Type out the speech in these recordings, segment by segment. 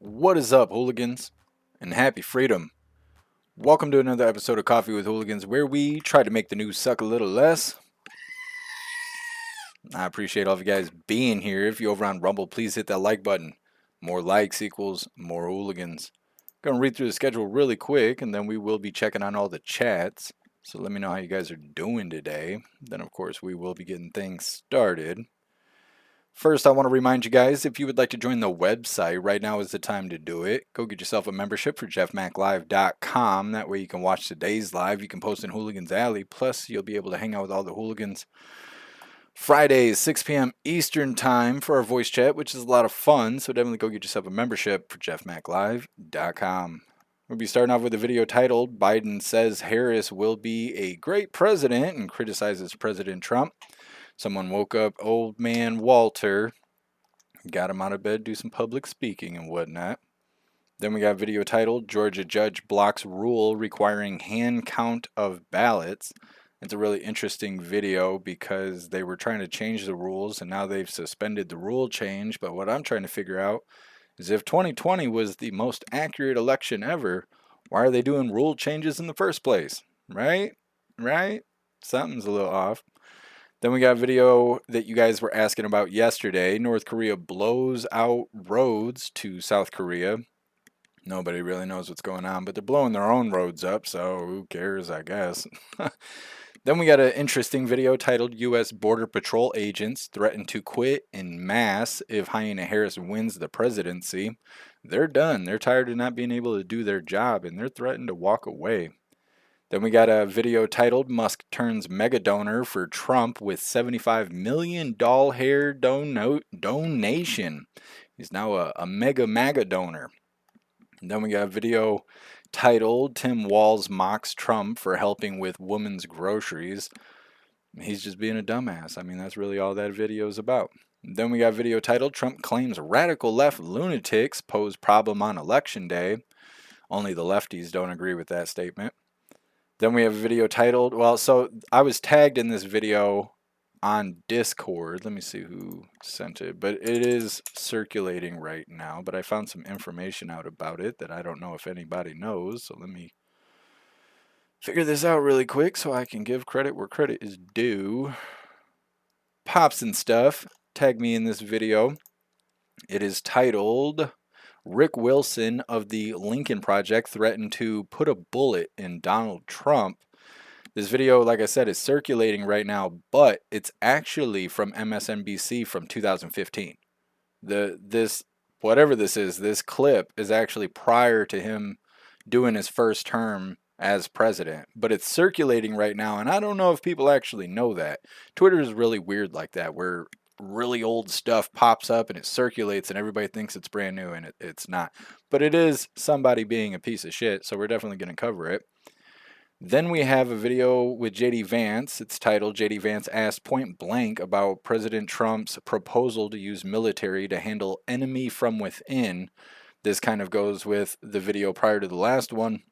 What is up, hooligans? And happy freedom. Welcome to another episode of Coffee with Hooligans, where we try to make the news suck a little less. I appreciate all of you guys being here. If you're over on Rumble, please hit that like button. More likes equals more hooligans. Gonna read through the schedule really quick, and then we will be checking on all the chats. So let me know how you guys are doing today. Then, of course, we will be getting things started. First, I want to remind you guys, if you would like to join the website, right now is the time to do it. Go get yourself a membership for jeffmaclive.com. That way you can watch today's live. You can post in Hooligans Alley. Plus, you'll be able to hang out with all the hooligans Fridays, 6 p.m. Eastern Time for our voice chat, which is a lot of fun. So definitely go get yourself a membership for jeffmaclive.com. We'll be starting off with a video titled, Biden Says Harris Will Be a Great President and Criticizes President Trump. Someone woke up old man Walter, got him out of bed, do some public speaking and whatnot. Then we got a video titled, Georgia Judge Blocks Rule Requiring Hand Count of Ballots. It's a really interesting video because they were trying to change the rules and now they've suspended the rule change. But what I'm trying to figure out is if 2020 was the most accurate election ever, why are they doing rule changes in the first place? Right? Something's a little off. Then we got a video that you guys were asking about yesterday. North Korea blows out roads to South Korea. Nobody really knows what's going on, but they're blowing their own roads up, so who cares, I guess. Then we got an interesting video titled, U.S. Border Patrol Agents Threaten to Quit en masse if Hyena Harris wins the presidency. They're done. They're tired of not being able to do their job, and they're threatened to walk away. Then we got a video titled, Musk Turns Mega Donor for Trump with $75 million doll hair donation. He's now a mega MAGA donor. And then we got a video titled, Tim Walz Mocks Trump for Helping with Women's Groceries. He's just being a dumbass. I mean, that's really all that video is about. And then we got a video titled, Trump Claims Radical Left Lunatics Pose Problem on Election Day. Only the lefties don't agree with that statement. Then we have a video titled, so I was tagged in this video on Discord. Let me see who sent it, but it is circulating right now, but I found some information out about it that I don't know if anybody knows, so let me figure this out really quick so I can give credit where credit is due. Pops and Stuff tagged me in this video. It is titled, Rick Wilson of the Lincoln Project threatened to put a bullet in Donald Trump. This video, like I said, is circulating right now, but it's actually from MSNBC from 2015. Whatever this is, this clip is actually prior to him doing his first term as president, but it's circulating right now, and I don't know if people actually know that. Twitter is really weird like that, where really old stuff pops up and it circulates and everybody thinks it's brand new, and it's not. But it is somebody being a piece of shit, so we're definitely going to cover it. Then we have a video with JD Vance. It's titled, JD Vance asked point blank about President Trump's proposal to use military to handle enemy from within. This kind of goes with the video prior to the last one,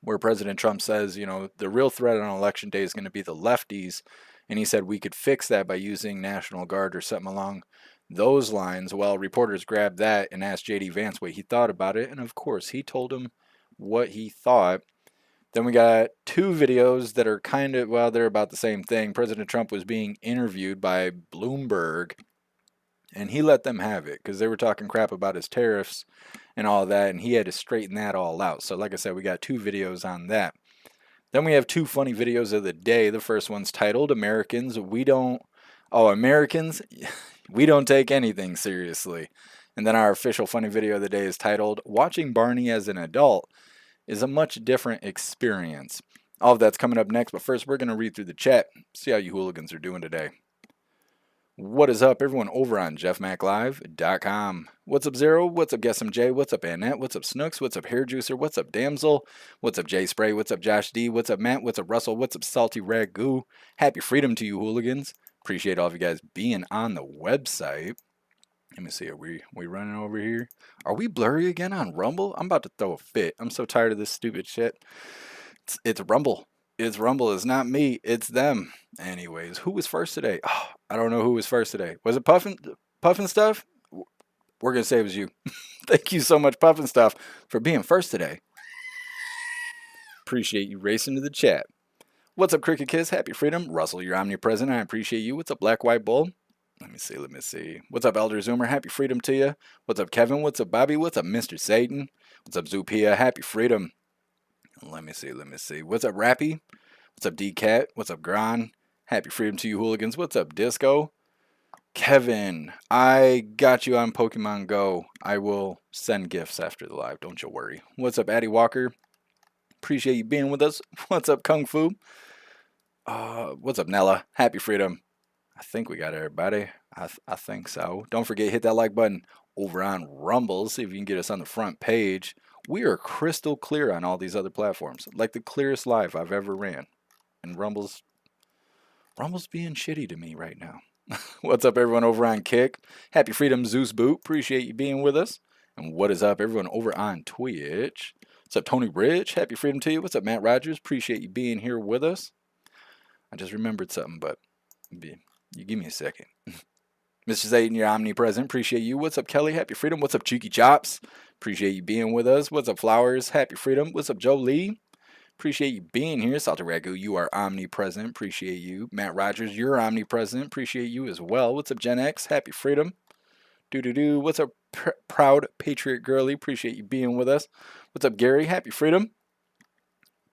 where President Trump says, the real threat on election day is going to be the lefties. And he said we could fix that by using National Guard or something along those lines. Well, reporters grabbed that and asked JD Vance what he thought about it. And of course, he told him what he thought. Then we got two videos that are they're about the same thing. President Trump was being interviewed by Bloomberg, and he let them have it because they were talking crap about his tariffs and all that, and he had to straighten that all out. So like I said, we got two videos on that. Then we have two funny videos of the day. The first one's titled, Americans, we don't take anything seriously. And then our official funny video of the day is titled, Watching Barney as an Adult is a much different experience. All of that's coming up next, but first we're going to read through the chat, see how you hooligans are doing today. What is up, everyone over on jeffmaclive.com? What's up, Zero? What's up, Guess MJ? What's up, Annette? What's up, Snooks? What's up, Hair Juicer? What's up, Damsel? What's up, Jay Spray? What's up, Josh D? What's up, Matt? What's up, Russell? What's up, Salty Ragu? Happy freedom to you, hooligans. Appreciate all of you guys being on the website. Let me see, are we running over here? Are we blurry again on Rumble? I'm about to throw a fit. I'm so tired of this stupid shit. It's Rumble. It's Rumble. It's not me. It's them. Anyways, who was first today? Oh, I don't know who was first today. Was it Puffin Stuff? we're going to say it was you. Thank you so much, Puffin Stuff, for being first today. Appreciate you racing to the chat. What's up, Cricket Kiss? Happy Freedom. Russell, you're omnipresent. I appreciate you. What's up, Black White Bull? Let me see. What's up, Elder Zoomer? Happy Freedom to you. What's up, Kevin? What's up, Bobby? What's up, Mr. Satan? What's up, Zupia? Happy Freedom. Let me see. What's up, Rappy? What's up, D-Cat? What's up, Gran? Happy Freedom to you, Hooligans. What's up, Disco? Kevin, I got you on Pokemon Go. I will send gifts after the live. Don't you worry. What's up, Addie Walker? Appreciate you being with us. What's up, Kung Fu? What's up, Nella? Happy Freedom. I think we got everybody. I think so. Don't forget, hit that like button over on Rumble. See if you can get us on the front page. We are crystal clear on all these other platforms. Like the clearest live I've ever ran. And Rumble's being shitty to me right now. What's up, everyone over on Kick? Happy Freedom, Zeus Boot. Appreciate you being with us. And what is up, everyone over on Twitch? What's up, Tony Rich? Happy Freedom to you. What's up, Matt Rogers? Appreciate you being here with us. I just remembered something, but you give me a second. Mr. Zayden, you're omnipresent. Appreciate you. What's up, Kelly? Happy Freedom. What's up, Cheeky Chops? Appreciate you being with us. What's up, Flowers? Happy Freedom. What's up, Joe Lee? Appreciate you being here. Salty Ragu, you are omnipresent. Appreciate you. Matt Rogers, you're omnipresent. Appreciate you as well. What's up, Gen X? Happy Freedom. Do. What's up, Proud Patriot Girly? Appreciate you being with us. What's up, Gary? Happy Freedom.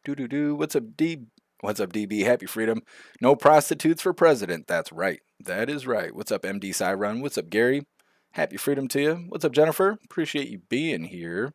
Do. What's up, D? What's up, DB? Happy Freedom. No prostitutes for president. That's right. That is right. What's up, MD Cyron? What's up, Gary? Happy Freedom to you. What's up, Jennifer? Appreciate you being here.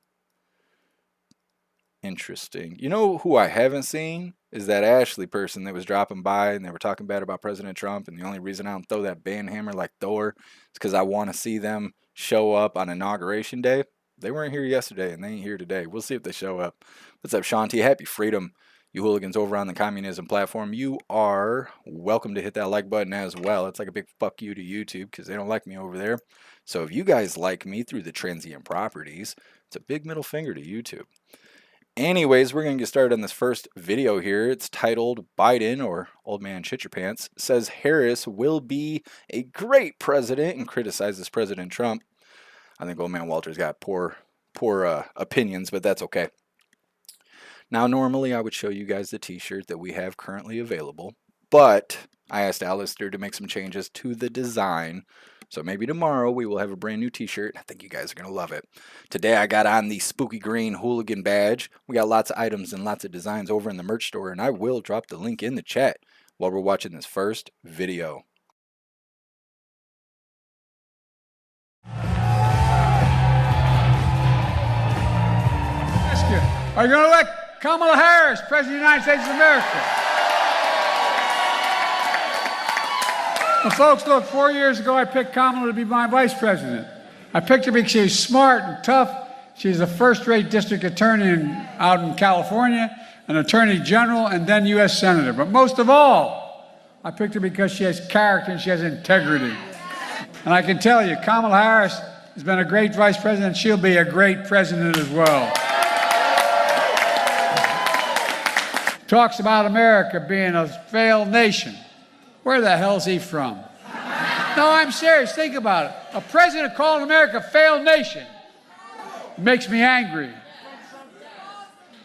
Interesting. You know who I haven't seen is that Ashley person that was dropping by and they were talking bad about President Trump. And the only reason I don't throw that band hammer like Thor is because I want to see them show up on Inauguration Day. They weren't here yesterday and they ain't here today. We'll see if they show up. What's up, Shanti? Happy Freedom. You hooligans over on the communism platform, you are welcome to hit that like button as well. It's like a big fuck you to YouTube because they don't like me over there. So if you guys like me through the transient properties, it's a big middle finger to YouTube. Anyways, we're going to get started on this first video here. It's titled Biden, or Old Man Shit Your Pants, says Harris will be a great president and criticizes President Trump. I think Old Man Walter's got poor opinions, but that's okay. Now, normally I would show you guys the t-shirt that we have currently available, but I asked Alistair to make some changes to the design. So maybe tomorrow we will have a brand new t-shirt. I think you guys are going to love it. Today I got on the spooky green hooligan badge. We got lots of items and lots of designs over in the merch store, and I will drop the link in the chat while we're watching this first video. Are you going to elect Kamala Harris, President of the United States of America? Well, folks, look, 4 years ago I picked Kamala to be my vice president. I picked her because she's smart and tough. She's a first-rate district attorney out in California, an attorney general, and then U.S. senator. But most of all, I picked her because she has character and she has integrity. And I can tell you, Kamala Harris has been a great vice president. She'll be a great president as well. Talks about America being a failed nation. Where the hell is he from? No, I'm serious. Think about it. A president calling America a failed nation makes me angry.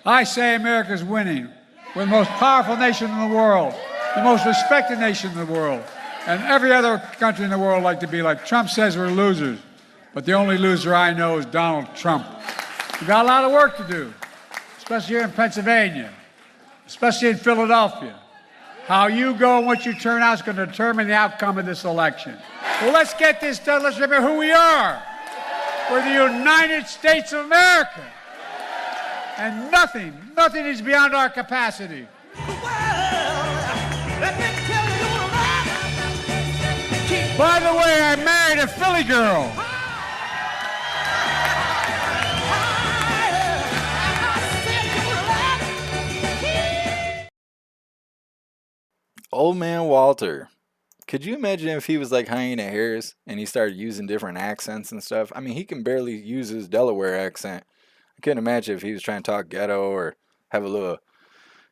I say America's winning. We're the most powerful nation in the world, the most respected nation in the world, and every other country in the world like to be like. Trump says we're losers, but the only loser I know is Donald Trump. We've got a lot of work to do, especially here in Pennsylvania, especially in Philadelphia. How you go and what you turn out is going to determine the outcome of this election. Well, let's get this done. Let's remember who we are. We're the United States of America. And nothing is beyond our capacity. By the way, I married a Philly girl. Old Man Walter. Could you imagine if he was like Hyena Harris and he started using different accents and stuff? I mean, he can barely use his Delaware accent. I couldn't imagine if he was trying to talk ghetto or have a little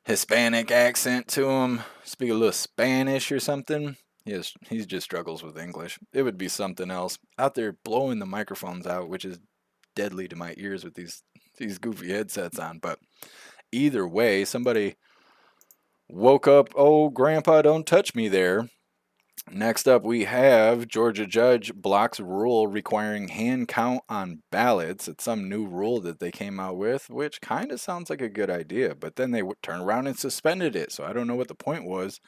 Hispanic accent to him, speak a little Spanish or something. He just struggles with English. It would be something else. Out there blowing the microphones out, which is deadly to my ears with these goofy headsets on. But either way, somebody woke up, oh, Grandpa, don't touch me there. Next up, we have Georgia judge blocks rule requiring hand count on ballots. It's some new rule that they came out with, which kind of sounds like a good idea, but then they turned around and suspended it. So I don't know what the point was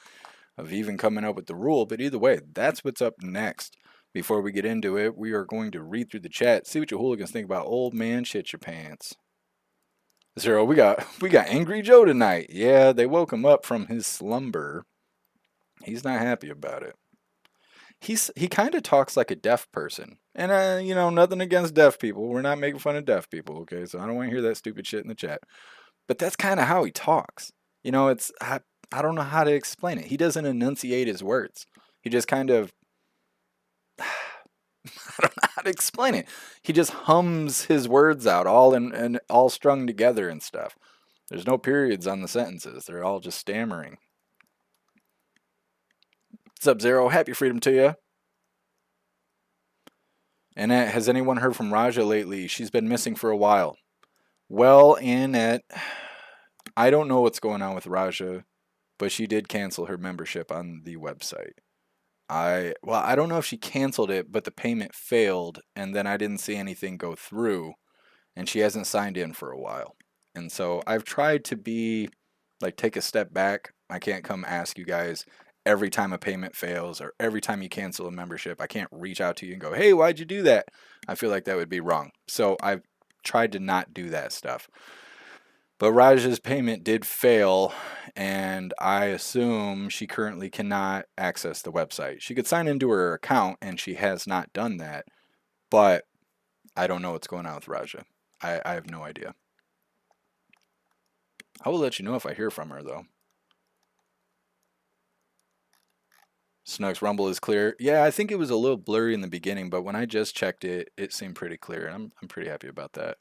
of even coming up with the rule, but either way, that's what's up next. Before we get into it, we are going to read through the chat, see what your hooligans think about old man shit your pants. Zero, we got Angry Joe tonight. Yeah, they woke him up from his slumber. He's not happy about it. He kind of talks like a deaf person. And nothing against deaf people. We're not making fun of deaf people, okay? So I don't want to hear that stupid shit in the chat. But that's kind of how he talks. I don't know how to explain it. He doesn't enunciate his words. He just kind of I don't know how to explain it. He just hums his words out all and all strung together and stuff. There's no periods on the sentences. They're all just stammering. Sub-Zero, happy freedom to you. Annette, has anyone heard from Raja lately? She's been missing for a while. Well, Annette, I don't know what's going on with Raja, but she did cancel her membership on the website. I don't know if she canceled it, but the payment failed, and then I didn't see anything go through, and she hasn't signed in for a while. And so I've tried to take a step back. I can't come ask you guys every time a payment fails or every time you cancel a membership. I can't reach out to you and go, hey, why'd you do that? I feel like that would be wrong. So I've tried to not do that stuff. But Raja's payment did fail, and I assume she currently cannot access the website. She could sign into her account, and she has not done that, but I don't know what's going on with Raja. I have no idea. I will let you know if I hear from her, though. Snugs Rumble is clear. Yeah, I think it was a little blurry in the beginning, but when I just checked it, it seemed pretty clear, and I'm pretty happy about that.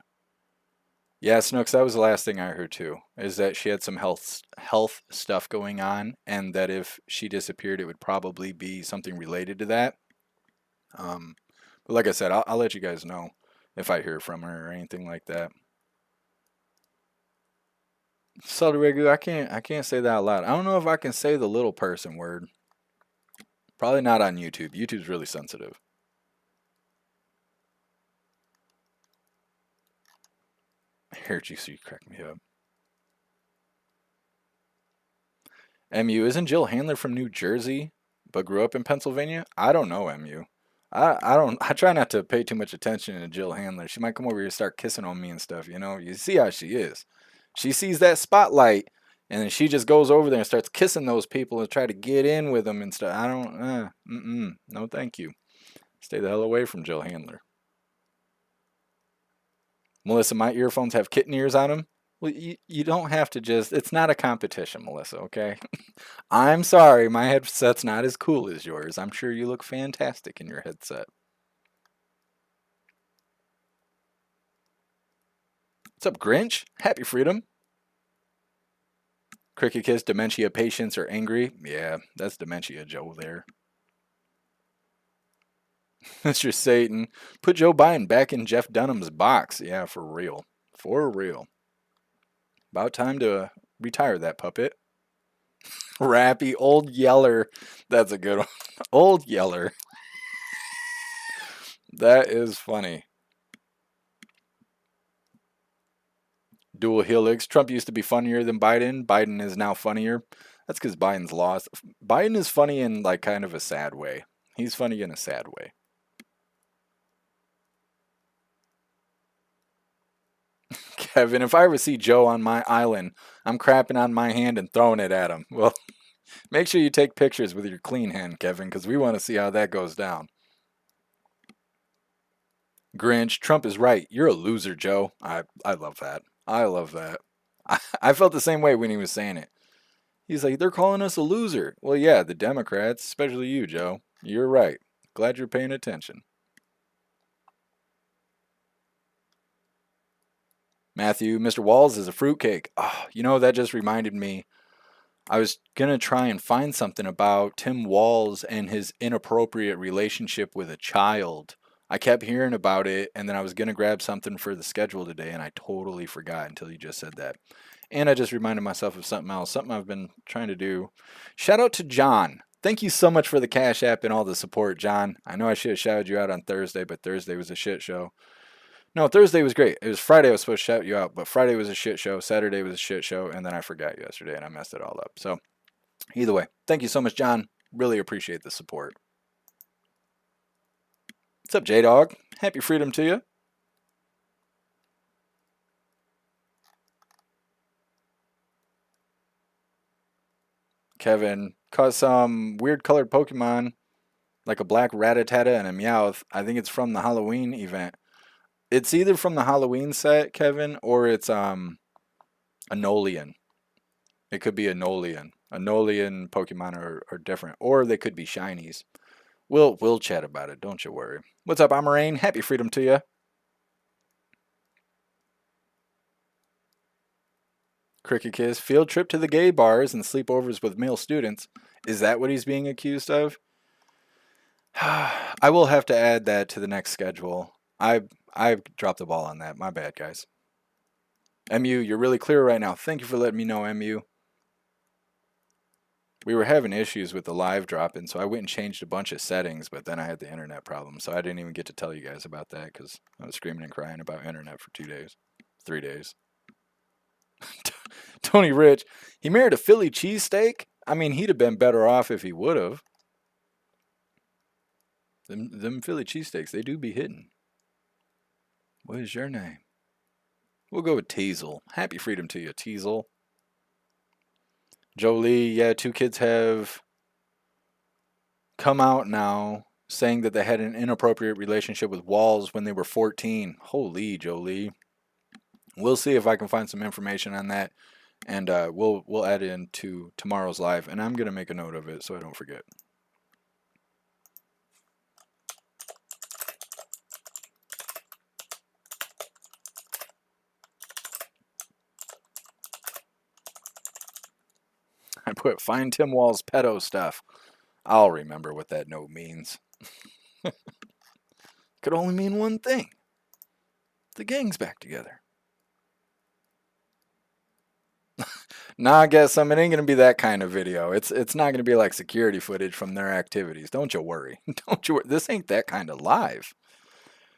Yeah, Snooks, that was the last thing I heard too, is that she had some health stuff going on, and that if she disappeared, it would probably be something related to that. But like I said, I'll let you guys know if I hear from her or anything like that. Salty Regu, I can't say that out loud. I don't know if I can say the little person word. Probably not on YouTube. YouTube's really sensitive. Hair juicy cracked me up. MU, isn't Jill Handler from New Jersey, but grew up in Pennsylvania? I don't know, MU. I try not to pay too much attention to Jill Handler. She might come over here and start kissing on me and stuff, You see how she is. She sees that spotlight, and then she just goes over there and starts kissing those people and try to get in with them and stuff. I don't, no thank you. Stay the hell away from Jill Handler. Melissa, my earphones have kitten ears on them. Well, you don't have to it's not a competition, Melissa, okay? I'm sorry, my headset's not as cool as yours. I'm sure you look fantastic in your headset. What's up, Grinch? Happy freedom. Cricket Kiss, dementia, patience, or angry? Yeah, that's dementia, Joe, there. Mr. Satan, put Joe Biden back in Jeff Dunham's box. Yeah, for real. For real. About time to retire that puppet. Rappy, Old Yeller. That's a good one. Old Yeller. That is funny. Dual Helix. Trump used to be funnier than Biden. Biden is now funnier. That's because Biden's lost. Biden is funny in kind of a sad way. He's funny in a sad way. Kevin, if I ever see Joe on my island, I'm crapping on my hand and throwing it at him. Well, make sure you take pictures with your clean hand, Kevin, because we want to see how that goes down. Grinch, Trump is right. You're a loser, Joe. I love that. I love that. I felt the same way when he was saying it. He's like, they're calling us a loser. Well, yeah, the Democrats, especially you, Joe. You're right. Glad you're paying attention. Matthew, Mr. Walz is a fruitcake. Oh, that just reminded me. I was going to try and find something about Tim Walz and his inappropriate relationship with a child. I kept hearing about it, and then I was going to grab something for the schedule today, and I totally forgot until you just said that. And I just reminded myself of something else, something I've been trying to do. Shout out to John. Thank you so much for the Cash App and all the support, John. I know I should have shouted you out on Thursday, but Thursday was a shit show. No, Thursday was great. It was Friday I was supposed to shout you out, but Friday was a shit show. Saturday was a shit show, and then I forgot yesterday, and I messed it all up. So, either way, thank you so much, John. Really appreciate the support. What's up, J-Dog? Happy freedom to you. Kevin, caught some weird colored Pokemon, like a black Rattata and a Meowth. I think it's from the Halloween event. It's either from the Halloween set, Kevin, or it's a Nolian. It could be a Nolian. A Nolian Pokemon are different, or they could be shinies. We'll chat about it. Don't you worry. What's up, Amarain? Happy freedom to you. Cricket Kiss, field trip to the gay bars and sleepovers with male students. Is that what he's being accused of? I will have to add that to the next schedule. I dropped the ball on that. My bad, guys. MU, you're really clear right now. Thank you for letting me know, MU. We were having issues with the live drop-in, so I went and changed a bunch of settings, but then I had the internet problem, so I didn't even get to tell you guys about that because I was screaming and crying about internet for 2 days, 3 days. Tony Rich, he married a Philly cheesesteak? I mean, he'd have been better off if he would have. Them Philly cheesesteaks, they do be hitting. What is your name? We'll go with Teasel. Happy freedom to you, Teasel. Jolie, yeah, 2 kids have come out now saying that they had an inappropriate relationship with Walz when they were 14. Holy, Jolie. We'll see if I can find some information on that, and we'll add it into tomorrow's live, and I'm going to make a note of it so I don't forget. I put find Tim Walz pedo stuff. I'll remember what that note means. Could only mean one thing. The gang's back together. Nah, I guess it ain't gonna be that kind of video. It's not gonna be like security footage from their activities. Don't you worry. Don't you worry. This ain't that kind of live.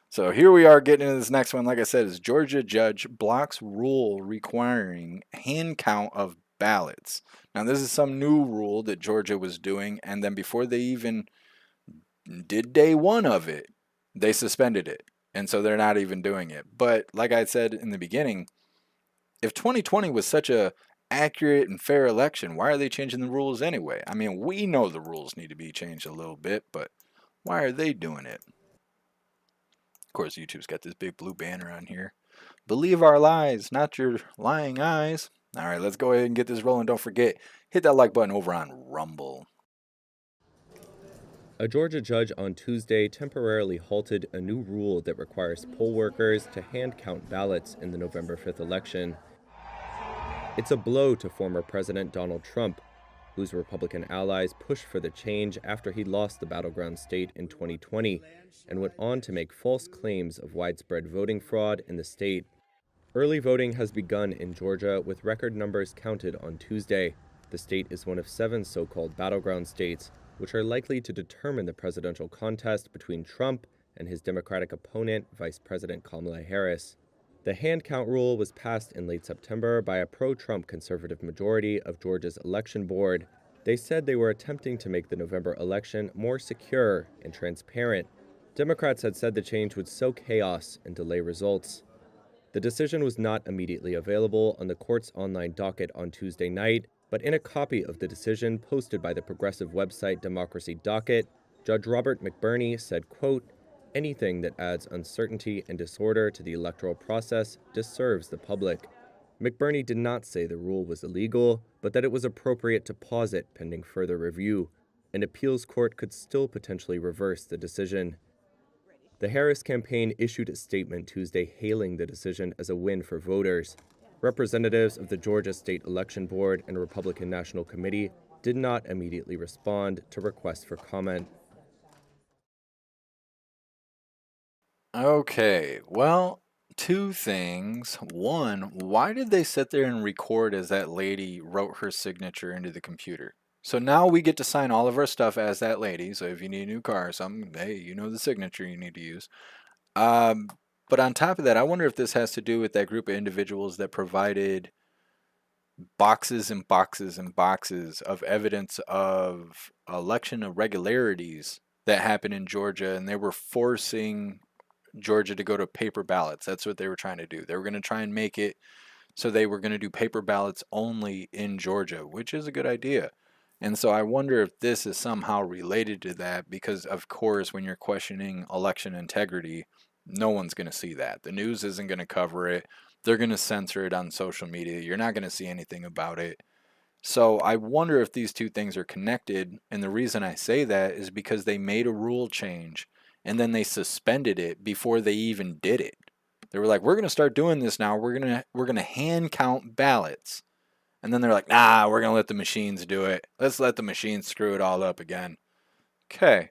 So here we are getting into this next one. Like I said, is Georgia judge blocks rule requiring hand count of ballots. Now this is some new rule that Georgia was doing, and then before they even did day one of it, they suspended it. And so they're not even doing it. But like I said in the beginning, if 2020 was such a accurate and fair election, why are they changing the rules anyway? I mean, we know the rules need to be changed a little bit, but why are they doing it? Of course, YouTube's got this big blue banner on here. Believe our lies, not your lying eyes. All right, let's go ahead and get this rolling. Don't forget, hit that like button over on Rumble. A Georgia judge on Tuesday temporarily halted a new rule that requires poll workers to hand count ballots in the November 5th election. It's a blow to former President Donald Trump, whose Republican allies pushed for the change after he lost the battleground state in 2020 and went on to make false claims of widespread voting fraud in the state. Early voting has begun in Georgia with record numbers counted on Tuesday. The state is one of 7 so-called battleground states, which are likely to determine the presidential contest between Trump and his Democratic opponent, Vice President Kamala Harris. The hand count rule was passed in late September by a pro-Trump conservative majority of Georgia's election board. They said they were attempting to make the November election more secure and transparent. Democrats had said the change would sow chaos and delay results. The decision was not immediately available on the court's online docket on Tuesday night, but in a copy of the decision posted by the progressive website Democracy Docket, Judge Robert McBurney said, quote, "Anything that adds uncertainty and disorder to the electoral process disserves the public." McBurney did not say the rule was illegal, but that it was appropriate to pause it pending further review. An appeals court could still potentially reverse the decision. The Harris campaign issued a statement Tuesday hailing the decision as a win for voters. Representatives of the Georgia State Election Board and Republican National Committee did not immediately respond to requests for comment. Okay, well, two things. One, why did they sit there and record as that lady wrote her signature into the computer? So now we get to sign all of our stuff as that lady. So if you need a new car or something, hey, you know the signature you need to use. Um, but on top of that, I wonder if this has to do with that group of individuals that provided boxes and boxes and boxes of evidence of election irregularities that happened in Georgia, and they were forcing Georgia to go to paper ballots. That's what they were trying to do. They were going to try and make it so they were going to do paper ballots only in Georgia, which is a good idea. And so I wonder if this is somehow related to that because, of course, when you're questioning election integrity, no one's going to see that. The news isn't going to cover it. They're going to censor it on social media. You're not going to see anything about it. So I wonder if these two things are connected. And the reason I say that is because they made a rule change and then they suspended it before they even did it. They were like, "We're going to start doing this now. We're going to hand count ballots." And then they're like, "Nah, we're going to let the machines do it. Let's let the machines screw it all up again." Okay.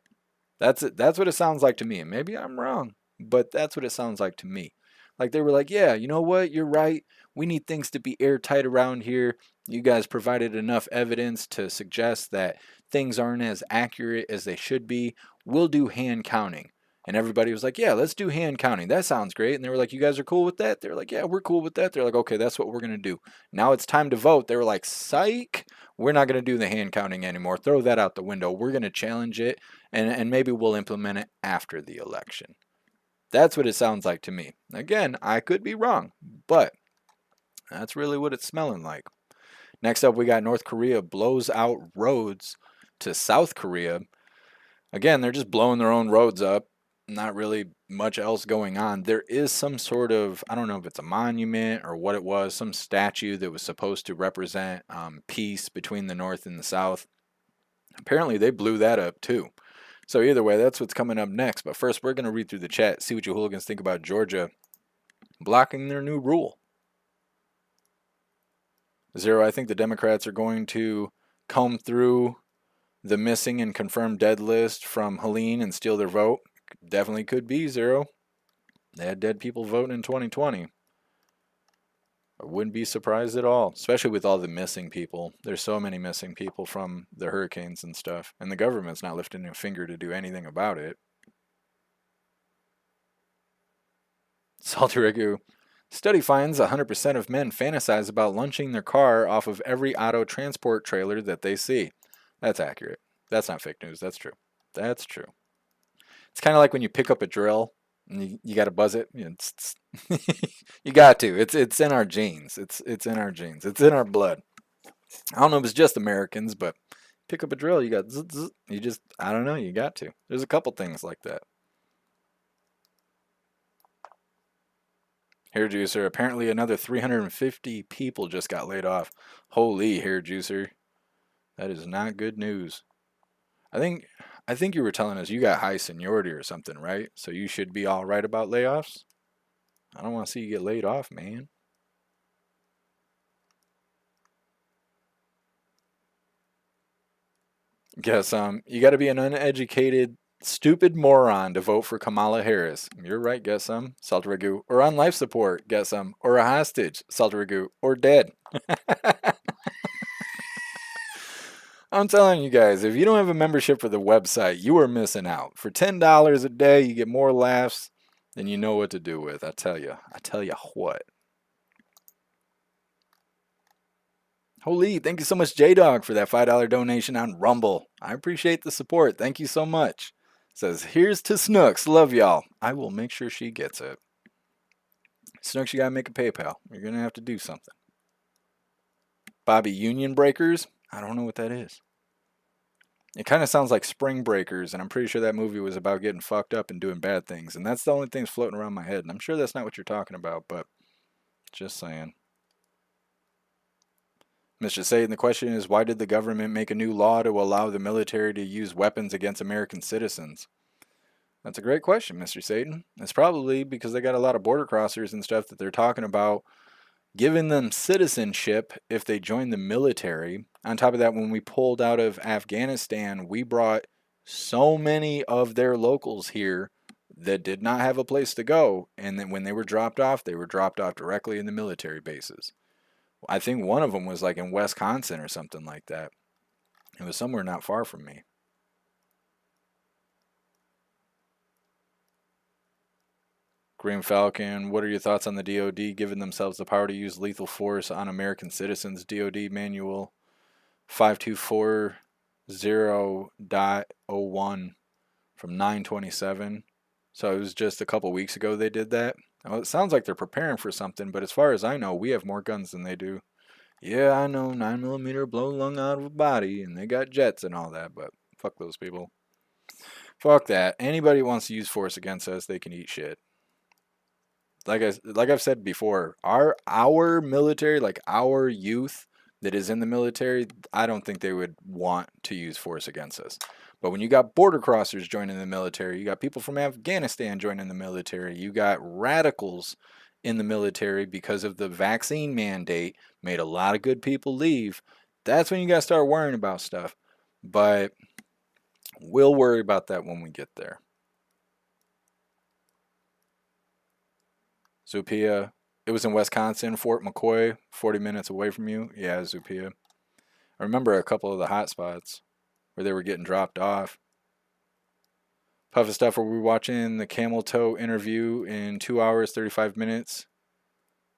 That's it. That's what it sounds like to me. And maybe I'm wrong, but that's what it sounds like to me. Like they were like, "Yeah, you know what? You're right. We need things to be airtight around here. You guys provided enough evidence to suggest that things aren't as accurate as they should be. We'll do hand counting." And everybody was like, "Yeah, let's do hand counting. That sounds great." And they were like, "You guys are cool with that?" They were like, "Yeah, we're cool with that." They're like, "Okay, that's what we're going to do. Now it's time to vote." They were like, "Psych. We're not going to do the hand counting anymore. Throw that out the window. We're going to challenge it and maybe we'll implement it after the election." That's what it sounds like to me. Again, I could be wrong, but that's really what it's smelling like. Next up, we got North Korea blows out roads to South Korea. Again, they're just blowing their own roads up. Not really much else going on. There is some sort of, I don't know if it's a monument or what it was, some statue that was supposed to represent peace between the North and the South. Apparently, they blew that up too. So either way, that's what's coming up next. But first, we're going to read through the chat, see what you hooligans think about Georgia blocking their new rule. Zero, I think the Democrats are going to comb through the missing and confirmed dead list from Helene and steal their vote. Definitely could be, Zero. They had dead people voting in 2020. I wouldn't be surprised at all, especially with all the missing people. There's so many missing people from the hurricanes and stuff, and the government's not lifting a finger to do anything about it. Salty Ragu. Study finds 100% of men fantasize about launching their car off of every auto transport trailer that they see. That's accurate. That's not fake news. That's true. That's true. It's kind of like when you pick up a drill and you got to buzz it. You got to. It's in our genes. It's in our genes. It's in our blood. I don't know if it's just Americans, but pick up a drill, you got zzz, zzz, you just, I don't know, you got to. There's a couple things like that. Hair juicer. Apparently another 350 people just got laid off. Holy hair juicer. That is not good news. I think you were telling us you got high seniority or something, right? So you should be all right about layoffs. I don't want to see you get laid off, man. Guess you got to be an uneducated, stupid moron to vote for Kamala Harris. You're right, guess Salty Ragu. Or on life support, guess or a hostage, Salty Ragu. Or dead. I'm telling you guys, if you don't have a membership for the website, you are missing out. For $10 a day, you get more laughs than you know what to do with. I tell you what. Holy, thank you so much, J-Dog, for that $5 donation on Rumble. I appreciate the support. Thank you so much. Says, here's to Snooks. Love y'all. I will make sure she gets it. Snooks, you got to make a PayPal. You're going to have to do something. Bobby, Union Breakers? I don't know what that is. It kind of sounds like Spring Breakers, and I'm pretty sure that movie was about getting fucked up and doing bad things, and that's the only thing floating around my head, and I'm sure that's not what you're talking about, but just saying. Mr. Satan, the question is, why did the government make a new law to allow the military to use weapons against American citizens? That's a great question, Mr. Satan. It's probably because they got a lot of border crossers and stuff that they're talking about giving them citizenship if they join the military. On top of that, when we pulled out of Afghanistan, we brought so many of their locals here that did not have a place to go. And then when they were dropped off directly in the military bases. I think one of them was like in Wisconsin or something like that. It was somewhere not far from me. Green Falcon, what are your thoughts on the DoD giving themselves the power to use lethal force on American citizens? DoD manual 5240.01 from 9/27. So it was just a couple weeks ago they did that. Well, it sounds like they're preparing for something, but as far as I know, we have more guns than they do. Yeah, I know, 9mm blow lung out of a body, and they got jets and all that, but fuck those people. Fuck that. Anybody who wants to use force against us, they can eat shit. Like I've said before, our military, like our youth that is in the military, I don't think they would want to use force against us. But when you got border crossers joining the military, you got people from Afghanistan joining the military, you got radicals in the military because of the vaccine mandate, made a lot of good people leave. That's when you got to start worrying about stuff. But we'll worry about that when we get there. Zupia, it was in Wisconsin, Fort McCoy, 40 minutes away from you. Yeah, Zupia. I remember a couple of the hot spots where they were getting dropped off. Puff of stuff where we were watching the camel toe interview in 2 hours, 35 minutes.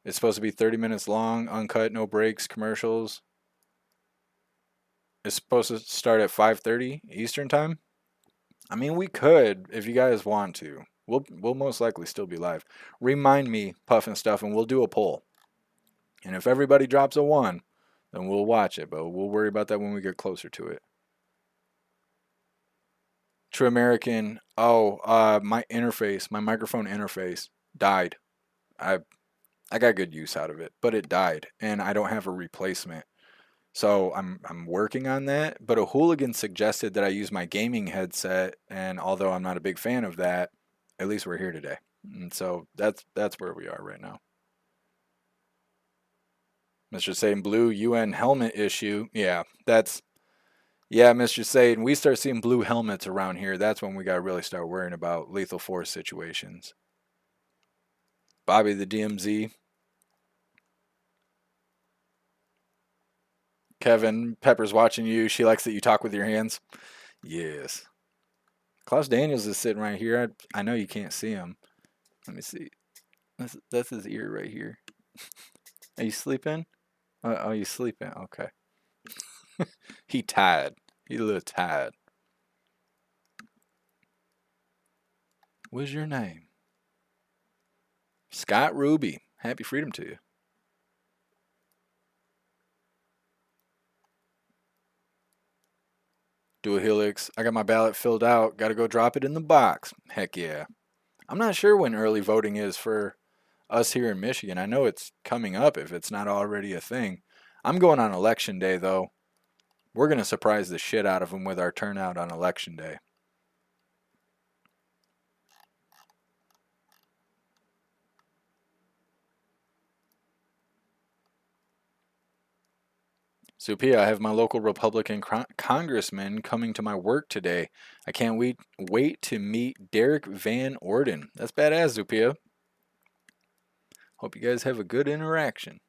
It's supposed to be 30 minutes long, uncut, no breaks, commercials. It's supposed to start at 5:30 Eastern time. I mean, we could if you guys want to. We'll most likely still be live. Remind me, Puff and stuff, and we'll do a poll. And if everybody drops a 1, then we'll watch it. But we'll worry about that when we get closer to it. True American. Oh, my interface, my microphone interface died. I got good use out of it, but it died, and I don't have a replacement. So I'm working on that. But a hooligan suggested that I use my gaming headset, and although I'm not a big fan of that, at least we're here today. And so that's where we are right now. Mr. Satan Blue UN helmet issue. Yeah, Mr. Satan, we start seeing blue helmets around here. That's when we got to really start worrying about lethal force situations. Bobby the DMZ. Kevin, Pepper's watching you. She likes that you talk with your hands. Yes. Klaus Daniels is sitting right here. I know you can't see him. Let me see. That's his ear right here. Are you sleeping? Oh, you sleeping? Okay. He tired. He a little tired. What's your name? Scott Ruby. Happy freedom to you. Do a helix. I got my ballot filled out. Got to go drop it in the box. Heck yeah. I'm not sure when early voting is for us here in Michigan. I know it's coming up if it's not already a thing. I'm going on election day, though. We're going to surprise the shit out of them with our turnout on election day. Supia, I have my local Republican congressman coming to my work today. I can't wait to meet Derek Van Orden. That's badass, Zupia. Hope you guys have a good interaction.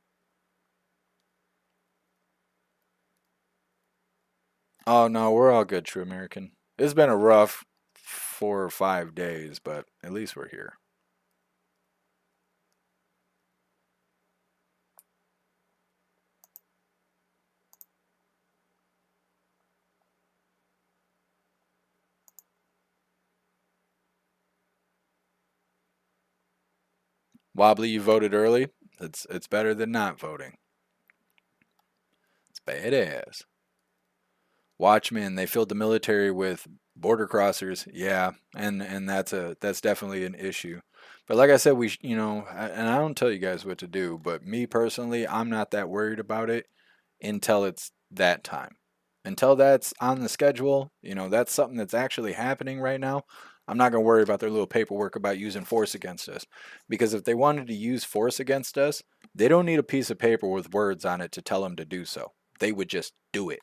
Oh, no, we're all good, True American. It's been a rough 4 or 5 days, but at least we're here. Wobbly, you voted early. It's better than not voting. It's badass. Watchmen, they filled the military with border crossers. Yeah, and that's definitely an issue. But like I said, and I don't tell you guys what to do, but me personally, I'm not that worried about it until it's that time. Until that's on the schedule, that's something that's actually happening right now. I'm not going to worry about their little paperwork about using force against us. Because if they wanted to use force against us, they don't need a piece of paper with words on it to tell them to do so. They would just do it,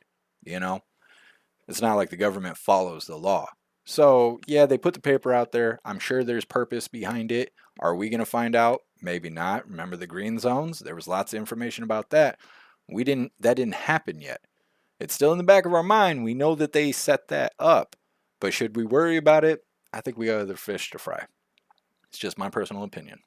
It's not like the government follows the law. So, yeah, they put the paper out there. I'm sure there's purpose behind it. Are we going to find out? Maybe not. Remember the green zones? There was lots of information about that. That didn't happen yet. It's still in the back of our mind. We know that they set that up. But should we worry about it? I think we got other fish to fry. It's just my personal opinion.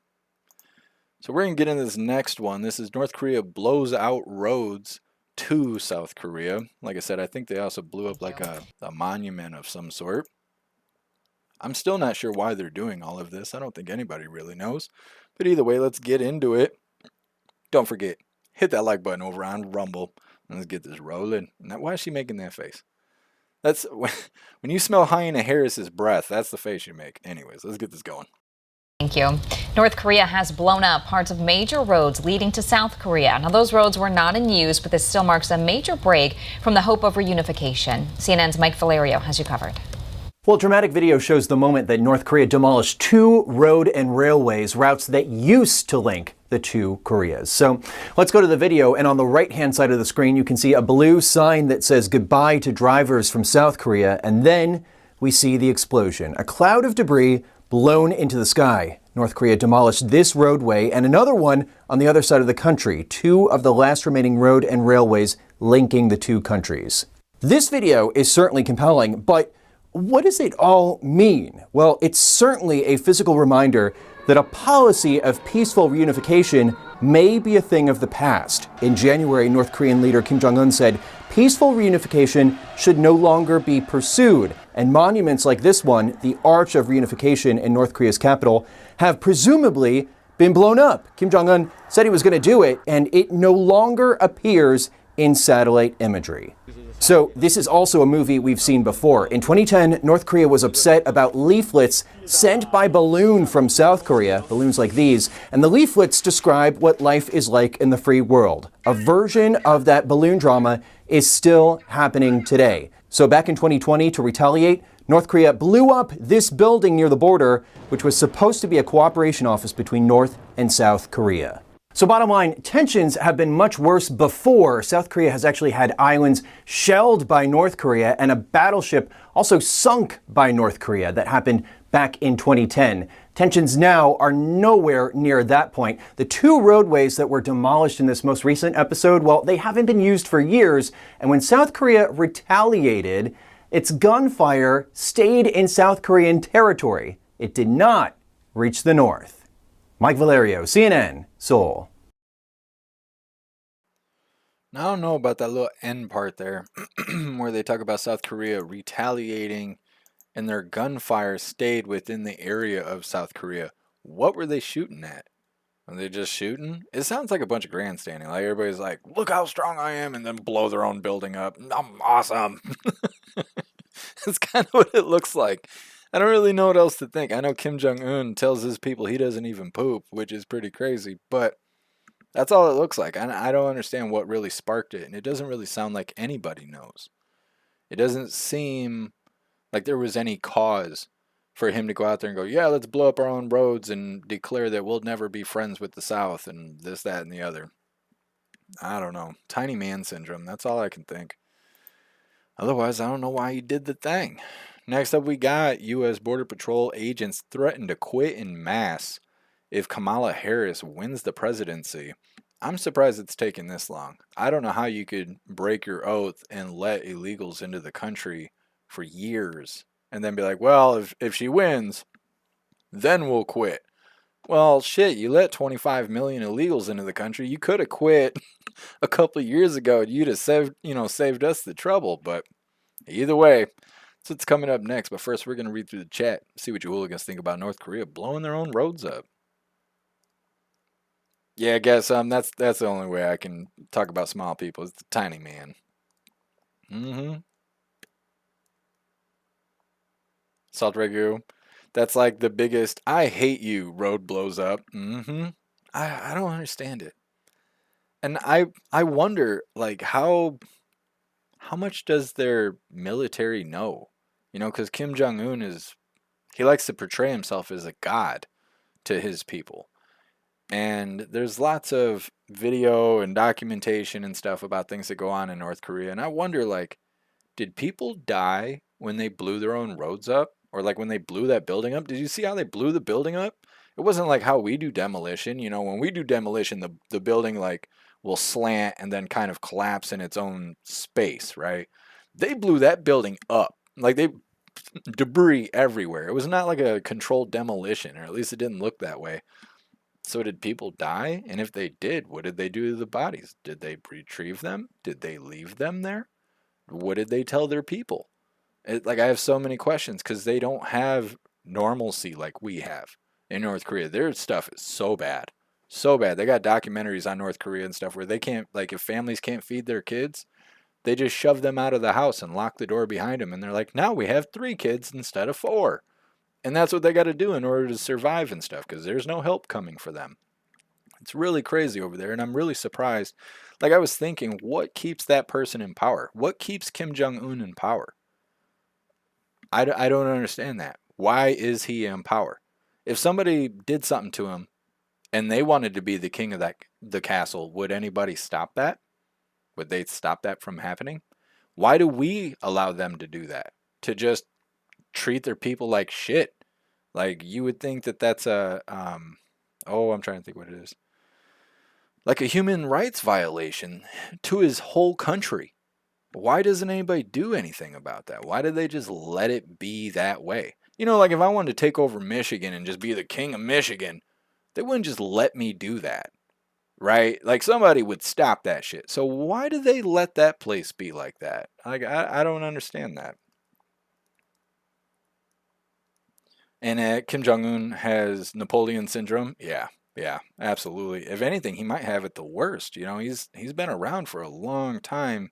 So we're going to get into this next one. This is North Korea blows out roads to South Korea. Like I said, I think they also blew up like a monument of some sort. I'm still not sure why they're doing all of this. I don't think anybody really knows. But either way, let's get into it. Don't forget, hit that like button over on Rumble. Let's get this rolling. Now, why is she making that face? That's when you smell Hyena Harris's breath, that's the face you make. Anyways, let's get this going. Thank you. North Korea has blown up parts of major roads leading to South Korea. Now, those roads were not in use, but this still marks a major break from the hope of reunification. CNN's Mike Valerio has you covered. Well, dramatic video shows the moment that North Korea demolished 2 road and railways routes that used to link the 2 Koreas. So let's go to the video, and on the right-hand side of the screen, you can see a blue sign that says goodbye to drivers from South Korea, and then we see the explosion. A cloud of debris blown into the sky. North Korea demolished this roadway and another one on the other side of the country, 2 of the last remaining road and railways linking the 2 countries. This video is certainly compelling, but what does it all mean? Well, it's certainly a physical reminder that a policy of peaceful reunification may be a thing of the past. In January, North Korean leader Kim Jong-un said peaceful reunification should no longer be pursued, and monuments like this one, the Arch of Reunification in North Korea's capital, have presumably been blown up. Kim Jong-un said he was going to do it, and it no longer appears in satellite imagery. So this is also a movie we've seen before. In 2010, North Korea was upset about leaflets sent by balloon from South Korea, balloons like these, and the leaflets describe what life is like in the free world. A version of that balloon drama is still happening today. So back in 2020, to retaliate, North Korea blew up this building near the border, which was supposed to be a cooperation office between North and South Korea. So bottom line, tensions have been much worse before. South Korea has actually had islands shelled by North Korea and a battleship also sunk by North Korea. That happened back in 2010. Tensions now are nowhere near that point. The 2 roadways that were demolished in this most recent episode, well, they haven't been used for years. And when South Korea retaliated, its gunfire stayed in South Korean territory. It did not reach the north. Mike Valerio, CNN, Seoul. Now, I don't know about that little end part there where they talk about South Korea retaliating and their gunfire stayed within the area of South Korea. What were they shooting at? Were they just shooting? It sounds like a bunch of grandstanding. Like everybody's like, look how strong I am, and then blow their own building up. I'm awesome. That's kind of what it looks like. I don't really know what else to think. I know Kim Jong-un tells his people he doesn't even poop, which is pretty crazy, but that's all it looks like. I don't understand what really sparked it, and it doesn't really sound like anybody knows. It doesn't seem like there was any cause for him to go out there and go, yeah, let's blow up our own roads and declare that we'll never be friends with the South and this, that, and the other. I don't know. Tiny man syndrome. That's all I can think. Otherwise, I don't know why he did the thing. Next up, we got U.S. Border Patrol agents threaten to quit in mass if Kamala Harris wins the presidency. I'm surprised it's taken this long. I don't know how you could break your oath and let illegals into the country for years and then be like, well, if she wins, then we'll quit. Well, shit, you let 25 million illegals into the country. You could have quit a couple of years ago. You'd have saved us the trouble. But either way, that's what's coming up next. But first, we're going to read through the chat, see what you hooligans think about North Korea blowing their own roads up. Yeah, I guess that's the only way I can talk about small people. It's the tiny man. Salt Ragu. That's like the biggest I hate you road blows up. I don't understand it. And I wonder like how how much does their military know? You know, because Kim Jong-un he likes to portray himself as a god to his people. And there's lots of video and documentation and stuff about things that go on in North Korea. And I wonder, like, did people die when they blew their own roads up? Or like when they blew that building up? Did you see how they blew the building up? It wasn't like how we do demolition. You know, when we do demolition, the building like will slant and then kind of collapse in its own space, right? They blew that building up. Like they debris everywhere. It was not like a controlled demolition, or at least it didn't look that way. So did people die? And if they did, what did they do to the bodies? Did they retrieve them? Did they leave them there? What did they tell their people? Like, I have so many questions because they don't have normalcy like we have in North Korea. Their stuff is so bad. So bad. They got documentaries on North Korea and stuff where they can't, like, if families can't feed their kids, they just shove them out of the house and lock the door behind them. And they're like, now we have 3 kids instead of 4. And that's what they got to do in order to survive and stuff because there's no help coming for them. It's really crazy over there, and I'm really surprised. Like, I was thinking, what keeps that person in power? What keeps Kim Jong-un in power? I don't understand that. Why is he in power? If somebody did something to him and they wanted to be the king of the castle, would anybody stop that? Would they stop that from happening? Why do we allow them to do that? To just treat their people like shit? Like, you would think that that's a, I'm trying to think what it is. Like a human rights violation to his whole country. Why doesn't anybody do anything about that? Why did they just let it be that way? You know, like if I wanted to take over Michigan and just be the king of Michigan, they wouldn't just let me do that, right? Like somebody would stop that shit. So why do they let that place be like that? Like I don't understand that. And Kim Jong-un has Napoleon syndrome. Yeah, absolutely. If anything, he might have it the worst. You know, he's been around for a long time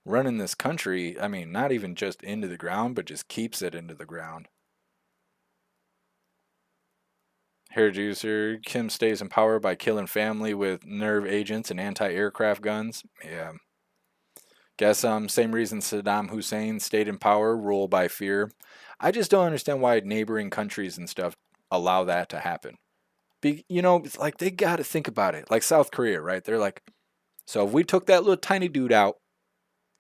running this country. I mean, not even just into the ground, but just keeps it into the ground. Hair juicer, Kim stays in power by killing family with nerve agents and anti-aircraft guns. Yeah. Guess same reason Saddam Hussein stayed in power, rule by fear. I just don't understand why neighboring countries and stuff allow that to happen. You know, it's like they got to think about it. Like South Korea, right? They're like, so if we took that little tiny dude out,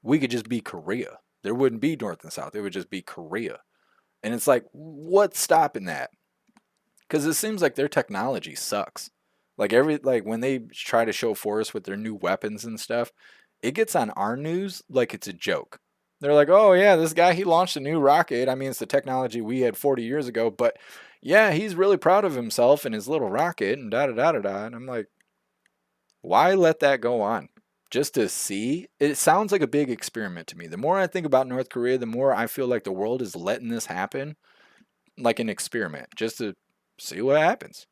we could just be Korea. There wouldn't be North and South. It would just be Korea. And it's like, what's stopping that? Because it seems like their technology sucks. Like when they try to show force with their new weapons and stuff, it gets on our news like it's a joke. They're like, oh yeah, this guy, he launched a new rocket. I mean, it's the technology we had 40 years ago, but yeah, he's really proud of himself and his little rocket and da-da-da-da-da. And I'm like, why let that go on? Just to see? It sounds like a big experiment to me. The more I think about North Korea, the more I feel like the world is letting this happen like an experiment, just to see what happens.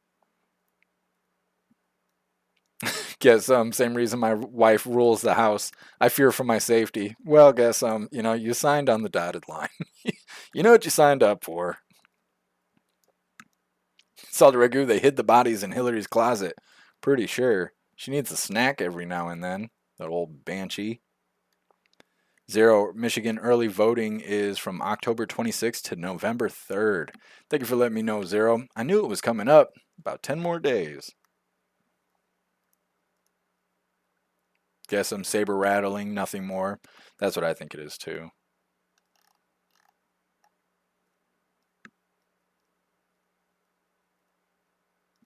Guess same reason my wife rules the house. I fear for my safety. Well, guess you signed on the dotted line. You know what you signed up for. Saw the Ragu, they hid the bodies in Hillary's closet. Pretty sure. She needs a snack every now and then. That old banshee. Zero, Michigan early voting is from October 26th to November 3rd. Thank you for letting me know, Zero. I knew it was coming up. About 10 more days. Guess I'm saber rattling, nothing more. That's what I think it is too.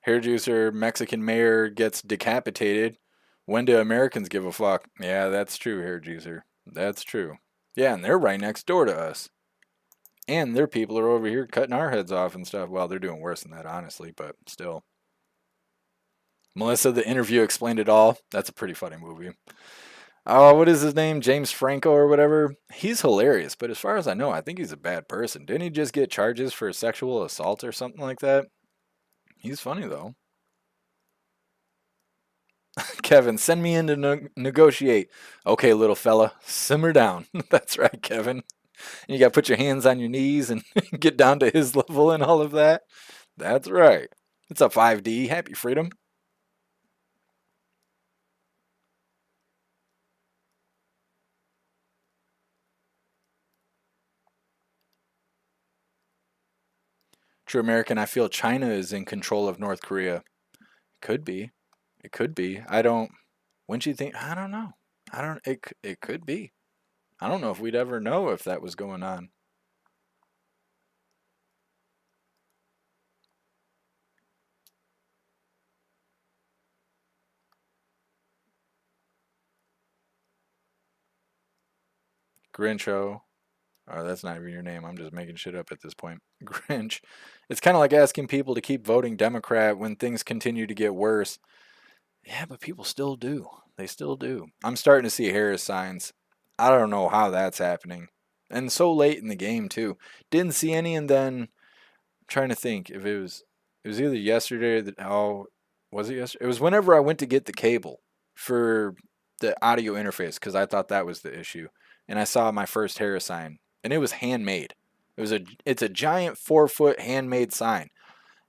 Hair juicer, Mexican mayor gets decapitated. When do Americans give a fuck? Yeah, that's true, hair juicer. That's true. Yeah, and they're right next door to us. And their people are over here cutting our heads off and stuff. Well, they're doing worse than that, honestly, but still. Melissa, the interview explained it all. That's a pretty funny movie. Oh, what is his name? James Franco or whatever? He's hilarious, but as far as I know, I think he's a bad person. Didn't he just get charges for sexual assault or something like that? He's funny, though. Kevin, send me in to negotiate. Okay, little fella, simmer down. That's right, Kevin. You got to put your hands on your knees and get down to his level and all of that. That's right. It's a 5D. Happy freedom. True American, I feel China is in control of North Korea. Could be. It could be. I don't. Wouldn't you think? I don't know. I don't. It could be. I don't know if we'd ever know if that was going on. Grincho. Oh, that's not even your name. I'm just making shit up at this point. Grinch. It's kind of like asking people to keep voting Democrat when things continue to get worse. Yeah, but people still do. They still do. I'm starting to see Harris signs. I don't know how that's happening. And so late in the game, too. Didn't see any, and then I'm trying to think if it was either yesterday or was it yesterday? It was whenever I went to get the cable for the audio interface because I thought that was the issue. And I saw my first Harris sign, and it was handmade. It's a giant 4-foot handmade sign.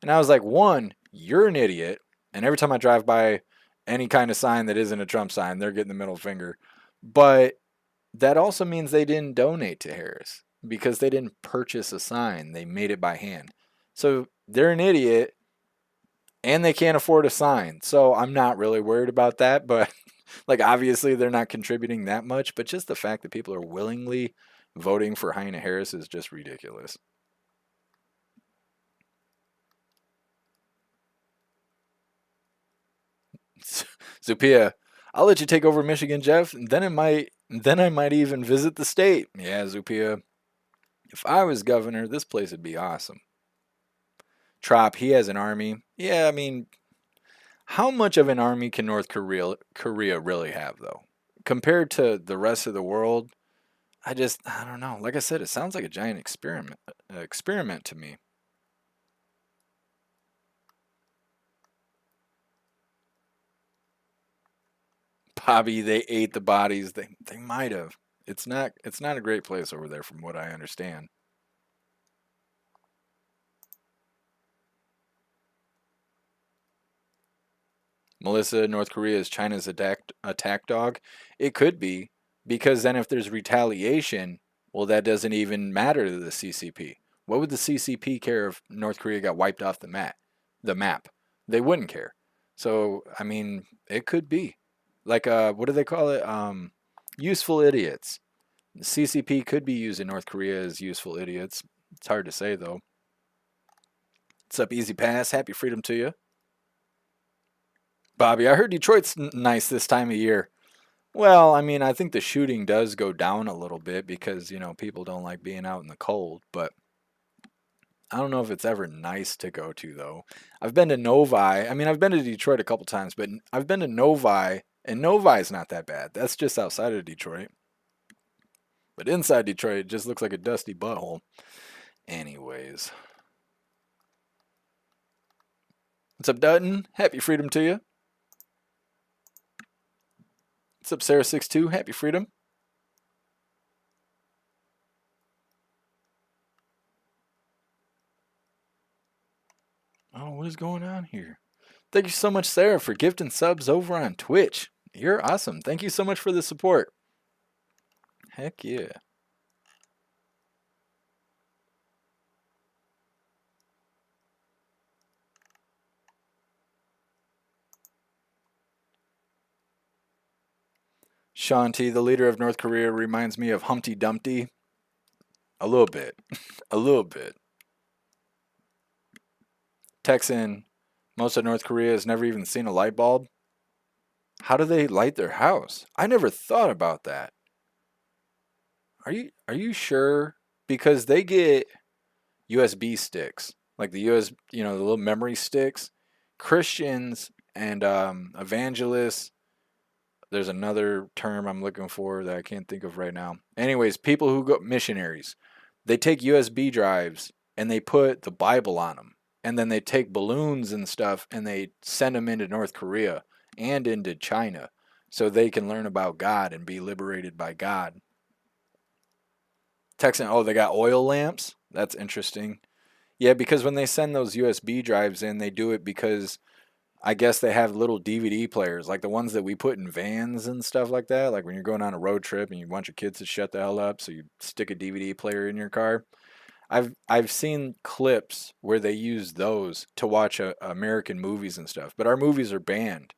And I was like, one, you're an idiot. And every time I drive by any kind of sign that isn't a Trump sign, they're getting the middle finger. But that also means they didn't donate to Harris because they didn't purchase a sign. They made it by hand. So they're an idiot and they can't afford a sign. So I'm not really worried about that. But like, obviously, they're not contributing that much. But just the fact that people are willingly voting for Heina Harris is just ridiculous. Zupia, I'll let you take over Michigan, Jeff, and then I might even visit the state. Yeah, Zupia. If I was governor, this place would be awesome. Trop, he has an army. Yeah, I mean, how much of an army can North Korea really have, though? Compared to the rest of the world, I don't know. Like I said, it sounds like a giant experiment to me. Bobby, they ate the bodies. They might have. It's not a great place over there from what I understand. Melissa, North Korea is China's attack dog. It could be, because then if there's retaliation, well, that doesn't even matter to the CCP. What would the CCP care if North Korea got wiped off the map? They wouldn't care. So, I mean, it could be. Like, what do they call it? Useful idiots. The CCP could be used in North Korea as useful idiots. It's hard to say, though. What's up, Easy Pass? Happy freedom to you. Bobby, I heard Detroit's nice this time of year. Well, I mean, I think the shooting does go down a little bit because, people don't like being out in the cold, but I don't know if it's ever nice to go to, though. I've been to Novi. I mean, I've been to Detroit a couple times, but I've been to Novi, and Novi's not that bad. That's just outside of Detroit. But inside Detroit, it just looks like a dusty butthole. Anyways. What's up, Dutton? Happy freedom to you. What's up, Sarah62? Happy freedom. Oh, what is going on here? Thank you so much, Sarah, for gifting subs over on Twitch. You're awesome. Thank you so much for the support. Heck yeah. Shanti, the leader of North Korea, reminds me of Humpty Dumpty. A little bit. A little bit. Texan, most of North Korea has never even seen a light bulb. How do they light their house? I never thought about that. Are you sure? Because they get USB sticks, like the the little memory sticks. Christians and evangelists. There's another term I'm looking for that I can't think of right now. Anyways, people who go missionaries, they take USB drives and they put the Bible on them. And then they take balloons and stuff and they send them into North Korea and into China so they can learn about God and be liberated by God. Texan, oh, they got oil lamps? That's interesting. Yeah, because when they send those USB drives in, they do it because I guess they have little DVD players, like the ones that we put in vans and stuff like that. Like when you're going on a road trip and you want your kids to shut the hell up, so you stick a DVD player in your car. I've seen clips where they use those to watch American movies and stuff, but our movies are banned,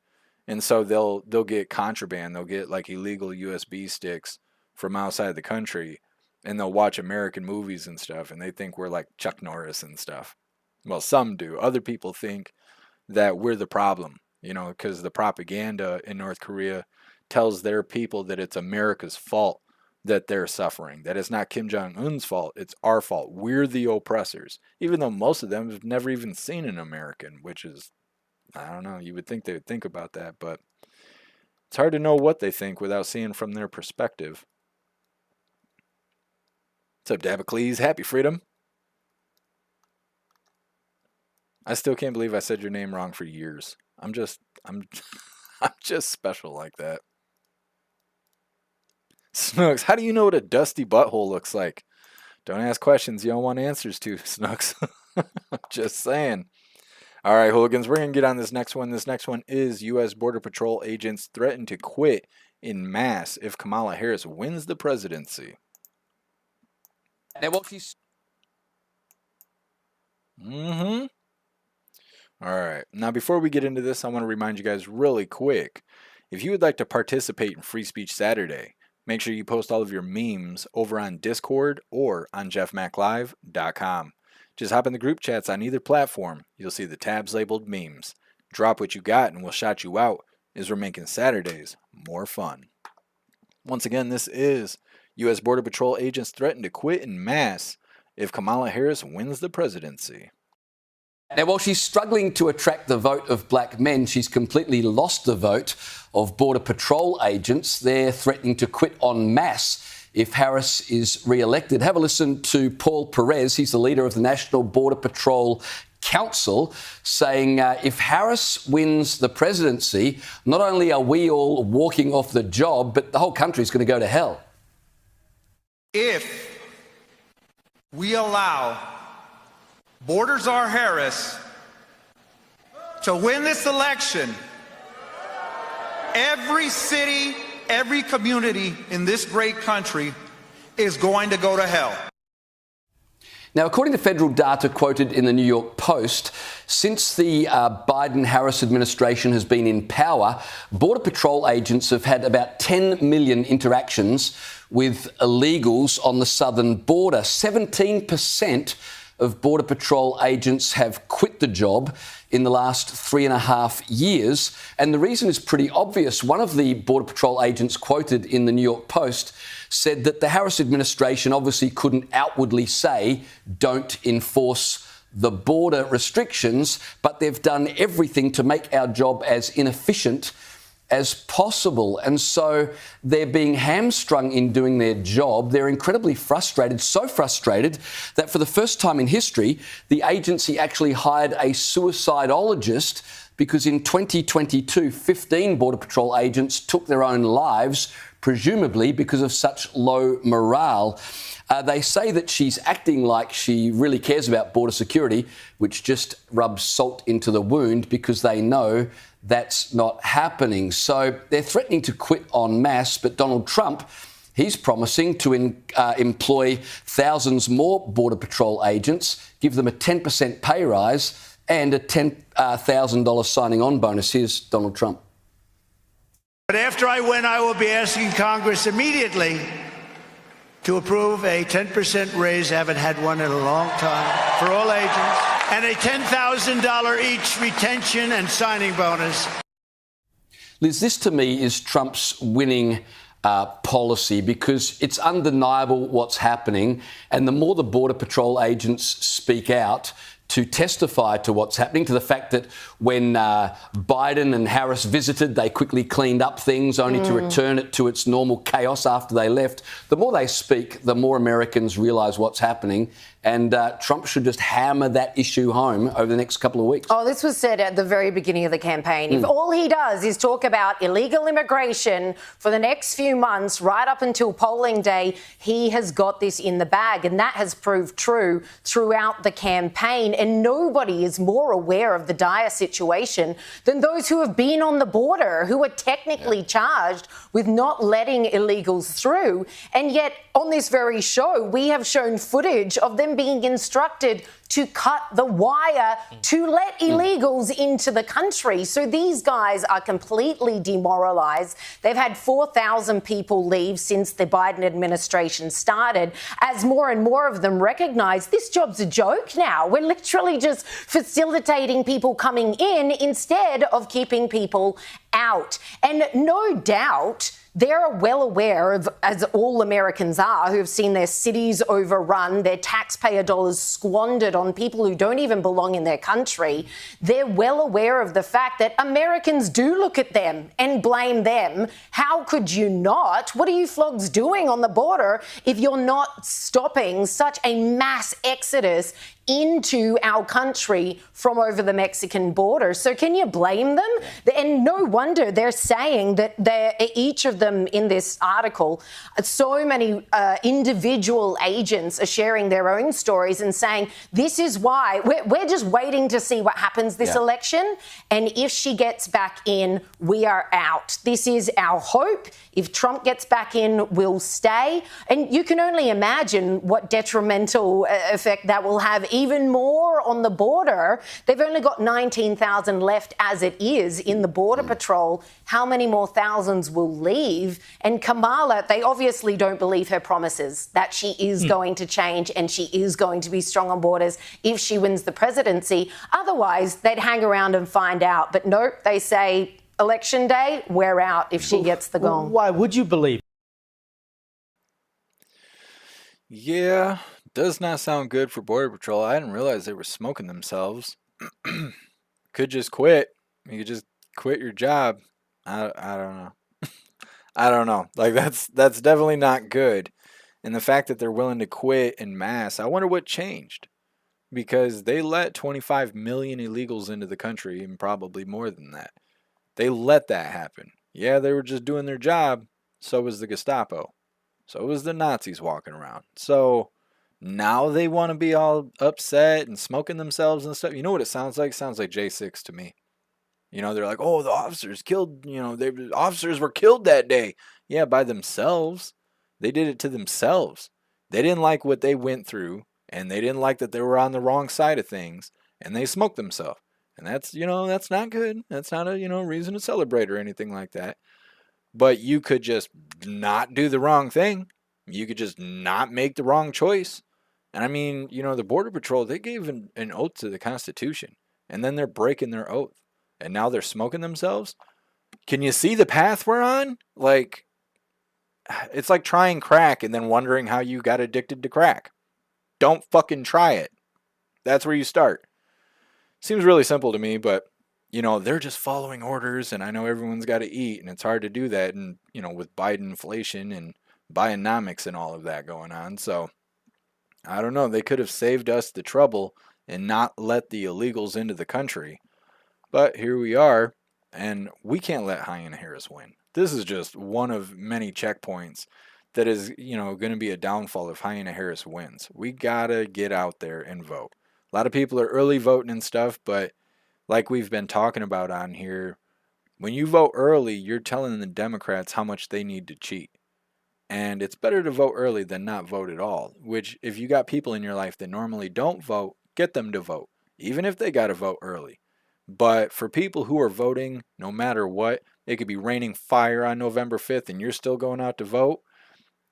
and so they'll get contraband. They'll get like illegal USB sticks from outside the country, and they'll watch American movies and stuff, and they think we're like Chuck Norris and stuff. Well, some do. Other people think that we're the problem, you know, because the propaganda in North Korea tells their people that it's America's fault that they're suffering, that it's not Kim Jong-un's fault, it's our fault. We're the oppressors, even though most of them have never even seen an American, which is, I don't know, you would think they would think about that, but it's hard to know what they think without seeing from their perspective. What's up, Dabacles? Happy freedom. I still can't believe I said your name wrong for years. I'm just special like that. Snooks, how do you know what a dusty butthole looks like? Don't ask questions you don't want answers to, Snooks. Just saying. All right, hooligans, we're going to get on this next one. This next one is U.S. Border Patrol agents threaten to quit in mass if Kamala Harris wins the presidency. Now, what she's... All right. Now, before we get into this, I want to remind you guys really quick. If you would like to participate in Free Speech Saturday, make sure you post all of your memes over on Discord or on jeffmaclive.com. Just hop in the group chats on either platform. You'll see the tabs labeled memes. Drop what you got and we'll shout you out as we're making Saturdays more fun. Once again, this is U.S. Border Patrol agents threaten to quit in mass if Kamala Harris wins the presidency. Now, while she's struggling to attract the vote of black men, she's completely lost the vote of Border Patrol agents. They're threatening to quit en masse if Harris is re-elected. Have a listen to Paul Perez. He's the leader of the National Border Patrol Council, saying if Harris wins the presidency, not only are we all walking off the job, but the whole country's going to go to hell. If we allow Borders R. Harris to win this election, every city, every community in this great country is going to go to hell. Now, according to federal data quoted in the New York Post, since the Biden-Harris administration has been in power, Border Patrol agents have had about 10 million interactions with illegals on the southern border. 17% of Border Patrol agents have quit the job in the last 3.5 years. And the reason is pretty obvious. One of the Border Patrol agents quoted in the New York Post said that the Harris administration obviously couldn't outwardly say, don't enforce the border restrictions, but they've done everything to make our job as inefficient as possible. And so they're being hamstrung in doing their job. They're incredibly frustrated, so frustrated that for the first time in history, the agency actually hired a suicidologist because in 2022, 15 Border Patrol agents took their own lives, presumably because of such low morale. They say that she's acting like she really cares about border security, which just rubs salt into the wound because they know that's not happening. So they're threatening to quit en masse, but Donald Trump, he's promising to employ thousands more Border Patrol agents, give them a 10% pay rise and a $10,000 signing on bonus. Here's Donald Trump. But after I win, I will be asking Congress immediately to approve a 10% raise, haven't had one in a long time, for all agents, and a $10,000 each retention and signing bonus. Liz, this to me is Trump's winning policy because it's undeniable what's happening. And the more the Border Patrol agents speak out to testify to what's happening, to the fact that when Biden and Harris visited, they quickly cleaned up things only to return it to its normal chaos after they left. The more they speak, the more Americans realise what's happening. And Trump should just hammer that issue home over the next couple of weeks. Oh, this was said at the very beginning of the campaign. If all he does is talk about illegal immigration for the next few months, right up until polling day, he has got this in the bag. And that has proved true throughout the campaign. and nobody is more aware of the dire situation than those who have been on the border, who are technically charged with not letting illegals through. And yet, on this very show, we have shown footage of them being instructed to cut the wire to let illegals into the country. So these guys are completely demoralized. They've had 4,000 people leave since the Biden administration started, as more and more of them recognize this job's a joke now. We're literally just facilitating people coming in instead of keeping people out. And no doubt, they're well aware of, as all Americans are, who have seen their cities overrun, their taxpayer dollars squandered on people who don't even belong in their country. They're well aware of the fact that Americans do look at them and blame them. How could you not? What are you flogs doing on the border if you're not stopping such a mass exodus into our country from over the Mexican border? So can you blame them? And no wonder they're saying that each of them in this article, so many individual agents are sharing their own stories and saying, this is why we're just waiting to see what happens this election. And if she gets back in, we are out. This is our hope. If Trump gets back in, we'll stay. And you can only imagine what detrimental effect that will have even more on the border. They've only got 19,000 left as it is in the Border Patrol. How many more thousands will leave? And Kamala, they obviously don't believe her promises that she is going to change and she is going to be strong on borders if she wins the presidency. Otherwise, they'd hang around and find out. But nope, they say election day, we're out if she gets the gong. Why would you believe? Yeah, does not sound good for Border Patrol. I didn't realize they were smoking themselves. Could just quit. You could just quit your job. I don't know. I don't know. Like that's definitely not good. And the fact that they're willing to quit en masse, I wonder what changed. Because they let 25 million illegals into the country, and probably more than that. They let that happen. Yeah, they were just doing their job. So was the Gestapo. So was the Nazis walking around. So now they want to be all upset and smoking themselves and stuff. You know what it sounds like? It sounds like J6 to me. You know, they're like, oh, the officers killed, the officers were killed that day. Yeah, by themselves. They did it to themselves. They didn't like what they went through, and they didn't like that they were on the wrong side of things, and they smoked themselves. And that's, that's not good. That's not a, reason to celebrate or anything like that. But you could just not do the wrong thing. You could just not make the wrong choice. And I mean, the Border Patrol, they gave an oath to the Constitution. And then they're breaking their oath. And now they're smoking themselves. Can you see the path we're on? Like, it's like trying crack and then wondering how you got addicted to crack. Don't fucking try it. That's where you start. Seems really simple to me, but they're just following orders, and I know everyone's got to eat, and it's hard to do that, and with Biden inflation and Bidenomics and all of that going on. So I don't know. They could have saved us the trouble and not let the illegals into the country, but here we are, and we can't let Hyena Harris win. This is just one of many checkpoints that is, going to be a downfall if Hyena Harris wins. We gotta get out there and vote. A lot of people are early voting and stuff, but like we've been talking about on here, when you vote early, you're telling the Democrats how much they need to cheat. And it's better to vote early than not vote at all, which if you got people in your life that normally don't vote, get them to vote, even if they got to vote early. But for people who are voting, no matter what, it could be raining fire on November 5th and you're still going out to vote.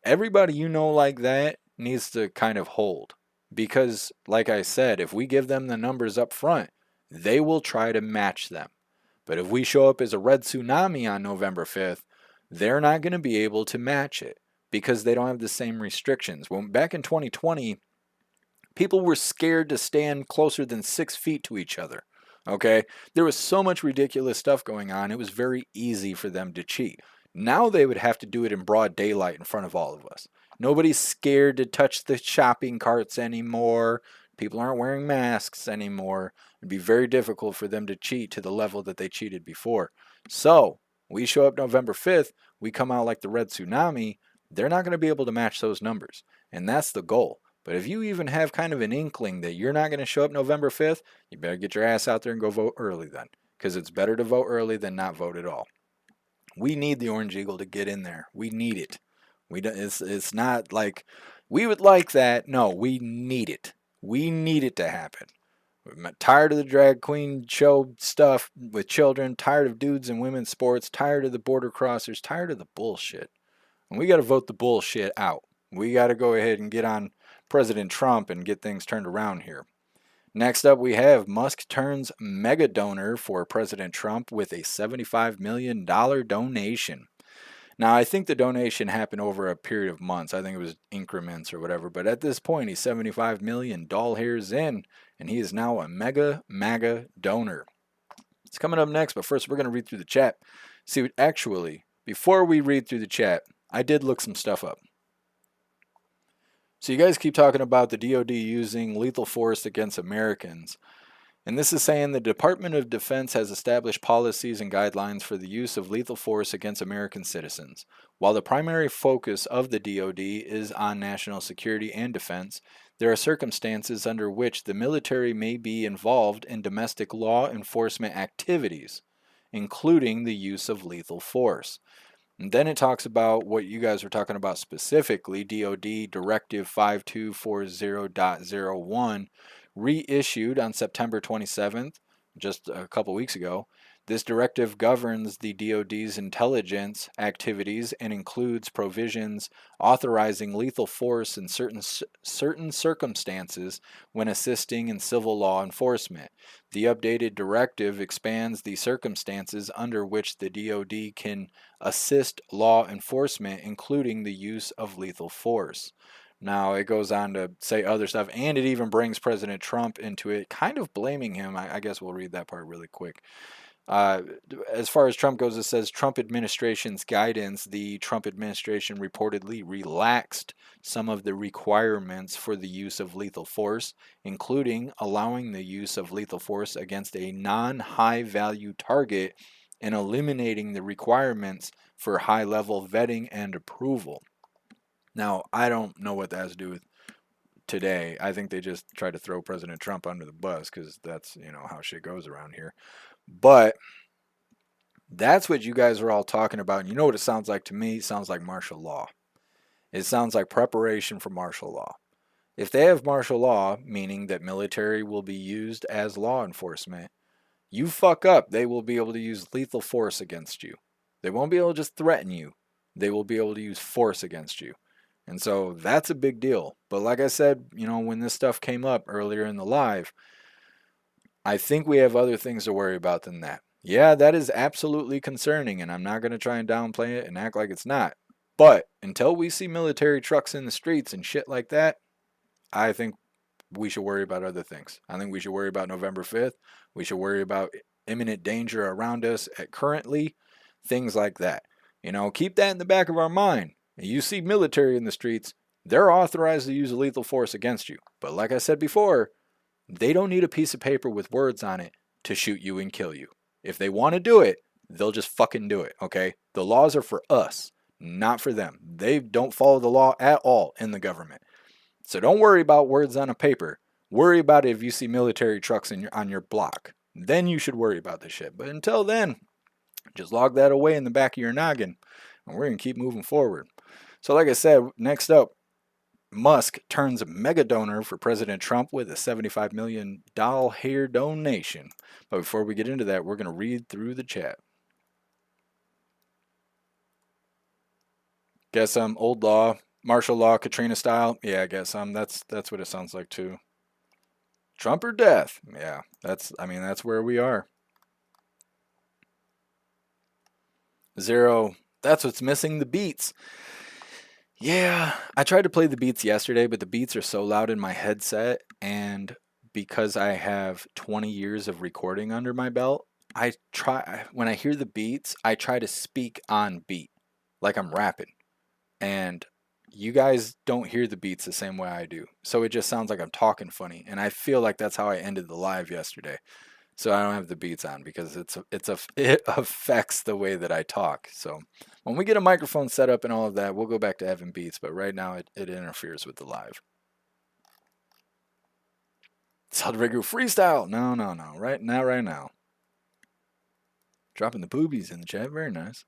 Everybody like that needs to kind of hold. Because, like I said, if we give them the numbers up front, they will try to match them. But if we show up as a red tsunami on November 5th, they're not going to be able to match it because they don't have the same restrictions. When back in 2020, people were scared to stand closer than 6 feet to each other. Okay? There was so much ridiculous stuff going on, it was very easy for them to cheat. Now they would have to do it in broad daylight in front of all of us. Nobody's scared to touch the shopping carts anymore. People aren't wearing masks anymore. It'd be very difficult for them to cheat to the level that they cheated before. So, we show up November 5th, we come out like the red tsunami, they're not going to be able to match those numbers. And that's the goal. But if you even have kind of an inkling that you're not going to show up November 5th, you better get your ass out there and go vote early then. Because it's better to vote early than not vote at all. We need the Orange Eagle to get in there. We need it. It's not like we would like that. No, we need it. We need it to happen. I'm tired of the drag queen show stuff with children, tired of dudes and women's sports, tired of the border crossers, tired of the bullshit. And we got to vote the bullshit out. We got to go ahead and get on President Trump and get things turned around here. Next up, we have Musk turns mega donor for President Trump with a $75 million donation. Now, I think the donation happened over a period of months. I think it was increments or whatever. But at this point, he's 75 million doll hairs in, and he is now a MAGA donor. It's coming up next, but first we're going to read through the chat. See, actually, before we read through the chat, I did look some stuff up. So you guys keep talking about the DOD using lethal force against Americans. And this is saying the Department of Defense has established policies and guidelines for the use of lethal force against American citizens. While the primary focus of the DOD is on national security and defense, there are circumstances under which the military may be involved in domestic law enforcement activities, including the use of lethal force. And then it talks about what you guys were talking about specifically, DOD Directive 5240.01, reissued on September 27th, just a couple weeks ago. This directive governs the DOD's intelligence activities and includes provisions authorizing lethal force in certain circumstances when assisting in civil law enforcement. The updated directive expands the circumstances under which the DOD can assist law enforcement, including the use of lethal force. Now, it goes on to say other stuff, and it even brings President Trump into it, kind of blaming him. I guess we'll read that part really quick. As far as Trump goes, it says Trump administration's guidance. The Trump administration reportedly relaxed some of the requirements for the use of lethal force, including allowing the use of lethal force against a non-high value target and eliminating the requirements for high-level vetting and approval. Now, I don't know what that has to do with today. I think they just try to throw President Trump under the bus because that's, how shit goes around here. But that's what you guys are all talking about. And you know what it sounds like to me? It sounds like martial law. It sounds like preparation for martial law. If they have martial law, meaning that military will be used as law enforcement, you fuck up, they will be able to use lethal force against you. They won't be able to just threaten you. They will be able to use force against you. And so that's a big deal. But like I said, when this stuff came up earlier in the live, I think we have other things to worry about than that. Yeah, that is absolutely concerning, and I'm not going to try and downplay it and act like it's not. But until we see military trucks in the streets and shit like that, I think we should worry about other things. I think we should worry about November 5th. We should worry about imminent danger around us currently, things like that. Keep that in the back of our mind. You see military in the streets, they're authorized to use lethal force against you. But like I said before, they don't need a piece of paper with words on it to shoot you and kill you. If they want to do it, they'll just fucking do it, okay? The laws are for us, not for them. They don't follow the law at all in the government. So don't worry about words on a paper. Worry about it if you see military trucks on your block. Then you should worry about this shit. But until then, just log that away in the back of your noggin, and we're going to keep moving forward. So like I said, next up, Musk turns mega donor for President Trump with a $75 million hair donation. But before we get into that, we're going to read through the chat. Guess some old law, martial law, Katrina style. Yeah, I guess that's what it sounds like too. Trump or death. Yeah, that's where we are. Zero. That's what's missing, the beats. Yeah, I tried to play the beats yesterday, but the beats are so loud in my headset, and because I have 20 years of recording under my belt, when I hear the beats, I try to speak on beat, like I'm rapping, and you guys don't hear the beats the same way I do, so it just sounds like I'm talking funny, and I feel like that's how I ended the live yesterday. So I don't have the beats on because it affects the way that I talk. So when we get a microphone set up and all of that, we'll go back to having beats. But right now it interferes with the live. Southern freestyle. No, no, no. Right now, right now. Dropping the boobies in the chat. Very nice.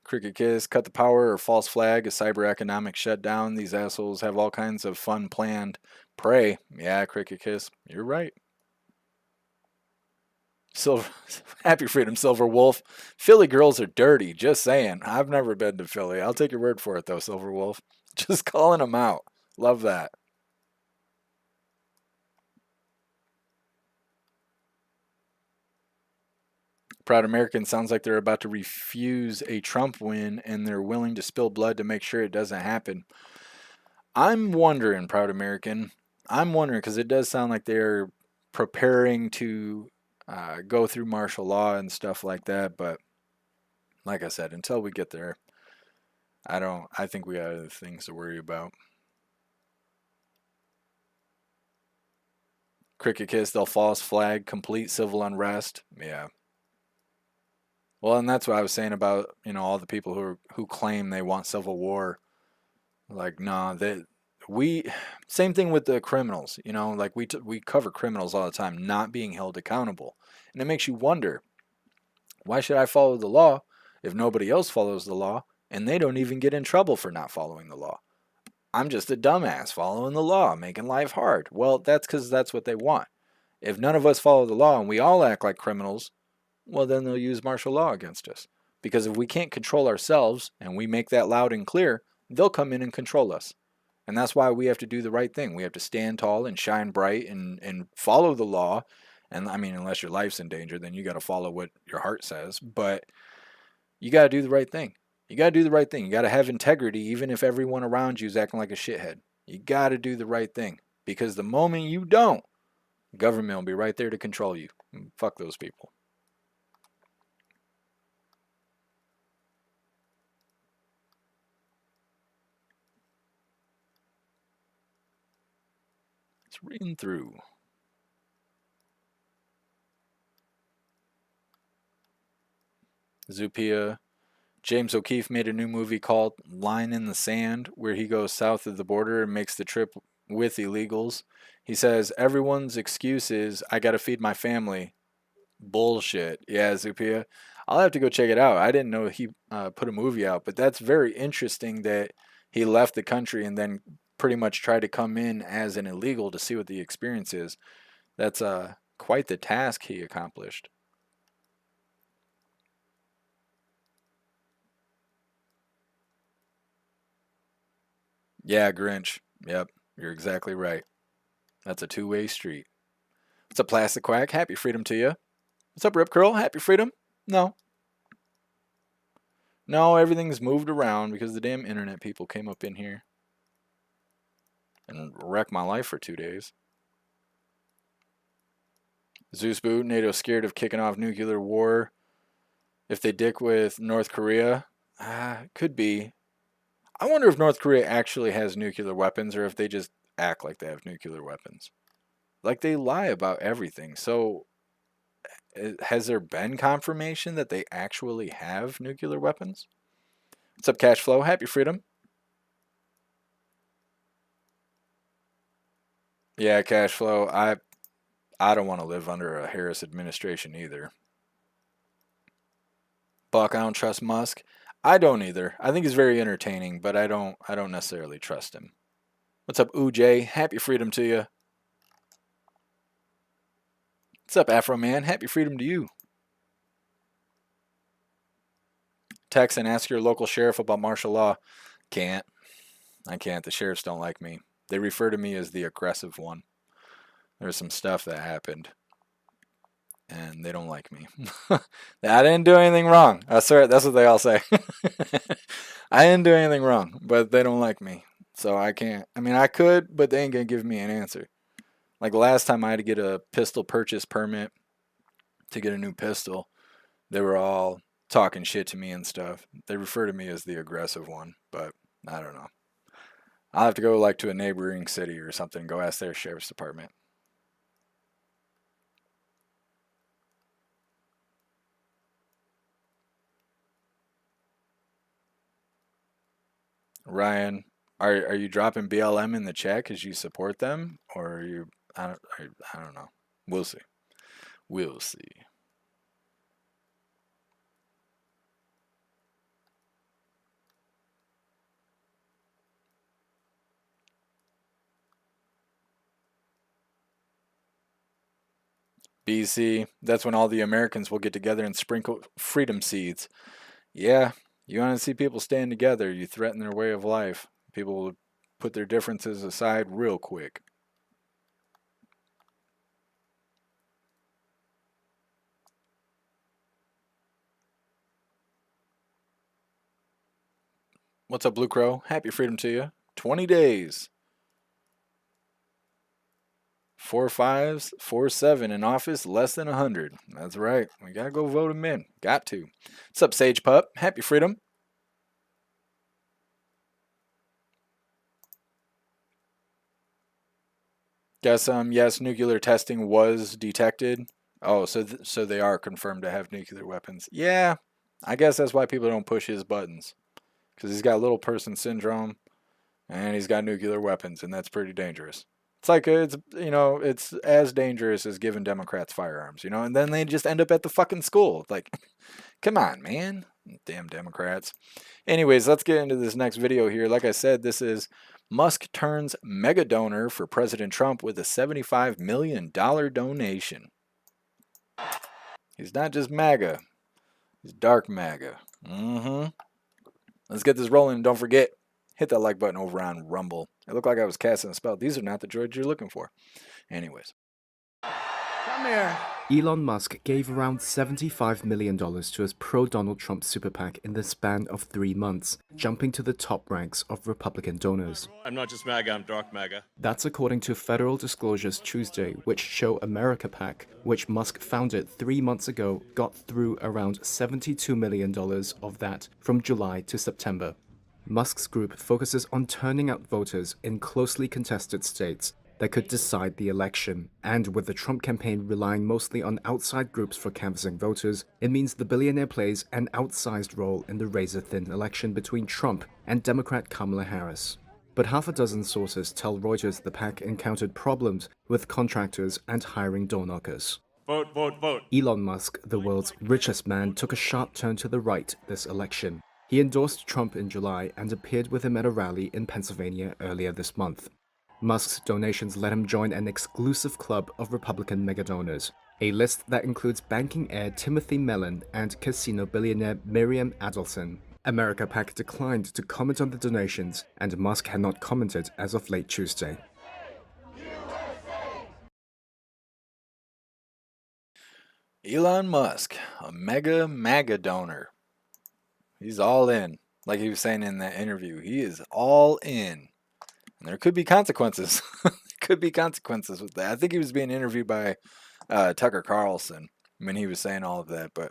Cricket Kiss, cut the power or false flag, a cyber economic shutdown. These assholes have all kinds of fun planned. Pray. Yeah, Cricket Kiss. You're right. Silver, Happy Freedom, Silver Wolf. Philly girls are dirty. Just saying. I've never been to Philly. I'll take your word for it, though, Silver Wolf. Just calling them out. Love that. Proud Americans sounds like they're about to refuse a Trump win and they're willing to spill blood to make sure it doesn't happen. I'm wondering, Proud American. I'm wondering because it does sound like they're preparing to go through martial law and stuff like that. But like I said, until we get there, I think we got other things to worry about. Cricket Kiss, they'll false flag, complete civil unrest. Yeah. Well, and that's what I was saying about, all the people who claim they want civil war. Like, nah, same thing with the criminals, like we cover criminals all the time not being held accountable. And it makes you wonder, why should I follow the law if nobody else follows the law and they don't even get in trouble for not following the law? I'm just a dumbass following the law, making life hard. Well, that's because that's what they want. If none of us follow the law and we all act like criminals, well, then they'll use martial law against us. Because if we can't control ourselves and we make that loud and clear, they'll come in and control us. And that's why we have to do the right thing. We have to stand tall and shine bright and follow the law. And I mean, unless your life's in danger, then you got to follow what your heart says. But you got to do the right thing. You got to do the right thing. You got to have integrity, even if everyone around you is acting like a shithead. You got to do the right thing. Because the moment you don't, government will be right there to control you. Fuck those people. It's reading through. Zupia. James O'Keefe made a new movie called Line in the Sand, where he goes south of the border and makes the trip with illegals. He says, everyone's excuse is, I gotta feed my family. Bullshit. Yeah, Zupia. I'll have to go check it out. I didn't know he put a movie out, but that's very interesting that he left the country and then pretty much tried to come in as an illegal to see what the experience is. That's quite the task he accomplished. Yeah, Grinch. Yep, you're exactly right. That's a two-way street. What's up, Plastic Quack? Happy freedom to you. What's up, Rip Curl? Happy freedom? No. No, everything's moved around because the damn internet people came up in here and wrecked my life for 2 days. Zeus Boot, NATO scared of kicking off nuclear war if they dick with North Korea. Could be. I wonder if North Korea actually has nuclear weapons or if they just act like they have nuclear weapons. Like, they lie about everything. So, has there been confirmation that they actually have nuclear weapons? What's up, Cash Flow? Happy freedom. Yeah, Cash Flow. I don't want to live under a Harris administration either. Buck, I don't trust Musk. I don't either. I think he's very entertaining, but I don't necessarily trust him. What's up, Uj? Happy freedom to you. What's up, Afro Man? Happy freedom to you. Text and ask your local sheriff about martial law. Can't. I can't. The sheriffs don't like me. They refer to me as the aggressive one. There's some stuff that happened, and they don't like me. I didn't do anything wrong. I swear, that's what they all say. I didn't do anything wrong, but they don't like me. So I can't. I mean, I could, but they ain't going to give me an answer. Like last time I had to get a pistol purchase permit to get a new pistol. They were all talking shit to me and stuff. They refer to me as the aggressive one, but I don't know. I'll have to go like to a neighboring city or something, go ask their sheriff's department. Ryan, are you dropping BLM in the chat because you support them, or are you? I don't know. We'll see. We'll see. BC, that's when all the Americans will get together and sprinkle freedom seeds. Yeah, you want to see people stand together, you threaten their way of life. People will put their differences aside real quick. What's up, Blue Crow? Happy freedom to you. 20 days. 4 5s, 4 7 in office, less than 100. That's right. We gotta go vote him in. Got to. What's up, Sage Pup? Happy freedom. Guess yes, nuclear testing was detected. Oh, so they are confirmed to have nuclear weapons. Yeah, I guess that's why people don't push his buttons, because he's got little person syndrome, and he's got nuclear weapons, and that's pretty dangerous. It's like it's as dangerous as giving Democrats firearms, and then they just end up at the fucking school. Like, come on, man, damn Democrats. Anyways, let's get into this next video here. Like I said, this is Musk turns mega donor for President Trump with a $75 million donation. He's not just MAGA, he's dark MAGA. Let's get this rolling, and don't forget, hit that like button over on Rumble. It looked like I was casting a spell. These are not the droids you're looking for. Anyways. Come here. Elon Musk gave around $75 million to his pro-Donald Trump super PAC in the span of 3 months, jumping to the top ranks of Republican donors. I'm not just MAGA, I'm dark MAGA. That's according to federal disclosures Tuesday, which show America PAC, which Musk founded 3 months ago, got through around $72 million of that from July to September. Musk's group focuses on turning out voters in closely contested states that could decide the election. And with the Trump campaign relying mostly on outside groups for canvassing voters, it means the billionaire plays an outsized role in the razor-thin election between Trump and Democrat Kamala Harris. But half a dozen sources tell Reuters the PAC encountered problems with contractors and hiring door knockers. Vote, vote, vote. Elon Musk, the world's richest man, took a sharp turn to the right this election. He endorsed Trump in July and appeared with him at a rally in Pennsylvania earlier this month. Musk's donations let him join an exclusive club of Republican megadonors, a list that includes banking heir Timothy Mellon and casino billionaire Miriam Adelson. America PAC declined to comment on the donations, and Musk had not commented as of late Tuesday. Elon Musk, a MAGA donor. He's all in. Like he was saying in that interview, he is all in. And there could be consequences. Could be consequences with that. I think he was being interviewed by Tucker Carlson when he was saying all of that. But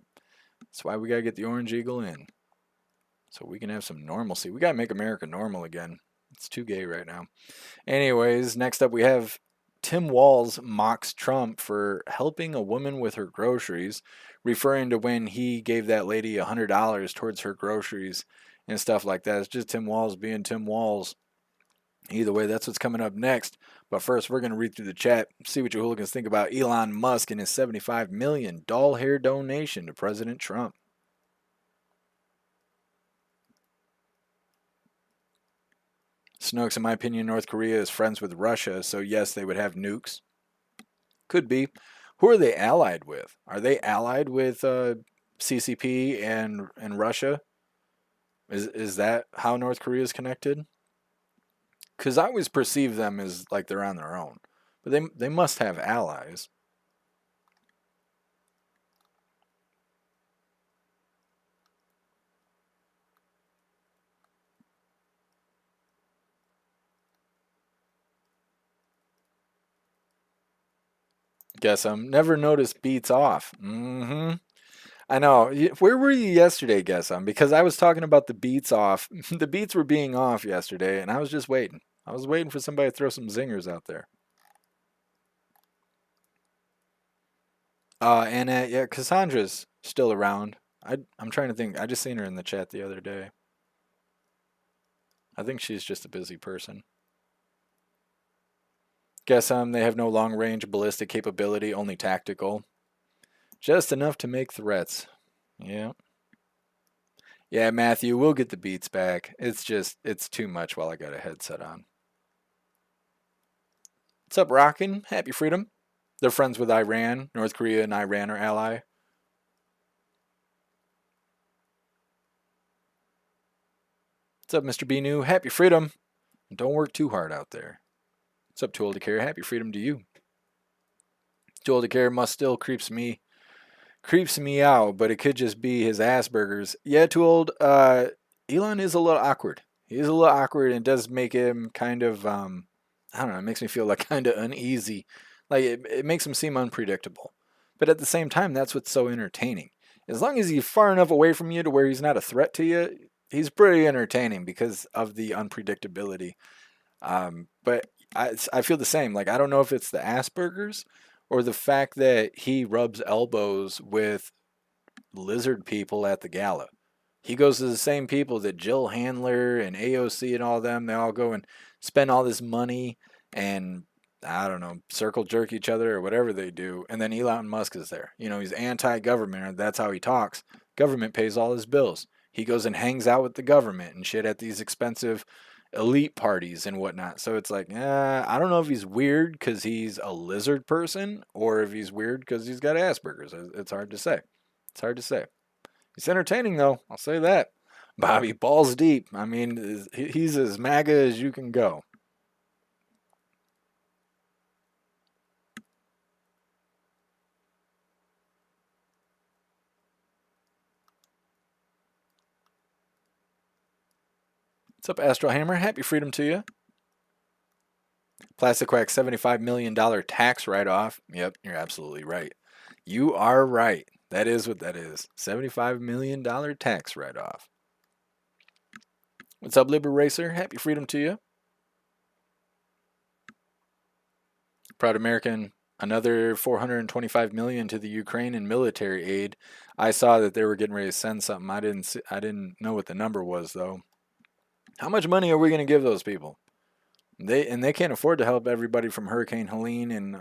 that's why we got to get the Orange Eagle in, so we can have some normalcy. We got to make America normal again. It's too gay right now. Anyways, next up we have Tim Walz mocks Trump for helping a woman with her groceries, referring to when he gave that lady $100 towards her groceries and stuff like that. It's just Tim Walz being Tim Walz. Either way, that's what's coming up next. But first, we're going to read through the chat, see what you hooligans think about Elon Musk and his $75 million doll hair donation to President Trump. Snooks, in my opinion, North Korea is friends with Russia, so yes, they would have nukes. Could be. Who are they allied with? Are they allied with CCP and Russia? Is that how North Korea is connected? Because I always perceive them as like they're on their own. But they must have allies. Guess I'm never noticed beats off. I know. Where were you yesterday, guess I'm? Because I was talking about the beats off. The beats were being off yesterday, and I was just waiting. I was waiting for somebody to throw some zingers out there. And yeah, Cassandra's still around. I'm trying to think. I just seen her in the chat the other day. I think she's just a busy person. Guess they have no long-range ballistic capability, only tactical. Just enough to make threats. Yeah. Yeah, Matthew, we'll get the beats back. It's too much while I got a headset on. What's up, Rockin'? Happy freedom. They're friends with Iran. North Korea and Iran are ally. What's up, Mr. B-New? Happy freedom. Don't work too hard out there. What's up, Too Old to Care? Happy freedom to you. Too Old to Care must still creeps me out, but it could just be his Asperger's. Yeah, Too Old. Elon is a little awkward. He's a little awkward, and it does make him kind of, I don't know, it makes me feel like kind of uneasy. Like, it makes him seem unpredictable. But at the same time, that's what's so entertaining. As long as he's far enough away from you to where he's not a threat to you, he's pretty entertaining because of the unpredictability. But I feel the same. Like, I don't know if it's the Asperger's or the fact that he rubs elbows with lizard people at the gala. He goes to the same people that Jill Handler and AOC and all them. They all go and spend all this money and, I don't know, circle jerk each other or whatever they do. And then Elon Musk is there. You know, he's anti-government. That's how he talks. Government pays all his bills. He goes and hangs out with the government and shit at these expensive elite parties and whatnot. So it's like, I don't know if he's weird because he's a lizard person or if he's weird because he's got Asperger's. It's hard to say. It's hard to say. He's entertaining, though. I'll say that. Bobby, balls deep. I mean, he's as MAGA as you can go. What's up, Astral Hammer? Happy freedom to you. Plastic Quack, $75 million tax write-off. Yep, you're absolutely right. You are right. That is what that is. $75 million tax write-off. What's up, Liber Racer? Happy freedom to you. Proud American, another $425 million to the Ukraine in military aid. I saw that they were getting ready to send something. I didn't know what the number was, though. How much money are we going to give those people? They can't afford to help everybody from Hurricane Helene and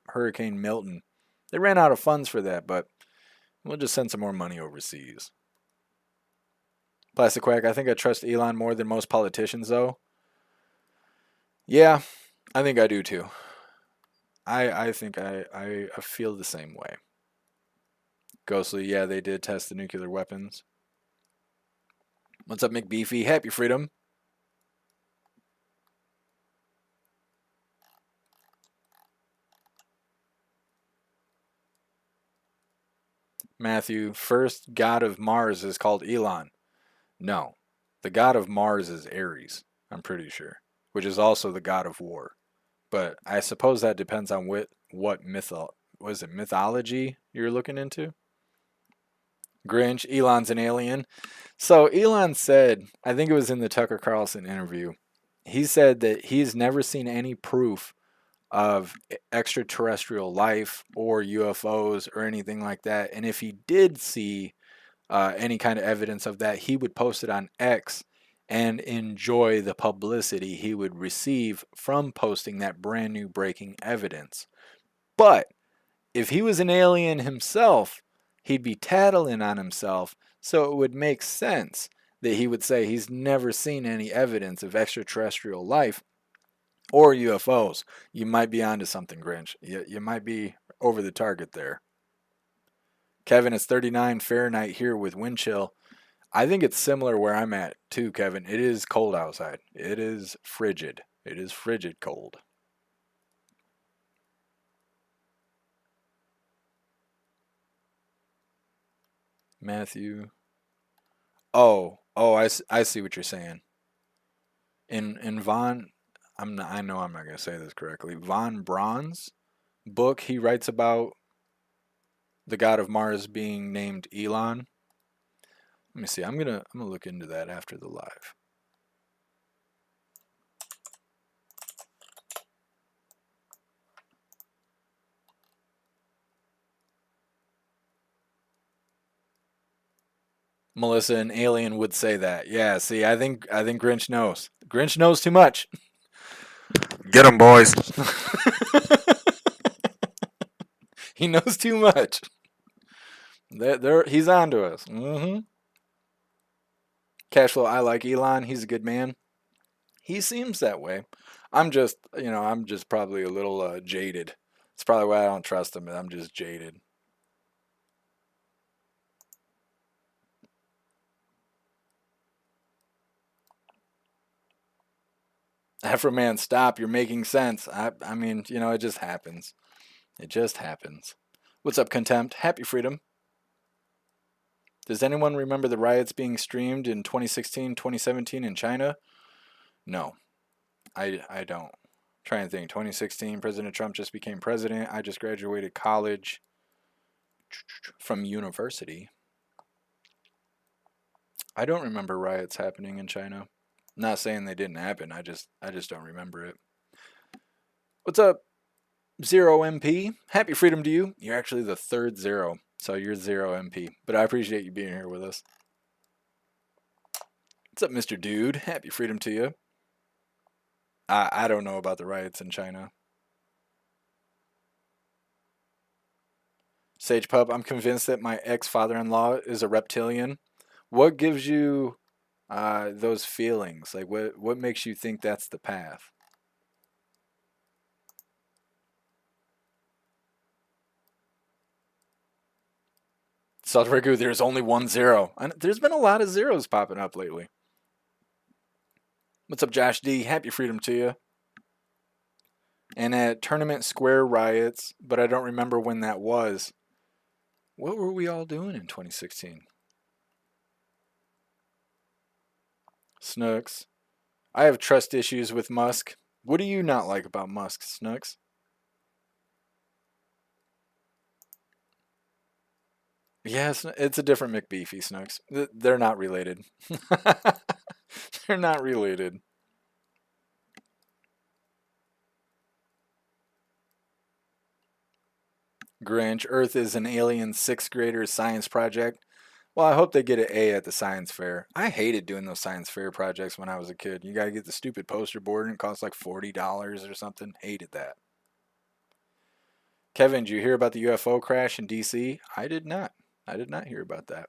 Hurricane Milton. They ran out of funds for that, but we'll just send some more money overseas. Plastic Quack, I think I trust Elon more than most politicians, though. Yeah, I think I do too. I think I feel the same way. Ghostly, yeah, they did test the nuclear weapons. What's up, McBeefy? Happy freedom. Matthew, first god of Mars is called Elon. No, the god of Mars is Ares, I'm pretty sure, which is also the god of war. But I suppose that depends on what mythology you're looking into? Grinch, Elon's an alien. So Elon said, I think it was in the Tucker Carlson interview, he said that he's never seen any proof of extraterrestrial life or UFOs or anything like that. And if he did see any kind of evidence of that, he would post it on X and enjoy the publicity he would receive from posting that brand new breaking evidence. But if he was an alien himself, he'd be tattling on himself, so it would make sense that he would say he's never seen any evidence of extraterrestrial life or UFOs. You might be onto something, Grinch. You might be over the target there. Kevin, it's 39 Fahrenheit here with wind chill. I think it's similar where I'm at too, Kevin. It is cold outside. It is frigid. It is frigid cold. Matthew. Oh, I see what you're saying. In Von, I know I'm not going to say this correctly. Von Braun's book, he writes about the god of Mars being named Elon. Let me see. I'm gonna look into that after the live. Melissa, an alien would say that. Yeah, see, I think Grinch knows. Grinch knows too much. Get him, boys. He knows too much. He's on to us. Mm-hmm. Cashflow, I like Elon. He's a good man. He seems that way. I'm just probably a little jaded. It's probably why I don't trust him. I'm just jaded. Afro Man, stop. You're making sense. I mean, it just happens. It just happens. What's up, Contempt? Happy Freedom. Does anyone remember the riots being streamed in 2016, 2017 in China? No, I don't. Trying to think. 2016, President Trump just became president. I just graduated college from university. I don't remember riots happening in China. Not saying they didn't happen. I just don't remember it. What's up, Zero MP? Happy Freedom to you. You're actually the third Zero, so you're Zero MP. But I appreciate you being here with us. What's up, Mr. Dude? Happy Freedom to you. I don't know about the riots in China. Sage Pup, I'm convinced that my ex-father-in-law is a reptilian. What gives you those feelings? Like, what makes you think that's the path? South Ragu, there's only one Zero. There's been a lot of zeros popping up lately. What's up, Josh D? Happy Freedom to you. And at Tournament Square riots, but I don't remember when that was. What were we all doing in 2016? Snooks. I have trust issues with Musk. What do you not like about Musk, Snooks? Yes, it's a different McBeefy, Snooks. They're not related. They're not related. Grinch, Earth is an alien 6th grader's science project. Well, I hope they get an A at the science fair. I hated doing those science fair projects when I was a kid. You gotta get the stupid poster board and it costs like $40 or something. Hated that. Kevin, did you hear about the UFO crash in DC? I did not. I did not hear about that.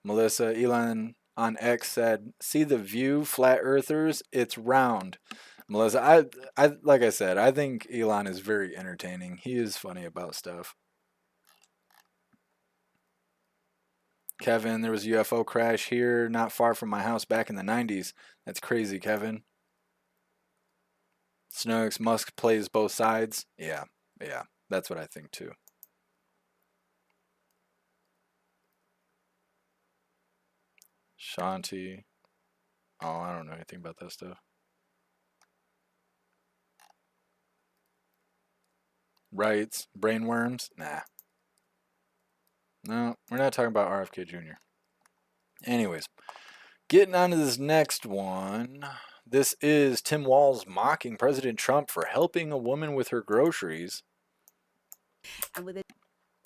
Melissa, Elon on X said, see the view, flat earthers, it's round. Melissa, I like I said, I think Elon is very entertaining. He is funny about stuff. Kevin, there was a UFO crash here not far from my house back in the 90s. That's crazy, Kevin. Snooks, Musk plays both sides. Yeah, that's what I think too. Shanti. Oh, I don't know anything about that stuff. Rights, brainworms? Nah. No, we're not talking about RFK Jr. Anyways, getting on to this next one. This is Tim Walz mocking President Trump for helping a woman with her groceries.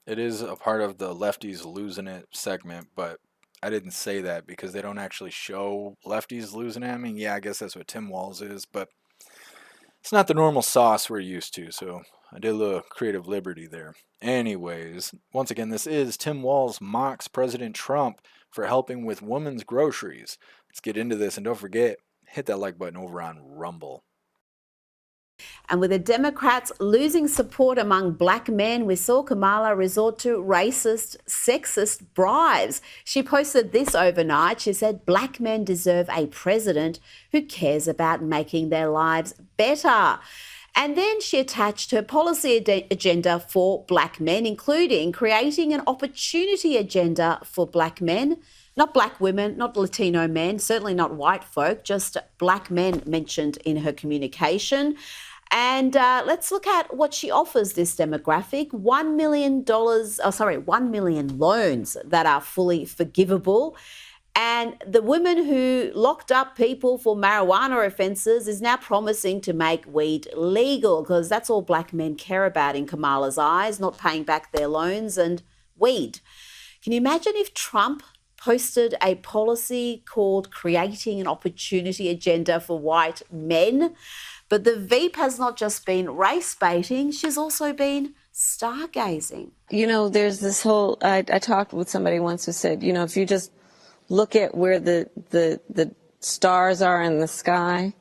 It is a part of the lefties losing it segment, but I didn't say that because they don't actually show lefties losing it. I mean, yeah, I guess that's what Tim Walz is, but it's not the normal sauce we're used to, so I did a little creative liberty there. Anyways, once again, this is Tim Walz mocks President Trump for helping with women's groceries. Let's get into this, and don't forget, hit that like button over on Rumble. And with the Democrats losing support among black men, we saw Kamala resort to racist, sexist bribes. She posted this overnight. She said black men deserve a president who cares about making their lives better. And then she attached her policy agenda for black men, including creating an opportunity agenda for black men, not black women, not Latino men, certainly not white folk, just black men mentioned in her communication. And let's look at what she offers this demographic. $1 million loans that are fully forgivable. And the woman who locked up people for marijuana offences is now promising to make weed legal, because that's all black men care about in Kamala's eyes, not paying back their loans and weed. Can you imagine if Trump posted a policy called Creating an Opportunity Agenda for White Men. But the Veep has not just been race baiting, she's also been stargazing. You know, there's this whole, I talked with somebody once who said, you know, if you just look at where the stars are in the sky,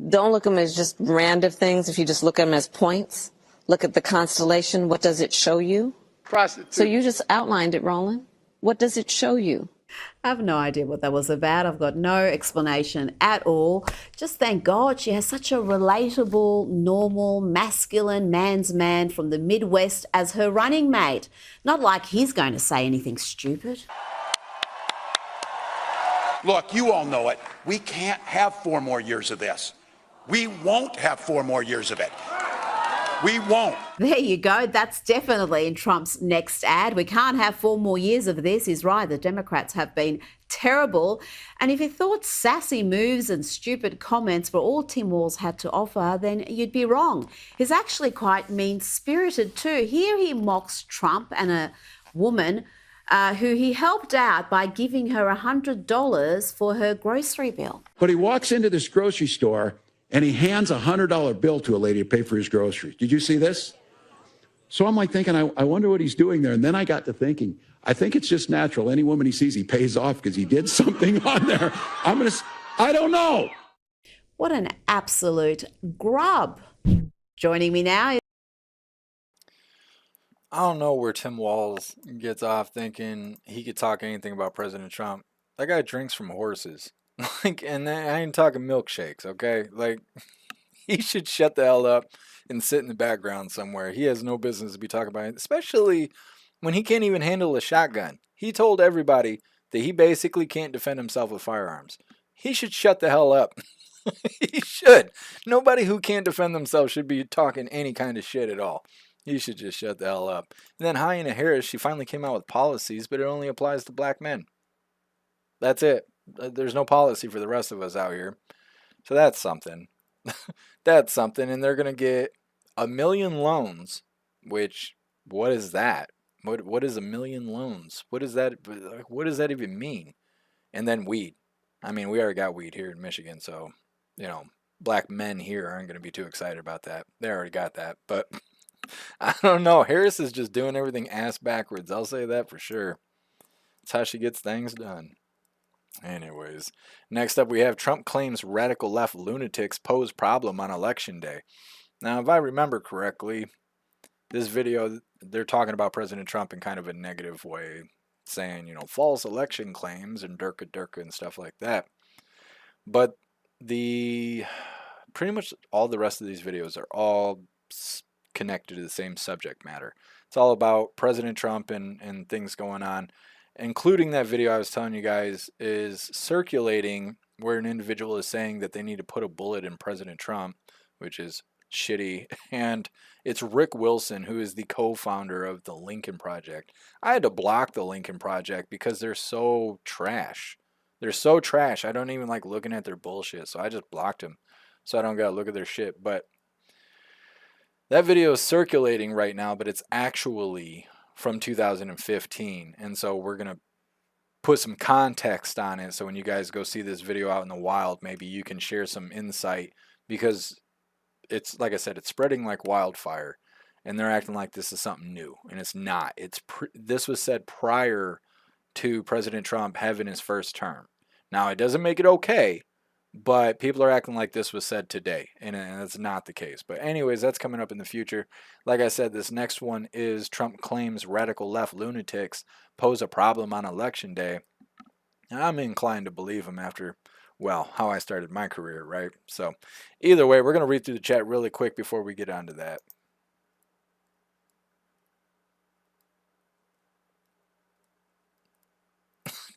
don't look at them as just random things. If you just look at them as points, look at the constellation, what does it show you? Prostitute. So you just outlined it, Roland. What does it show you? I have no idea what that was about. I've got no explanation at all. Just thank God she has such a relatable, normal, masculine man's man from the Midwest as her running mate. Not like he's going to say anything stupid. Look, you all know it. We can't have 4 more years of this. We won't have 4 more years of it. We won't. There you go. That's definitely in Trump's next ad. We can't have 4 more years of this. He's right. The Democrats have been terrible. And if you thought sassy moves and stupid comments were all Tim Walz had to offer, then you'd be wrong. He's actually quite mean-spirited too. Here he mocks Trump and a woman who he helped out by giving her $100 for her grocery bill. But he walks into this grocery store and he hands a $100 bill to a lady to pay for his groceries. Did you see this? So I'm like thinking, I wonder what he's doing there. And then I got to thinking, I think it's just natural. Any woman he sees, he pays off because he did something on there. I don't know. What an absolute grub. Joining me now is... I don't know where Tim Walz gets off thinking he could talk anything about President Trump. That guy drinks from horses. And I ain't talking milkshakes, okay? Like, he should shut the hell up and sit in the background somewhere. He has no business to be talking about it, especially when he can't even handle a shotgun. He told everybody that he basically can't defend himself with firearms. He should shut the hell up. He should. Nobody who can't defend themselves should be talking any kind of shit at all. He should just shut the hell up. And then Hyena Harris, she finally came out with policies, but it only applies to black men. That's it. There's no policy for the rest of us out here. So that's something. That's something. And they're going to get 1 million loans, which, what is that? What is 1 million loans? What does that even mean? And then weed. I mean, we already got weed here in Michigan, so, you know, black men here aren't going to be too excited about that. They already got that. But I don't know. Harris is just doing everything ass backwards. I'll say that for sure. That's how she gets things done. Anyways, next up we have Trump claims radical left lunatics pose problem on election day. Now, if I remember correctly, this video, they're talking about President Trump in kind of a negative way, saying, you know, false election claims and durka and stuff like that. But pretty much all the rest of these videos are all connected to the same subject matter. It's all about President Trump and things going on. Including that video I was telling you guys is circulating where an individual is saying that they need to put a bullet in President Trump, which is shitty. And it's Rick Wilson, who is the co-founder of the Lincoln Project. I had to block the Lincoln Project because they're so trash. They're so trash. I don't even like looking at their bullshit. So I just blocked them so I don't got to look at their shit. But that video is circulating right now, but it's actually from 2015, and so we're gonna put some context on it so when you guys go see this video out in the wild, maybe you can share some insight, because it's, like I said, it's spreading like wildfire, and they're acting like this is something new, and it's not. This was said prior to President Trump having his first term. Now, it doesn't make it okay, but people are acting like this was said today, and that's not the case. But anyways, that's coming up in the future. Like I said, this next one is Trump claims radical left lunatics pose a problem on election day. I'm inclined to believe him after, well, how I started my career, right? So either way, we're going to read through the chat really quick before we get onto that.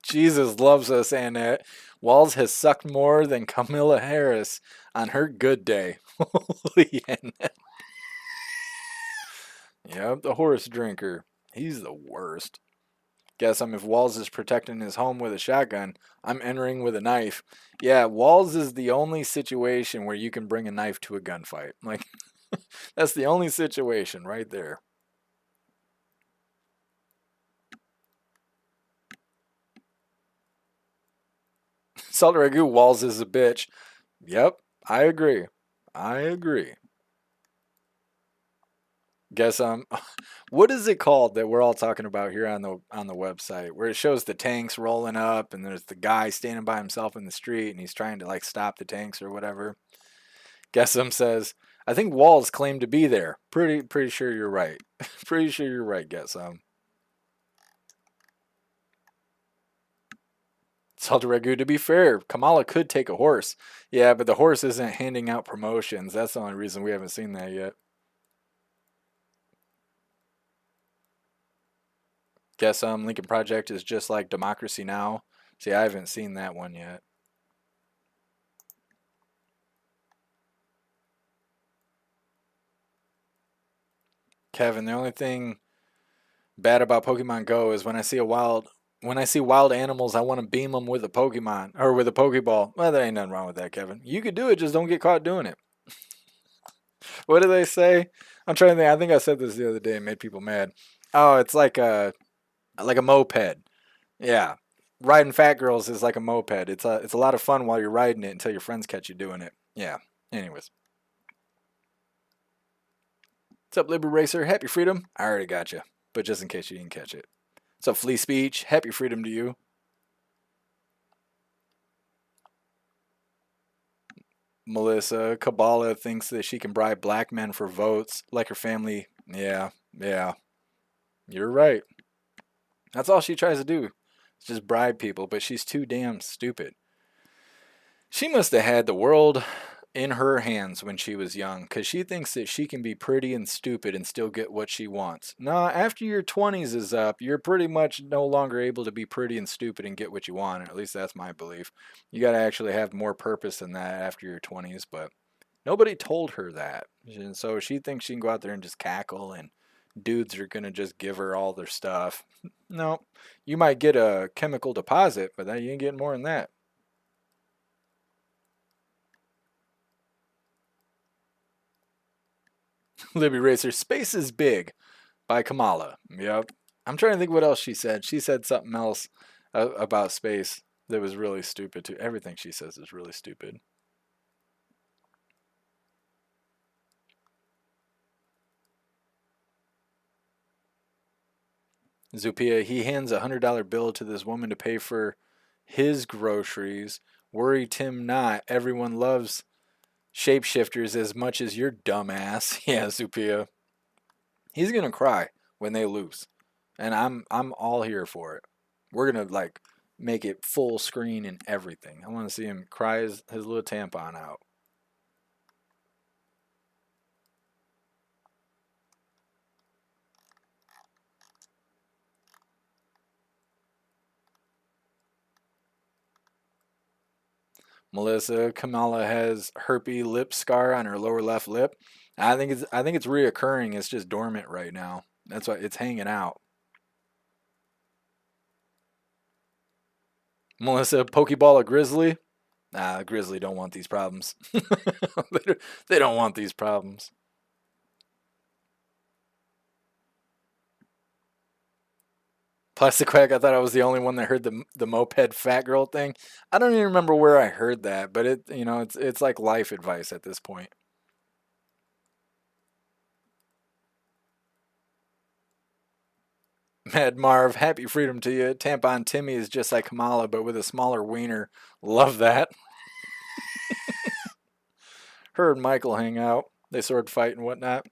Jesus loves us, and Walz has sucked more than Kamala Harris on her good day. Yep, the horse drinker. He's the worst. Guess if Walz is protecting his home with a shotgun, I'm entering with a knife. Yeah, Walz is the only situation where you can bring a knife to a gunfight. Like, that's the only situation right there. Salt Ragu, Walz is a bitch. Yep, I agree. I agree. Guess what is it called that we're all talking about here on the website, where it shows the tanks rolling up and there's the guy standing by himself in the street and he's trying to like stop the tanks or whatever. Guessum says, I think Walz claimed to be there. Pretty sure you're right. Pretty sure you're right, Guessum. Salt Ragu, to be fair, Kamala could take a horse. Yeah, but the horse isn't handing out promotions. That's the only reason we haven't seen that yet. Guess Lincoln Project is just like Democracy Now. See, I haven't seen that one yet. Kevin, the only thing bad about Pokemon Go is when I see wild animals, I want to beam them with a Pokemon or with a Pokeball. Well, there ain't nothing wrong with that, Kevin. You could do it, just don't get caught doing it. What do they say? I'm trying to think. I think I said this the other day and made people mad. Oh, it's like a moped. Yeah, riding fat girls is like a moped. It's a lot of fun while you're riding it until your friends catch you doing it. Yeah. Anyways. What's up, Liberty Racer? Happy Freedom. I already got you, but just in case you didn't catch it. What's up, Flea Speech? Happy Freedom to you. Melissa, Kabbalah thinks that she can bribe black men for votes, like her family. Yeah. You're right. That's all she tries to do. It's just bribe people, but she's too damn stupid. She must have had the world in her hands when she was young, because she thinks that she can be pretty and stupid and still get what she wants. Nah, after your 20s is up, you're pretty much no longer able to be pretty and stupid and get what you want. At least that's my belief. You got to actually have more purpose than that after your 20s, but nobody told her that. And so she thinks she can go out there and just cackle and dudes are going to just give her all their stuff. No, you might get a chemical deposit, but you ain't getting more than that. Libby Racer, Space is Big by Kamala. Yep. I'm trying to think what else she said. She said something else about space that was really stupid too. Everything she says is really stupid. Zupia, he hands a $100 bill to this woman to pay for his groceries. Worry Tim not. Everyone loves shapeshifters as much as your dumbass. Yeah, Zupia. He's gonna cry when they lose, and I'm all here for it. We're gonna like make it full screen and everything. I want to see him cry his little tampon out. Melissa, Kamala has herpy lip scar on her lower left lip. I think it's reoccurring. It's just dormant right now. That's why it's hanging out. Melissa, Pokeball a grizzly. Nah, the grizzly don't want these problems. They don't want these problems. Plastic Quack, I thought I was the only one that heard the moped fat girl thing. I don't even remember where I heard that, but it's like life advice at this point. Mad Marv, happy freedom to you. Tampon Timmy is just like Kamala, but with a smaller wiener. Love that. Her and Michael hang out. They sword fight and whatnot.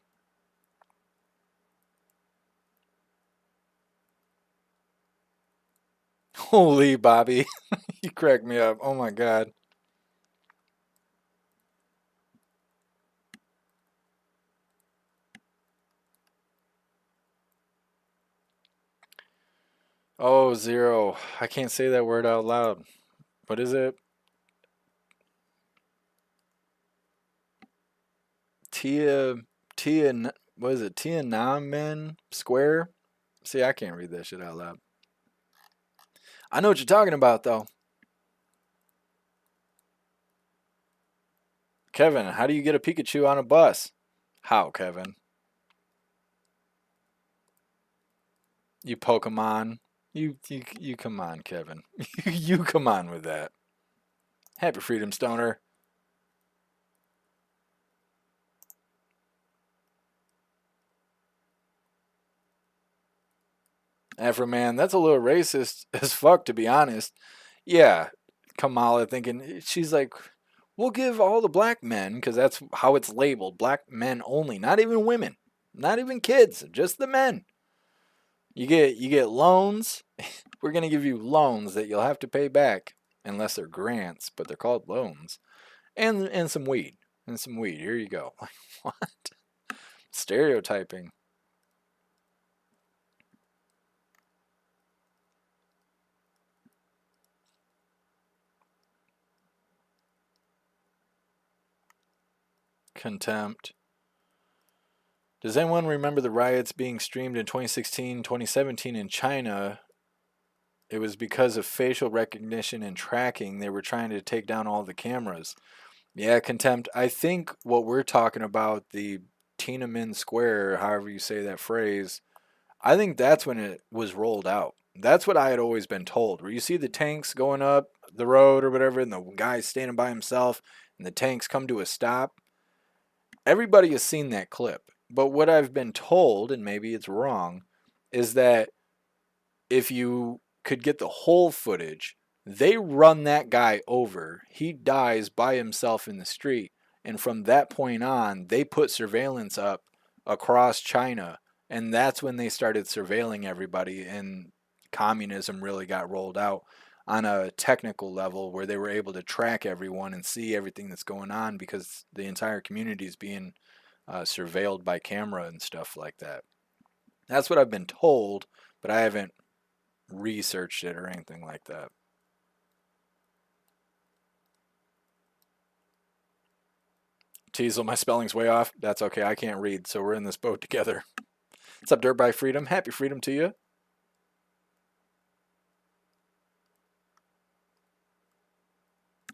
Holy Bobby. You crack me up. Oh my God. Oh, zero. I can't say that word out loud. What is it? What is it? Tiananmen Square? See, I can't read that shit out loud. I know what you're talking about, though. Kevin, how do you get a Pikachu on a bus? How, Kevin? You Pokemon. You come on, Kevin. You come on with that. Happy Freedom, Stoner. Afro Man, that's a little racist as fuck, to be honest. Yeah, Kamala thinking, she's like, we'll give all the black men, because that's how it's labeled, black men only, not even women, not even kids, just the men. You get loans. We're going to give you loans that you'll have to pay back, unless they're grants, but they're called loans. And some weed. And some weed. Here you go. Like, what? Stereotyping. Contempt. Does anyone remember the riots being streamed in 2016, 2017 in China? It was because of facial recognition and tracking. They were trying to take down all the cameras. Yeah, Contempt. I think what we're talking about, the Tiananmen Square, however you say that phrase, I think that's when it was rolled out. That's what I had always been told. Where you see the tanks going up the road or whatever, and the guy's standing by himself, and the tanks come to a stop. Everybody has seen that clip. But what I've been told, and maybe it's wrong, is that if you could get the whole footage, they run that guy over. He dies by himself in the street. And from that point on, they put surveillance up across China. And that's when they started surveilling everybody. And communism really got rolled out on a technical level where they were able to track everyone and see everything that's going on because the entire community is being surveilled by camera and stuff like that. That's what I've been told, but I haven't researched it or anything like that. Teasel, my spelling's way off. That's okay, I can't read, so we're in this boat together. What's up, Dirt by Freedom? Happy Freedom to you.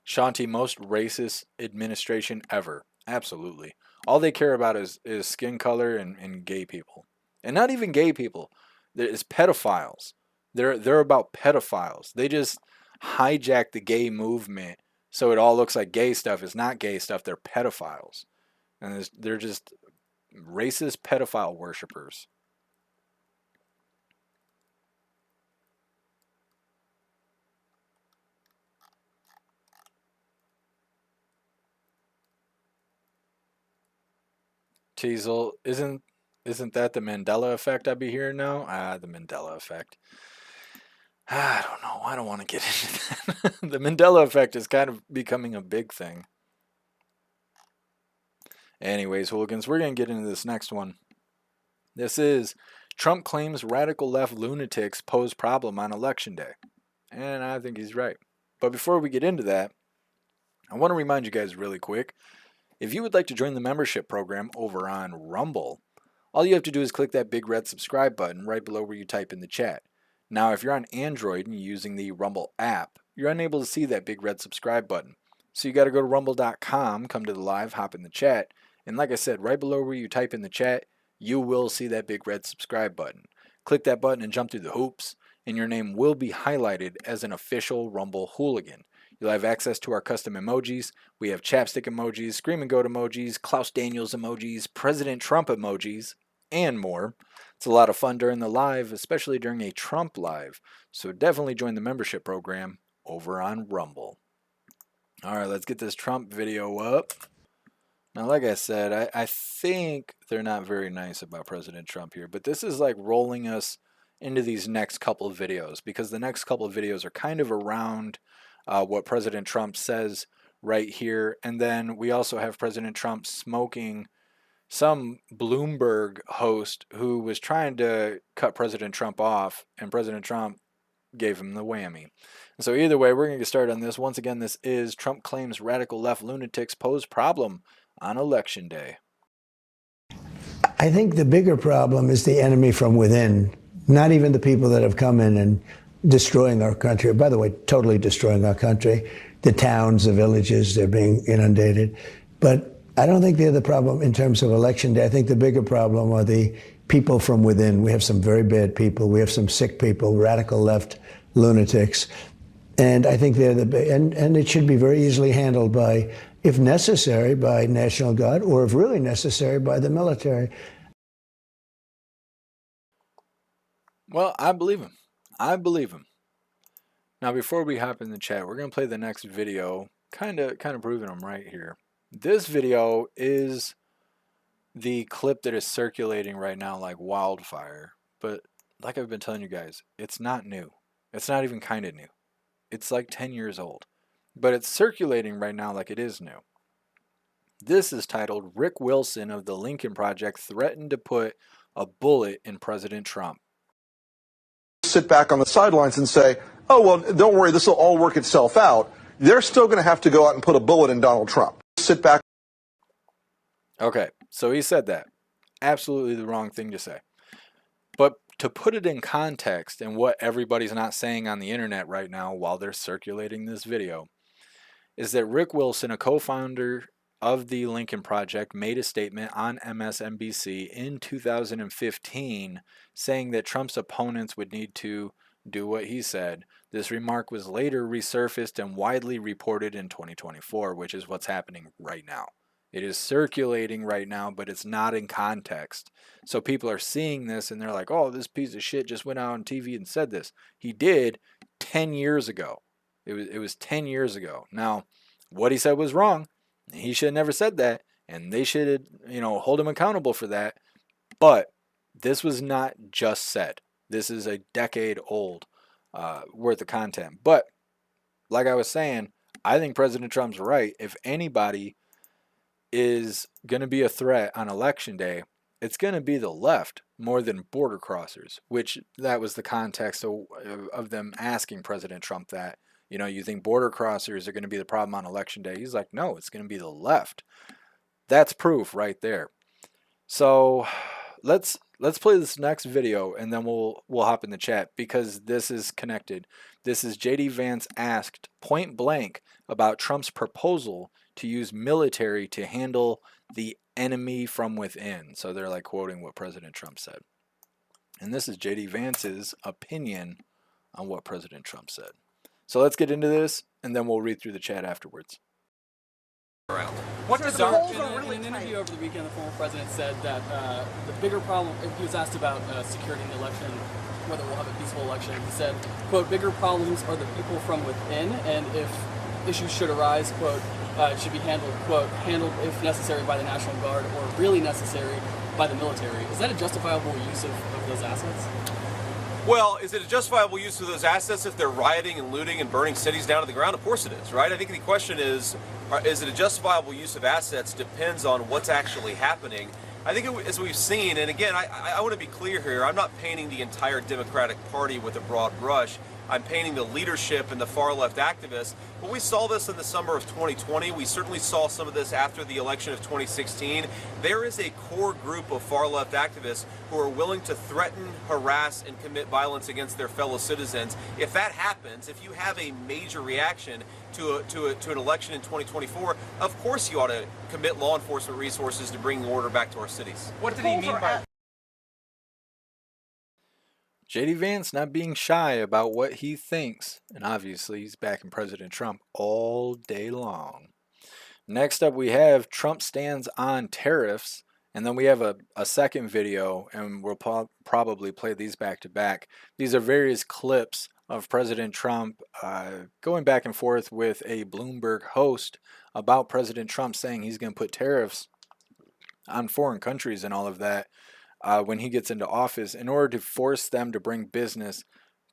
Shanti, most racist administration ever. Absolutely. All they care about is skin color and gay people. And not even gay people. It's pedophiles. They're about pedophiles. They just hijack the gay movement so it all looks like gay stuff. It's not gay stuff. They're pedophiles. And they're just racist pedophile worshipers. Teasel, isn't that the Mandela effect I be hearing now? The Mandela effect. I don't know. I don't want to get into that. The Mandela effect is kind of becoming a big thing. Anyways, hooligans, we're going to get into this next one. This is Trump claims radical left lunatics pose problem on election day. And I think he's right. But before we get into that, I want to remind you guys really quick. If you would like to join the membership program over on Rumble, all you have to do is click that big red subscribe button right below where you type in the chat. Now, if you're on Android and you're using the Rumble app, you're unable to see that big red subscribe button. So you got to go to rumble.com, come to the live, hop in the chat, and like I said, right below where you type in the chat, you will see that big red subscribe button. Click that button and jump through the hoops, and your name will be highlighted as an official Rumble hooligan. You'll have access to our custom emojis. We have chapstick emojis, scream and goat emojis, Klaus Daniels emojis, President Trump emojis, and more. It's a lot of fun during the live, especially during a Trump live. So definitely join the membership program over on Rumble. All right, let's get this Trump video up. Now, like I said, I think they're not very nice about President Trump here, but this is like rolling us into these next couple of videos because the next couple of videos are kind of around what President Trump says right here. And then we also have President Trump smoking some Bloomberg host who was trying to cut President Trump off, and President Trump gave him the whammy. And so either way, we're going to get started on this. Once again, this is Trump claims radical left lunatics pose problem on election day. I think the bigger problem is the enemy from within, not even the people that have come in and destroying our country. By the way, totally destroying our country. The towns, the villages, they're being inundated. But I don't think they're the problem in terms of election day. I think the bigger problem are the people from within. We have some very bad people. We have some sick people, radical left lunatics. And I think they're and it should be very easily handled by, if necessary, by National Guard, or if really necessary, by the military. Well, I believe him. I believe him. Now, before we hop in the chat, we're going to play the next video, kind of proving him right here. This video is the clip that is circulating right now like wildfire. But like I've been telling you guys, it's not new. It's not even kind of new. It's like 10 years old. But it's circulating right now like it is new. This is titled, Rick Wilson of the Lincoln Project threatened to put a bullet in President Trump. Sit back on the sidelines and say, oh, well, don't worry, this will all work itself out. They're still going to have to go out and put a bullet in Donald Trump. Sit back. Okay, so he said that. Absolutely the wrong thing to say. But to put it in context and what everybody's not saying on the internet right now while they're circulating this video, is that Rick Wilson, a co-founder of the Lincoln Project, made a statement on MSNBC in 2015 saying that Trump's opponents would need to do what he said. This remark was later resurfaced and widely reported in 2024, which is what's happening right now. It is circulating right now, but it's not in context. So people are seeing this and they're like, oh, this piece of shit just went out on TV and said this. He did 10 years ago. It was 10 years ago. Now, what he said was wrong. He should have never said that, and they should, hold him accountable for that. But this was not just said. This is a decade old worth of content. But like I was saying, I think President Trump's right. If anybody is going to be a threat on election day, it's going to be the left more than border crossers, which that was the context of them asking President Trump that. You think border crossers are going to be the problem on election day? He's like, no, it's going to be the left. That's proof right there. So let's play this next video and then we'll hop in the chat because this is connected. This is JD Vance asked point blank about Trump's proposal to use military to handle the enemy from within. So they're like quoting what President Trump said. And this is JD Vance's opinion on what President Trump said. So let's get into this, and then we'll read through the chat afterwards. What in an interview over the weekend, the former president said that the bigger problem, he was asked about security in the election, whether we'll have a peaceful election, he said, quote, bigger problems are the people from within, and if issues should arise, quote, it should be handled, quote, handled if necessary by the National Guard or really necessary by the military. Is that a justifiable use of those assets? Well, is it a justifiable use of those assets if they're rioting and looting and burning cities down to the ground? Of course it is, right? I think the question is it a justifiable use of assets depends on what's actually happening. I think as we've seen, and again, I want to be clear here, I'm not painting the entire Democratic Party with a broad brush. I'm painting the leadership and the far-left activists. But we saw this in the summer of 2020. We certainly saw some of this after the election of 2016. There is a core group of far-left activists who are willing to threaten, harass, and commit violence against their fellow citizens. If that happens, if you have a major reaction to an election in 2024, of course you ought to commit law enforcement resources to bring order back to our cities. What did he mean by... JD Vance not being shy about what he thinks, and obviously he's backing President Trump all day long. Next up we have Trump stands on tariffs, and then we have a second video, and we'll probably play these back to back. These are various clips of President Trump going back and forth with a Bloomberg host about President Trump saying he's going to put tariffs on foreign countries and all of that. When he gets into office in order to force them to bring business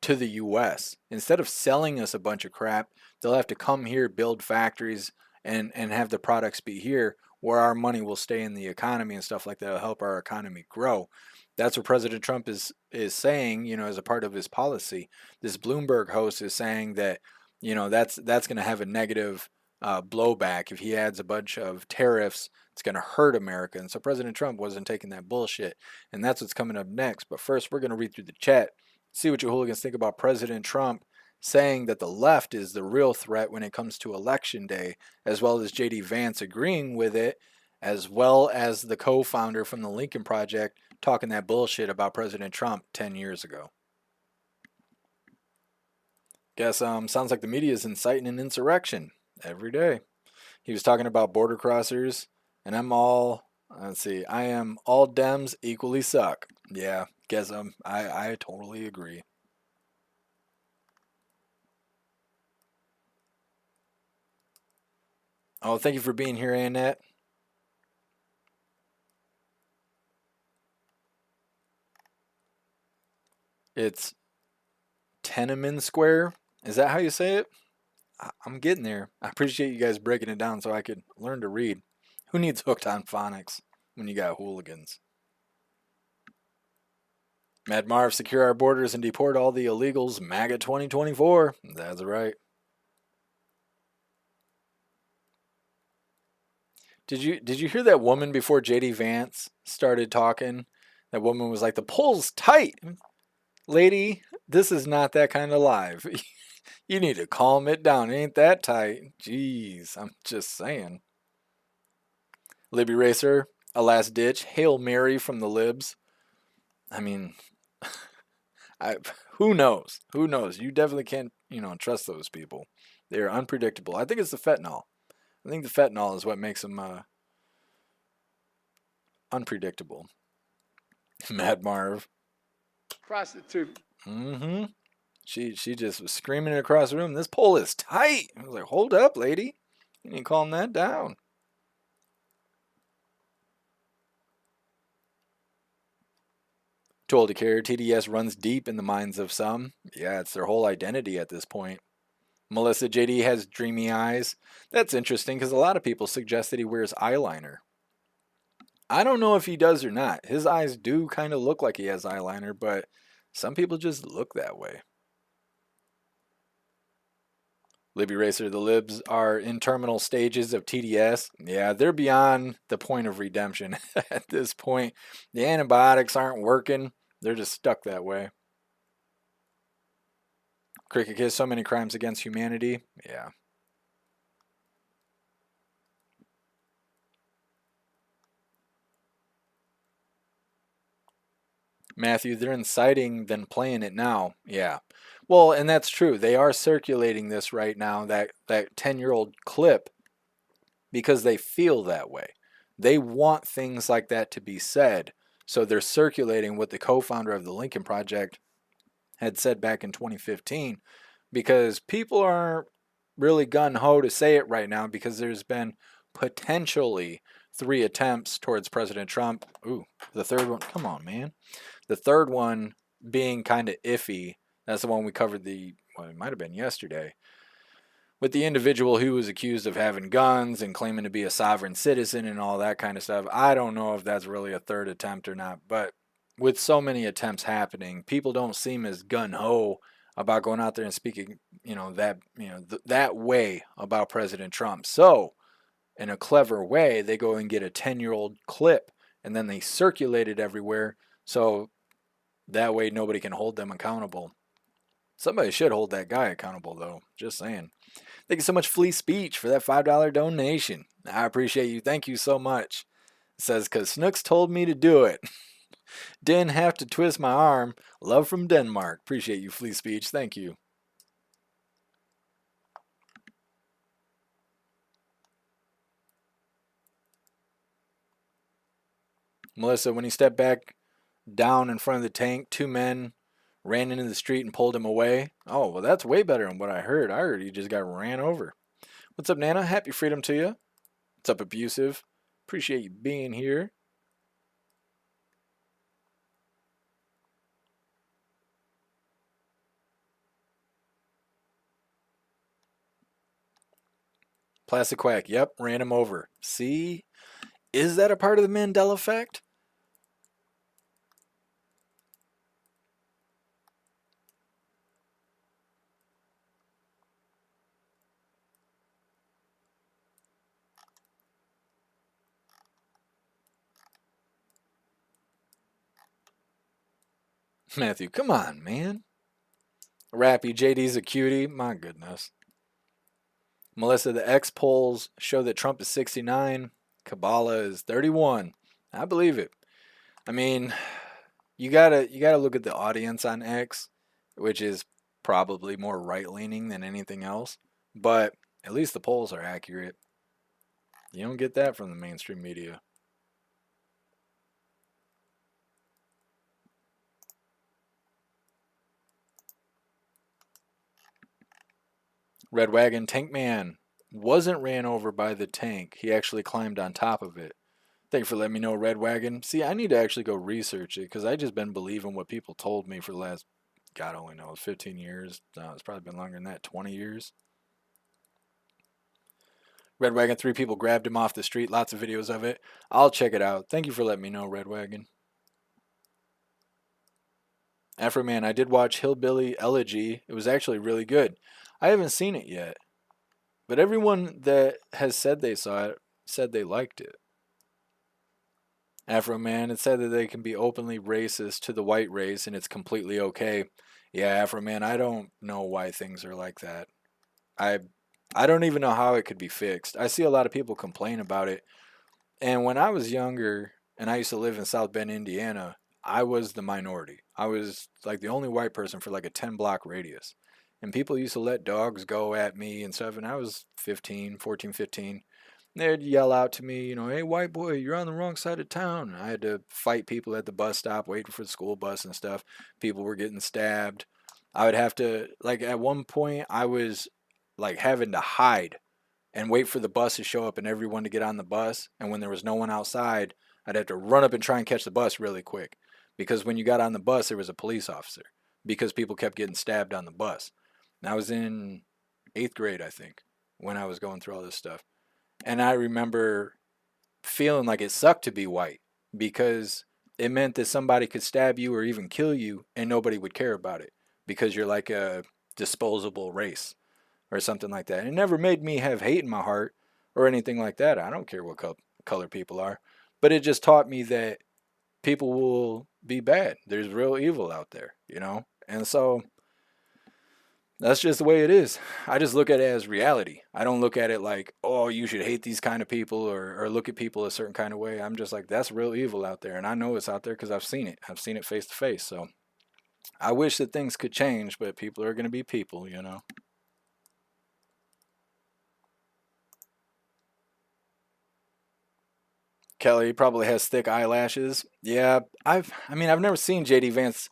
to the U.S. Instead of selling us a bunch of crap, they'll have to come here, build factories, and have the products be here where our money will stay in the economy and stuff like that will help our economy grow. That's what President Trump is saying, as a part of his policy. This Bloomberg host is saying that, that's going to have a negative blowback. If he adds a bunch of tariffs, it's going to hurt America. And so President Trump wasn't taking that bullshit. And that's what's coming up next. But first, we're going to read through the chat, see what you hooligans think about President Trump saying that the left is the real threat when it comes to election day, as well as JD Vance agreeing with it, as well as the co-founder from the Lincoln Project talking that bullshit about President Trump 10 years ago. Guess sounds like the media is inciting an insurrection every day. He was talking about border crossers, and let's see, I am all Dems equally suck. Yeah, guess I totally agree. Oh, thank you for being here, Annette. It's Tenement Square. Is that how you say it? I'm getting there. I appreciate you guys breaking it down so I could learn to read. Who needs hooked on phonics when you got hooligans? Mad Marv, secure our borders and deport all the illegals. MAGA 2024. That's right. Did you hear that woman before JD Vance started talking? That woman was like, the poll's tight. Lady, this is not that kind of live. You need to calm it down. It ain't that tight. Jeez, I'm just saying. Libby Racer, a last ditch. Hail Mary from the Libs. I mean, who knows? Who knows? You definitely can't, trust those people. They're unpredictable. I think it's the fentanyl. I think the fentanyl is what makes them unpredictable. Mad Marv. Prostitute. Mm-hmm. She just was screaming across the room, this poll is tight. I was like, hold up, lady. You need to calm that down. Too old to care. TDS runs deep in the minds of some. Yeah, it's their whole identity at this point. Melissa JD has dreamy eyes. That's interesting because a lot of people suggest that he wears eyeliner. I don't know if he does or not. His eyes do kind of look like he has eyeliner, but some people just look that way. Libby Racer, the Libs are in terminal stages of TDS. Yeah, they're beyond the point of redemption at this point. The antibiotics aren't working. They're just stuck that way. Cricket Kiss, so many crimes against humanity. Yeah. Matthew, they're inciting than playing it now. Yeah. Well, and that's true. They are circulating this right now, that 10-year-old clip, because they feel that way. They want things like that to be said. So they're circulating what the co-founder of the Lincoln Project had said back in 2015, because people aren't really gung-ho to say it right now because there's been potentially 3 attempts towards President Trump. Ooh, the third one. Come on, man. The third one being kind of iffy. That's the one we covered it might have been yesterday. With the individual who was accused of having guns and claiming to be a sovereign citizen and all that kind of stuff. I don't know if that's really a third attempt or not, but with so many attempts happening, people don't seem as gung-ho about going out there and speaking, that way about President Trump. So, in a clever way, they go and get a 10-year-old clip and then they circulate it everywhere. So that way nobody can hold them accountable. Somebody should hold that guy accountable, though. Just saying. Thank you so much, Flea Speech, for that $5 donation. I appreciate you. Thank you so much. It says, because Snooks told me to do it. Didn't have to twist my arm. Love from Denmark. Appreciate you, Flea Speech. Thank you. Melissa, when he stepped back down in front of the tank, 2 men ran into the street and pulled him away. Oh, well, that's way better than what I heard. I heard he just got ran over. What's up, Nana? Happy freedom to you. What's up, Abusive? Appreciate you being here. Plastic Quack. Yep, ran him over. See? Is that a part of the Mandela effect? Matthew, come on, man. Rappy, JD's a cutie. My goodness. Melissa, the X polls show that Trump is 69. Kabbalah is 31. I believe it. I mean, you gotta look at the audience on X, which is probably more right-leaning than anything else. But at least the polls are accurate. You don't get that from the mainstream media. Red Wagon Tank Man wasn't ran over by the tank. He actually climbed on top of it. Thank you for letting me know, Red Wagon. See, I need to actually go research it because I just been believing what people told me for the last, God only knows, 15 years. No, it's probably been longer than that, 20 years. Red Wagon, 3 people grabbed him off the street. Lots of videos of it. I'll check it out. Thank you for letting me know, Red Wagon. Afro Man, I did watch Hillbilly Elegy. It was actually really good. I haven't seen it yet, but everyone that has said they saw it said they liked it. Afro Man, it said that they can be openly racist to the white race and it's completely okay. Yeah, Afro Man, I don't know why things are like that. I don't even know how it could be fixed. I see a lot of people complain about it. And when I was younger and I used to live in South Bend, Indiana, I was the minority. I was like the only white person for like a 10-block radius. And people used to let dogs go at me and stuff. And I was 14, 15. They'd yell out to me, you know, hey, white boy, you're on the wrong side of town. I had to fight people at the bus stop, waiting for the school bus and stuff. People were getting stabbed. I would have to, like, at one point, I was, like, having to hide and wait for the bus to show up and everyone to get on the bus. And when there was no one outside, I'd have to run up and try and catch the bus really quick. Because when you got on the bus, there was a police officer. Because people kept getting stabbed on the bus. And I was in 8th grade, I think, when I was going through all this stuff. And I remember feeling like it sucked to be white because it meant that somebody could stab you or even kill you and nobody would care about it because you're like a disposable race or something like that. And it never made me have hate in my heart or anything like that. I don't care what color people are. But it just taught me that people will be bad. There's real evil out there, you know? And so that's just the way it is. I just look at it as reality. I don't look at it like, oh, you should hate these kind of people or look at people a certain kind of way. I'm just like, that's real evil out there. And I know it's out there because I've seen it. I've seen it face to face. So I wish that things could change, but people are going to be people, you know. Kelly probably has thick eyelashes. Yeah, I've never seen JD Vance,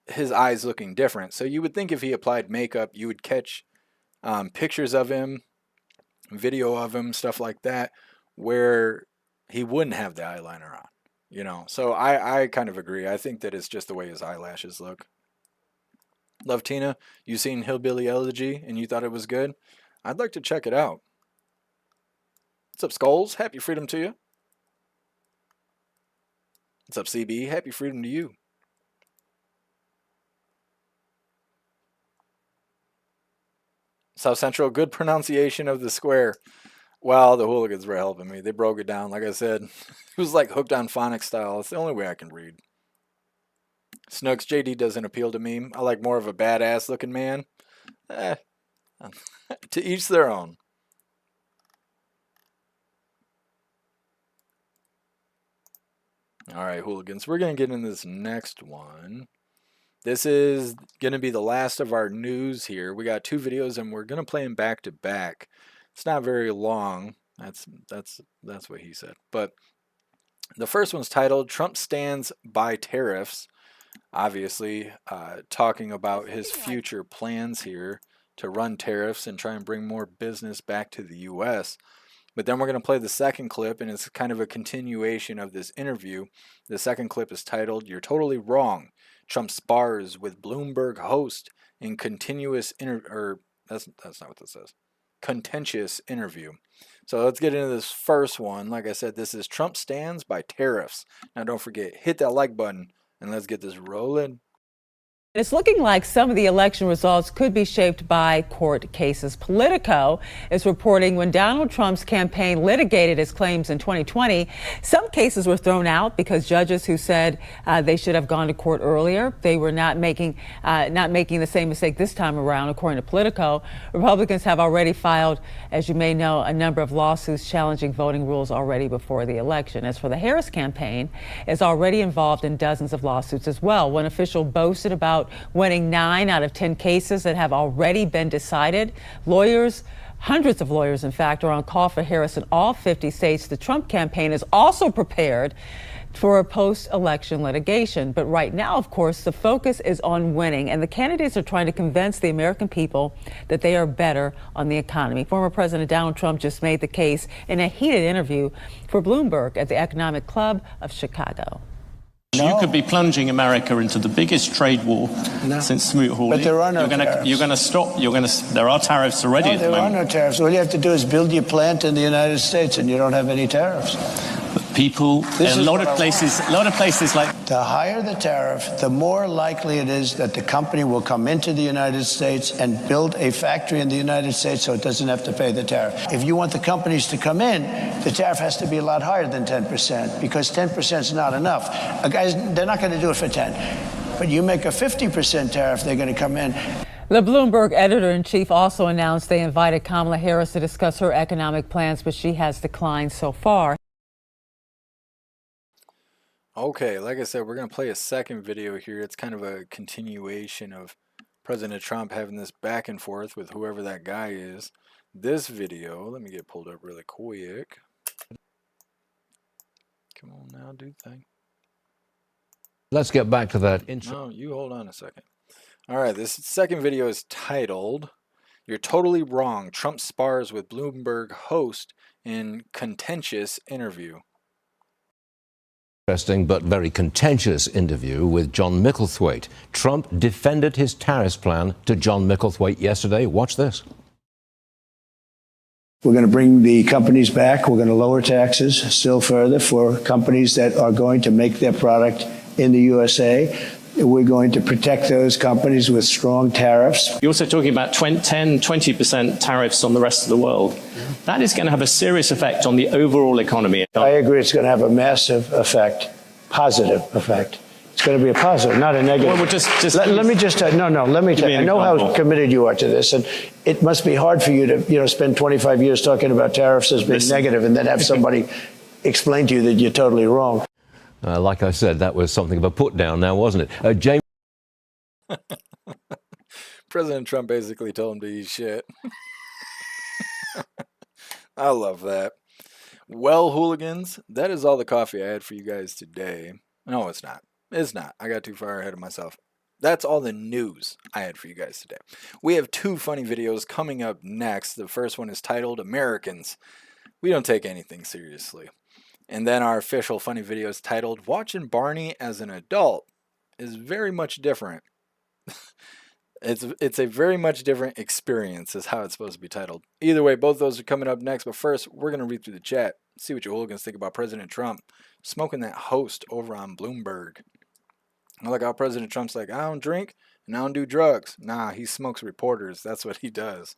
his eyes looking different. So you would think if he applied makeup, you would catch pictures of him, video of him, stuff like that, where he wouldn't have the eyeliner on, you know. So I kind of agree. I think that it's just the way his eyelashes look. Love Tina, you seen Hillbilly Elegy and you thought it was good? I'd like to check it out. What's up, Skulls? Happy freedom to you. What's up, CB? Happy freedom to you. South Central, good pronunciation of the square. Well, the Hooligans were helping me. They broke it down. Like I said, it was like hooked on phonics style. It's the only way I can read. Snooks, JD doesn't appeal to me. I like more of a badass looking man. To each their own. All right, Hooligans. We're going to get into this next one. This is going to be the last of our news here. We got 2 videos and we're going to play them back to back. It's not very long. That's what he said. But the first one's titled Trump Stands by Tariffs. Obviously, talking about his future plans here to run tariffs and try and bring more business back to the U.S. But then we're going to play the second clip, and it's kind of a continuation of this interview. The second clip is titled, You're Totally Wrong. Trump spars with Bloomberg host in continuous that's not what this says. Contentious interview. So let's get into this first one. Like I said, this is Trump Stands by Tariffs. Now don't forget, hit that like button, and let's get this rolling. It's looking like some of the election results could be shaped by court cases. Politico is reporting when Donald Trump's campaign litigated his claims in 2020, some cases were thrown out because judges who said they should have gone to court earlier, they were not making the same mistake this time around, according to Politico. Republicans have already filed, as you may know, a number of lawsuits challenging voting rules already before the election. As for the Harris campaign, is already involved in dozens of lawsuits as well. One official boasted about about winning 9 out of 10 cases that have already been decided. Lawyers, hundreds of lawyers, in fact, are on call for Harris in all 50 states. The Trump campaign is also prepared for a post-election litigation. But right now, of course, the focus is on winning, and the candidates are trying to convince the American people that they are better on the economy. Former President Donald Trump just made the case in a heated interview for Bloomberg at the Economic Club of Chicago. You could be plunging America into the biggest trade war since Smoot-Hawley. But there are no tariffs. You're going to stop. There are tariffs already at the moment. There are no tariffs. All you have to do is build your plant in the United States, and you don't have any tariffs. People, a lot of places like... The higher the tariff, the more likely it is that the company will come into the United States and build a factory in the United States so it doesn't have to pay the tariff. If you want the companies to come in, the tariff has to be a lot higher than 10%, because 10% is not enough. Guys, they're not going to do it for 10. But you make a 50% tariff, they're going to come in. The Bloomberg editor-in-chief also announced they invited Kamala Harris to discuss her economic plans, but she has declined so far. Okay, like I said, we're going to play a second video here. It's kind of a continuation of President Trump having this back and forth with whoever that guy is. This video, let me get pulled up really quick. Come on now, do thing. Let's get back to that intro. No, you hold on a second. All right, this second video is titled, "You're Totally Wrong. Trump Spars with Bloomberg Host in Contentious Interview." Interesting but very contentious interview with John Micklethwait. Trump defended his tariffs plan to John Micklethwait yesterday. Watch this. We're going to bring the companies back. We're going to lower taxes still further for companies that are going to make their product in the USA. We're going to protect those companies with strong tariffs. You're also talking about 20% tariffs on the rest of the world. That is going to have a serious effect on the overall economy. I agree it's going to have a massive effect, positive effect. It's going to be a positive, not a negative. Well, let me just, let me tell you, I know how committed you are to this, and it must be hard for you to, spend 25 years talking about tariffs as being negative and then have somebody explain to you that you're totally wrong. Like I said, that was something of a put down now, wasn't it? James. President Trump basically told him to eat shit. I love that. Well, hooligans, that is all the coffee I had for you guys today. No, it's not. It's not. I got too far ahead of myself. That's all the news I had for you guys today. We have 2 funny videos coming up next. The first one is titled Americans. We don't take anything seriously. And then our official funny video is titled Watching Barney as an Adult is very much different. It's a very much different experience is how it's supposed to be titled. Either way, both those are coming up next. But first, we're going to read through the chat. See what you hooligans think about President Trump smoking that host over on Bloomberg. I like how President Trump's like, I don't drink and I don't do drugs. Nah, he smokes reporters. That's what he does.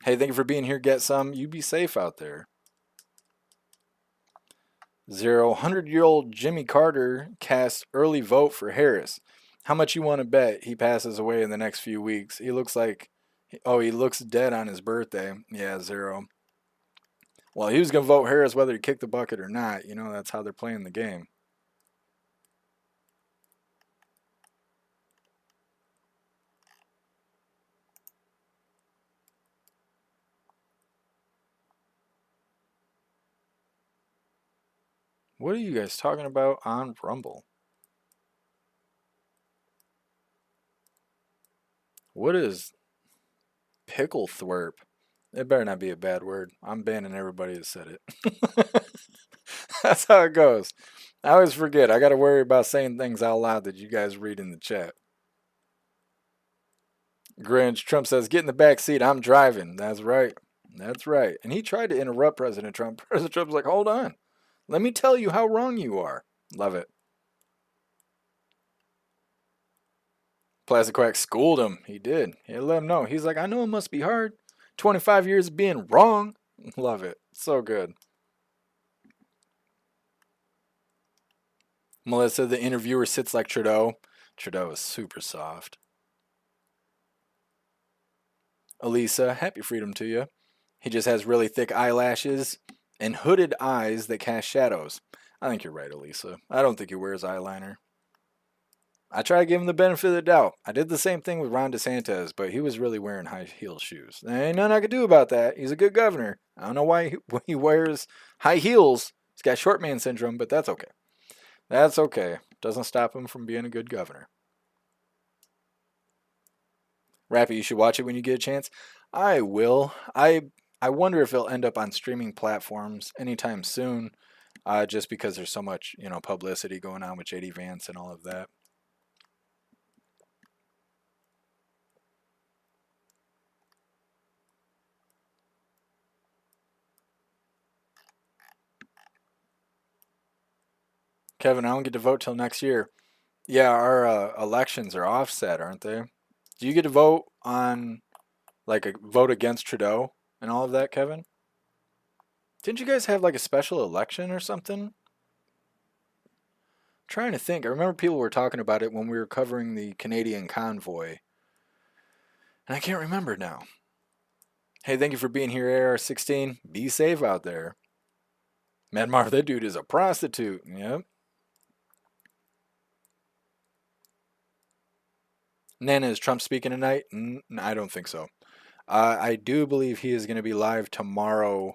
Hey, thank you for being here. Get some. You be safe out there. 100-year-old Jimmy Carter casts early vote for Harris. How much you want to bet he passes away in the next few weeks? He looks like, he looks dead on his birthday. Yeah, 0. Well, he was going to vote Harris whether he kicked the bucket or not. That's how they're playing the game. What are you guys talking about on Rumble? What is pickle thwerp? It better not be a bad word. I'm banning everybody that said it. That's how it goes. I always forget. I got to worry about saying things out loud that you guys read in the chat. Grinch, Trump says, get in the back seat. I'm driving. That's right. That's right. And he tried to interrupt President Trump. President Trump's like, hold on. Let me tell you how wrong you are. Love it. Plastic Quack schooled him. He did. He let him know. He's like, I know it must be hard. 25 years of being wrong. Love it. So good. Melissa, the interviewer, sits like Trudeau. Trudeau is super soft. Elisa, happy freedom to you. He just has really thick eyelashes and hooded eyes that cast shadows. I think you're right, Elisa. I don't think he wears eyeliner. I try to give him the benefit of the doubt. I did the same thing with Ron DeSantis, but he was really wearing high heel shoes. There ain't nothing I could do about that. He's a good governor. I don't know why he wears high heels. He's got short man syndrome, but that's okay. That's okay. Doesn't stop him from being a good governor. Rappy, you should watch it when you get a chance. I will. I wonder if it'll end up on streaming platforms anytime soon, just because there's so much, publicity going on with JD Vance and all of that. Kevin, I don't get to vote till next year. Yeah, our elections are offset, aren't they? Do you get to vote on, like, a vote against Trudeau and all of that, Kevin? Didn't you guys have, like, a special election or something? I'm trying to think. I remember people were talking about it when we were covering the Canadian convoy. And I can't remember now. Hey, thank you for being here, AR16. Be safe out there. Mad Marv, that dude is a prostitute. Yep. Nana, is Trump speaking tonight? I don't think so. I do believe he is going to be live tomorrow.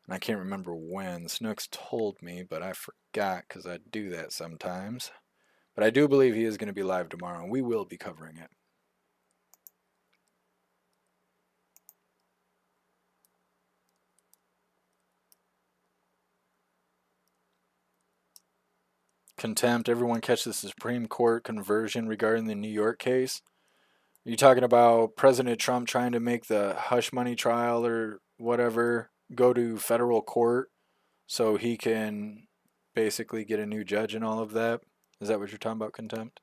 And I can't remember when. Snooks told me, but I forgot because I do that sometimes. But I do believe he is going to be live tomorrow, and we will be covering it. Contempt. Everyone catch the Supreme Court conversion regarding the New York case. Are you talking about President Trump trying to make the hush money trial or whatever go to federal court so he can basically get a new judge and all of that? Is that what you're talking about, Contempt?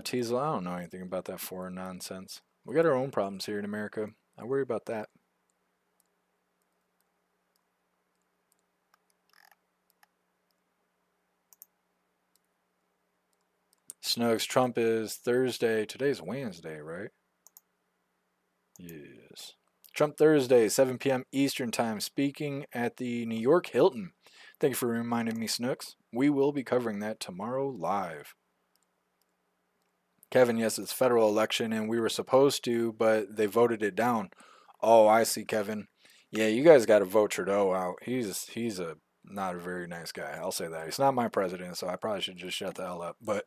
Teasel, I don't know anything about that foreign nonsense. We got our own problems here in America. I worry about that. Snugs, Trump is Thursday. Today's Wednesday, right? Yes. Trump Thursday, 7 p.m. Eastern Time, speaking at the New York Hilton. Thank you for reminding me, Snooks. We will be covering that tomorrow live. Kevin, yes, it's federal election, and we were supposed to, but they voted it down. Oh, I see, Kevin. Yeah, you guys got to vote Trudeau out. He's not a very nice guy. I'll say that. He's not my president, so I probably should just shut the hell up. But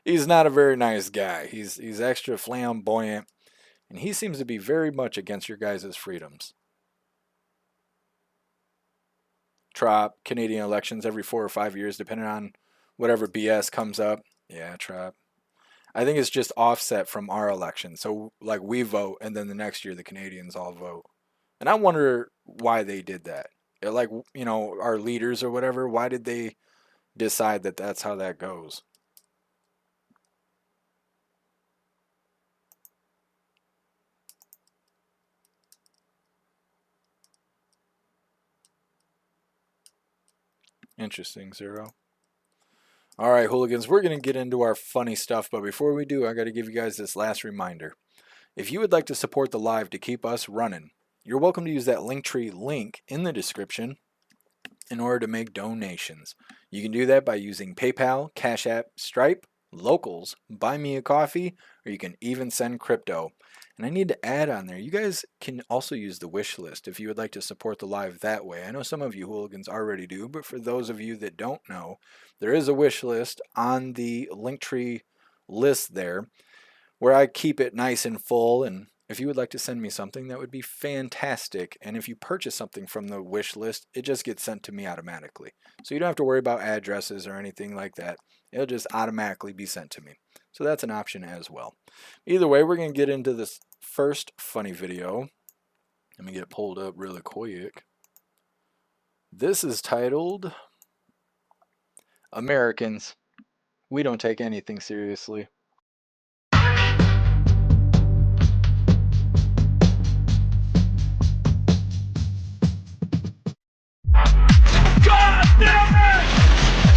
he's not a very nice guy. He's extra flamboyant, and he seems to be very much against your guys' freedoms. Trop, Canadian elections every 4 or 5 years, depending on whatever BS comes up. Yeah, Trop. I think it's just offset from our election. So, like, we vote, and then the next year the Canadians all vote. And I wonder why they did that. Like, our leaders or whatever, why did they decide that that's how that goes? Interesting, Zero. All right, hooligans, we're going to get into our funny stuff, but before we do, I got to give you guys this last reminder. If you would like to support the live to keep us running, you're welcome to use that Linktree link in the description in order to make donations. You can do that by using PayPal, Cash App, Stripe, Locals, Buy Me a Coffee, or you can even send crypto. And I need to add on there, you guys can also use the wish list if you would like to support the live that way. I know some of you hooligans already do, but for those of you that don't know, there is a wish list on the Linktree list there where I keep it nice and full. And if you would like to send me something, that would be fantastic. And if you purchase something from the wish list, it just gets sent to me automatically. So you don't have to worry about addresses or anything like that. It'll just automatically be sent to me. So that's an option as well. Either way, we're going to get into this first funny video. Let me get it pulled up really quick. This is titled, Americans, we don't take anything seriously. God damn it!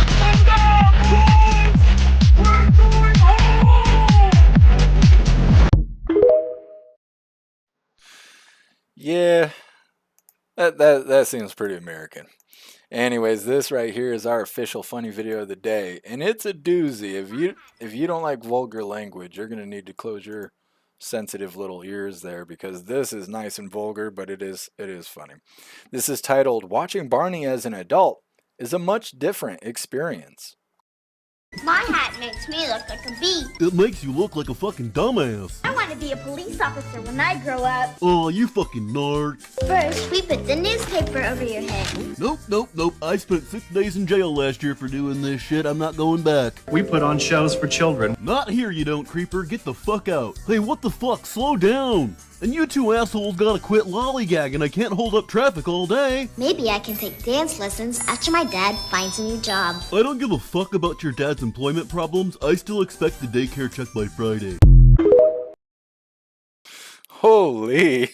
Yeah, that seems pretty American. Anyways, this right here is our official funny video of the day, and it's a doozy. If you don't like vulgar language, you're gonna need to close your sensitive little ears there, because this is nice and vulgar, but it is funny. This is titled "Watching Barney as an Adult is a Much Different Experience." My hat makes me look like a bee. It makes you look like a fucking dumbass. I want to be a police officer when I grow up. Oh, you fucking narc. First, we put the newspaper over your head. Nope. I spent 6 days in jail last year for doing this shit. I'm not going back. We put on shows for children. Not here, you don't, creeper. Get the fuck out. Hey, what the fuck? Slow down. And you two assholes gotta quit lollygagging. I can't hold up traffic all day. Maybe I can take dance lessons after my dad finds a new job. I don't give a fuck about your dad's employment problems. I still expect the daycare check by Friday. Holy.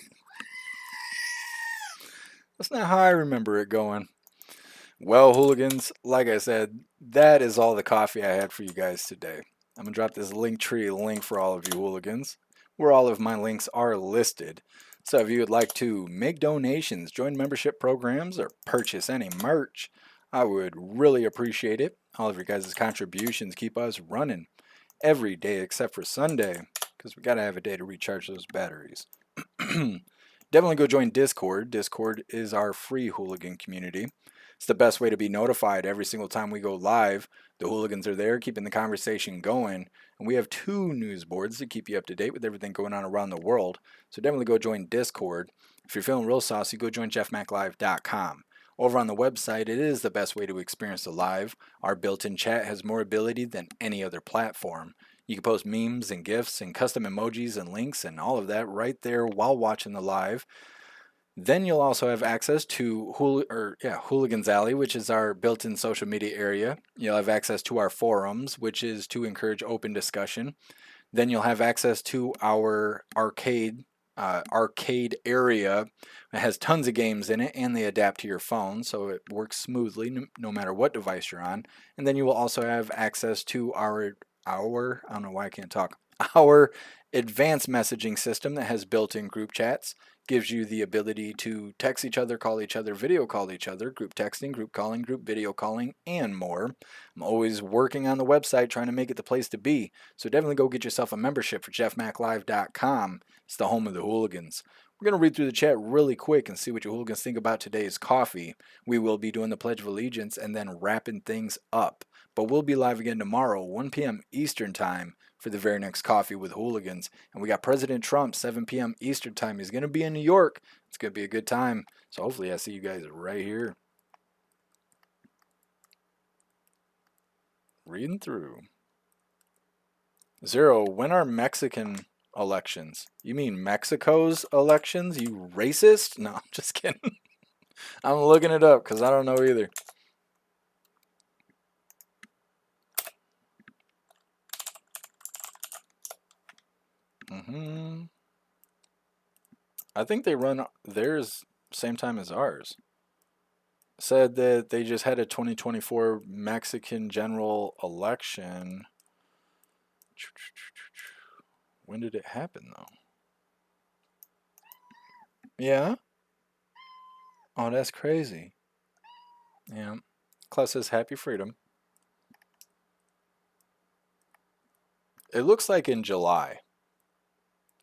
That's not how I remember it going. Well, hooligans, like I said, that is all the coffee I had for you guys today. I'm going to drop this Linktree link for all of you hooligans, where all of my links are listed. So if you would like to make donations, join membership programs, or purchase any merch, I would really appreciate it. All of your guys' contributions keep us running every day except for Sunday, because we got to have a day to recharge those batteries. Definitely go join Discord. Discord is our free hooligan community. It's the best way to be notified every single time we go live. The hooligans are there keeping the conversation going. And we have 2 news boards to keep you up to date with everything going on around the world. So definitely go join Discord. If you're feeling real saucy, go join jeffmaclive.com. Over on the website, it is the best way to experience the live. Our built-in chat has more ability than any other platform. You can post memes and GIFs and custom emojis and links and all of that right there while watching the live. Then you'll also have access to Hooligans Alley, which is our built-in social media area. You'll have access to our forums, which is to encourage open discussion. Then you'll have access to our arcade area. It has tons of games in it, and they adapt to your phone, so it works smoothly no matter what device you're on. And then you will also have access to our I don't know why I can't talk. Our advanced messaging system that has built-in group chats. Gives you the ability to text each other, call each other, video call each other, group texting, group calling, group video calling, and more. I'm always working on the website trying to make it the place to be. So definitely go get yourself a membership for jeffmaclive.com. It's the home of the hooligans. We're going to read through the chat really quick and see what you hooligans think about today's coffee. We will be doing the Pledge of Allegiance and then wrapping things up. But we'll be live again tomorrow, 1 p.m. Eastern Time, for the very next Coffee with Hooligans. And we got President Trump, 7 p.m. Eastern Time. He's going to be in New York. It's going to be a good time. So hopefully I see you guys right here. Reading through. Zero, when are Mexican elections? You mean Mexico's elections? You racist? No, I'm just kidding. I'm looking it up because I don't know either. I think they run theirs same time as ours. Said that they just had a 2024 Mexican general election. When did it happen, though? Yeah? Oh, that's crazy. Yeah. Class says happy freedom. It looks like in July.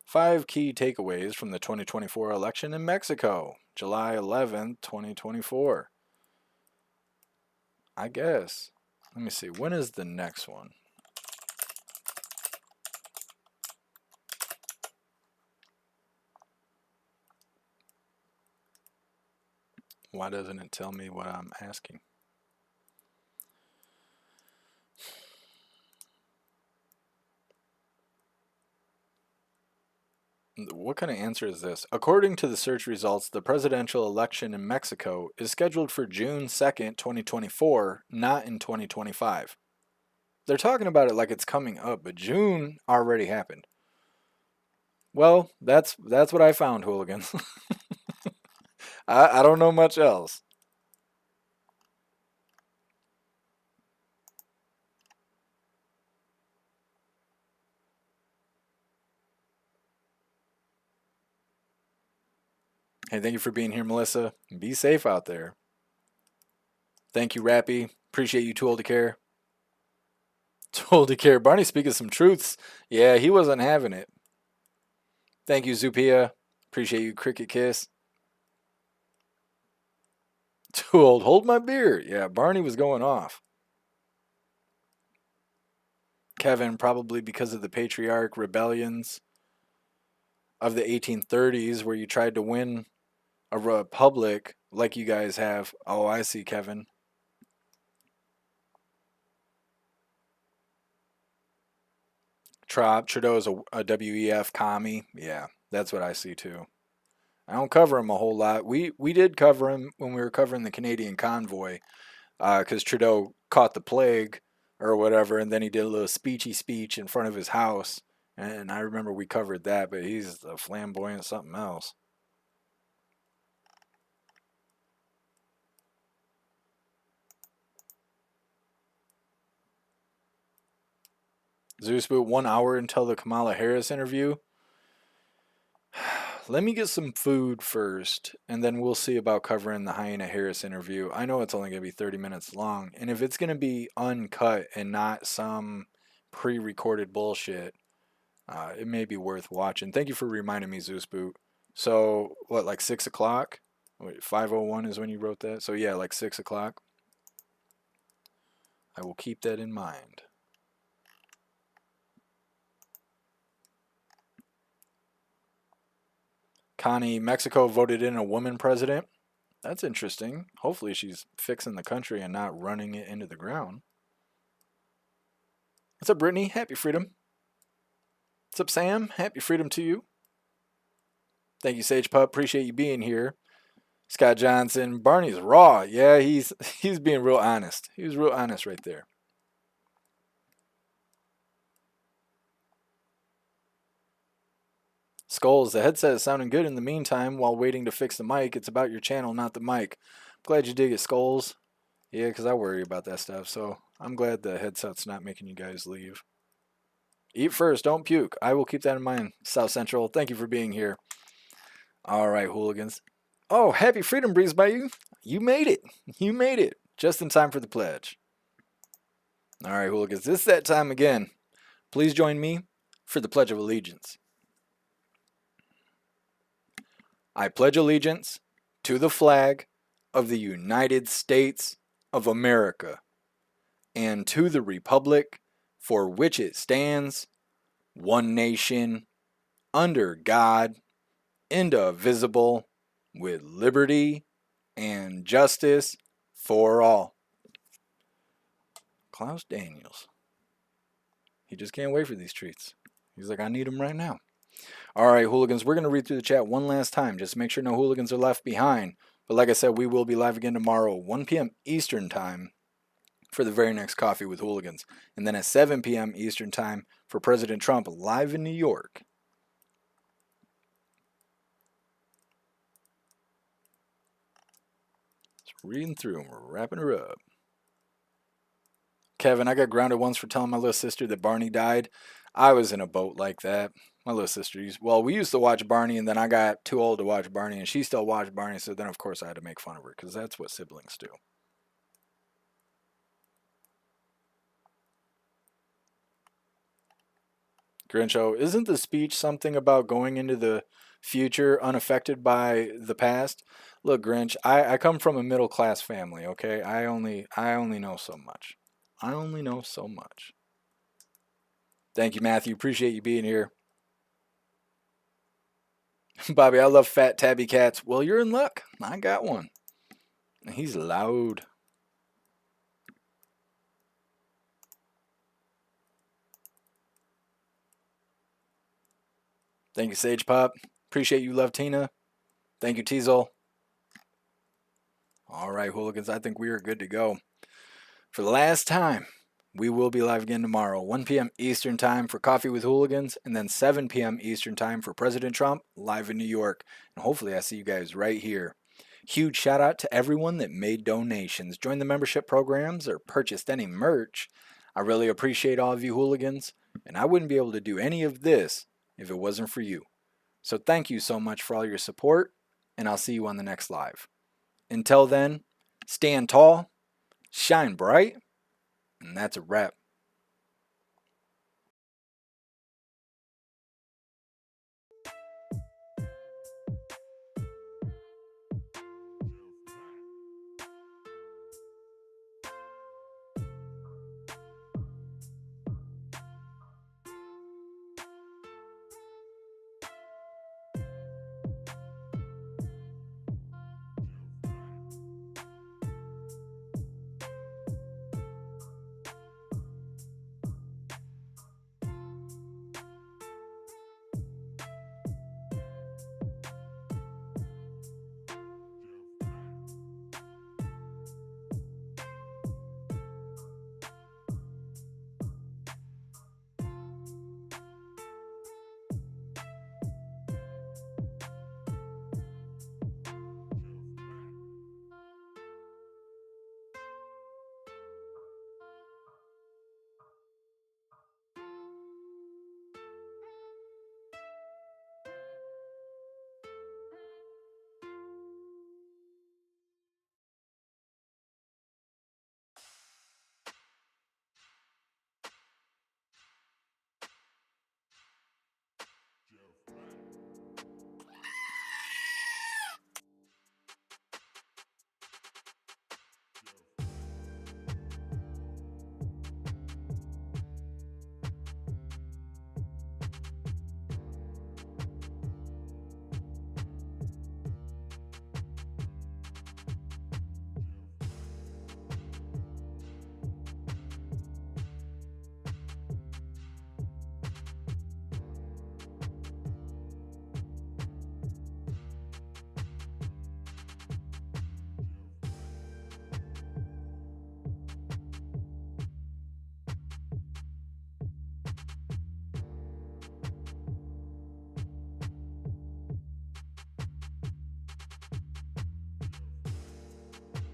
5 key takeaways from the 2024 election in Mexico. July 11th, 2024. I guess. Let me see. When is the next one? Why doesn't it tell me what I'm asking? What kind of answer is this? According to the search results, the presidential election in Mexico is scheduled for June 2nd, 2024, not in 2025. They're talking about it like it's coming up, but June already happened. Well, that's what I found, hooligans. I don't know much else. Hey, thank you for being here, Melissa. Be safe out there. Thank you, Rappy. Appreciate you, Too Old to Care. Too Old to Care. Barney speaking some truths. Yeah, he wasn't having it. Thank you, Zupia. Appreciate you, Cricket Kiss. Too old. Hold my beer. Yeah, Barney was going off. Kevin, probably because of the patriarch rebellions of the 1830s where you tried to win a republic like you guys have. Oh, I see, Kevin. Trudeau is a WEF commie. Yeah, that's what I see too. I don't cover him a whole lot. We did cover him when we were covering the Canadian convoy, because Trudeau caught the plague or whatever, and then he did a little speechy speech in front of his house, and I remember we covered that. But he's a flamboyant something else. Zeus Boot, 1 hour until the Kamala Harris interview. Let me get some food first, and then we'll see about covering the Hyena Harris interview. I know it's only going to be 30 minutes long, and if it's going to be uncut and not some pre-recorded bullshit, it may be worth watching. Thank you for reminding me, Zeus Boot. So, what, like 6 o'clock? Wait, 5:01 is when you wrote that? So, yeah, like 6 o'clock. I will keep that in mind. Connie, Mexico voted in a woman president. That's interesting. Hopefully she's fixing the country and not running it into the ground. What's up, Brittany? Happy freedom. What's up, Sam? Happy freedom to you. Thank you, Sage Pup. Appreciate you being here. Scott Johnson. Barney's raw. Yeah, he's being real honest. He was real honest right there. Skulls, the headset is sounding good in the meantime while waiting to fix the mic. It's about your channel, not the mic. Glad you dig it, Skulls. Yeah, because I worry about that stuff, so I'm glad the headset's not making you guys leave. Eat first, don't puke. I will keep that in mind, South Central. Thank you for being here. All right, hooligans. Oh, happy freedom breeze by you. You made it. You made it. Just in time for the pledge. All right, hooligans. It's that time again. Please join me for the Pledge of Allegiance. I pledge allegiance to the flag of the United States of America and to the republic for which it stands, one nation, under God, indivisible, with liberty and justice for all. Klaus Daniels. He just can't wait for these treats. He's like, I need them right now. All right, hooligans, we're going to read through the chat one last time. Just make sure no hooligans are left behind. But like I said, we will be live again tomorrow, 1 p.m. Eastern Time, for the very next Coffee with Hooligans. And then at 7 p.m. Eastern Time for President Trump live in New York. Just reading through and we're wrapping her up. Kevin, I got grounded once for telling my little sister that Barney died. I was in a boat like that. My little sister we used to watch Barney, and then I got too old to watch Barney, and she still watched Barney, so then of course I had to make fun of her, because that's what siblings do. Grincho, isn't the speech something about going into the future unaffected by the past? Look, Grinch, I come from a middle class family, okay? I only know so much. I only know so much. Thank you, Matthew. Appreciate you being here. Bobby, I love fat tabby cats. Well, you're in luck. I got one. He's loud. Thank you, Sage Pop. Appreciate you, Love Tina. Thank you, Teasel. All right, hooligans, I think we are good to go. For the last time, we will be live again tomorrow, 1 p.m. Eastern Time for Coffee with Hooligans, and then 7 p.m. Eastern Time for President Trump live in New York. And hopefully I see you guys right here. Huge shout out to everyone that made donations, joined the membership programs, or purchased any merch. I really appreciate all of you hooligans, and I wouldn't be able to do any of this if it wasn't for you. So thank you so much for all your support, and I'll see you on the next live. Until then, stand tall, shine bright, and that's a wrap.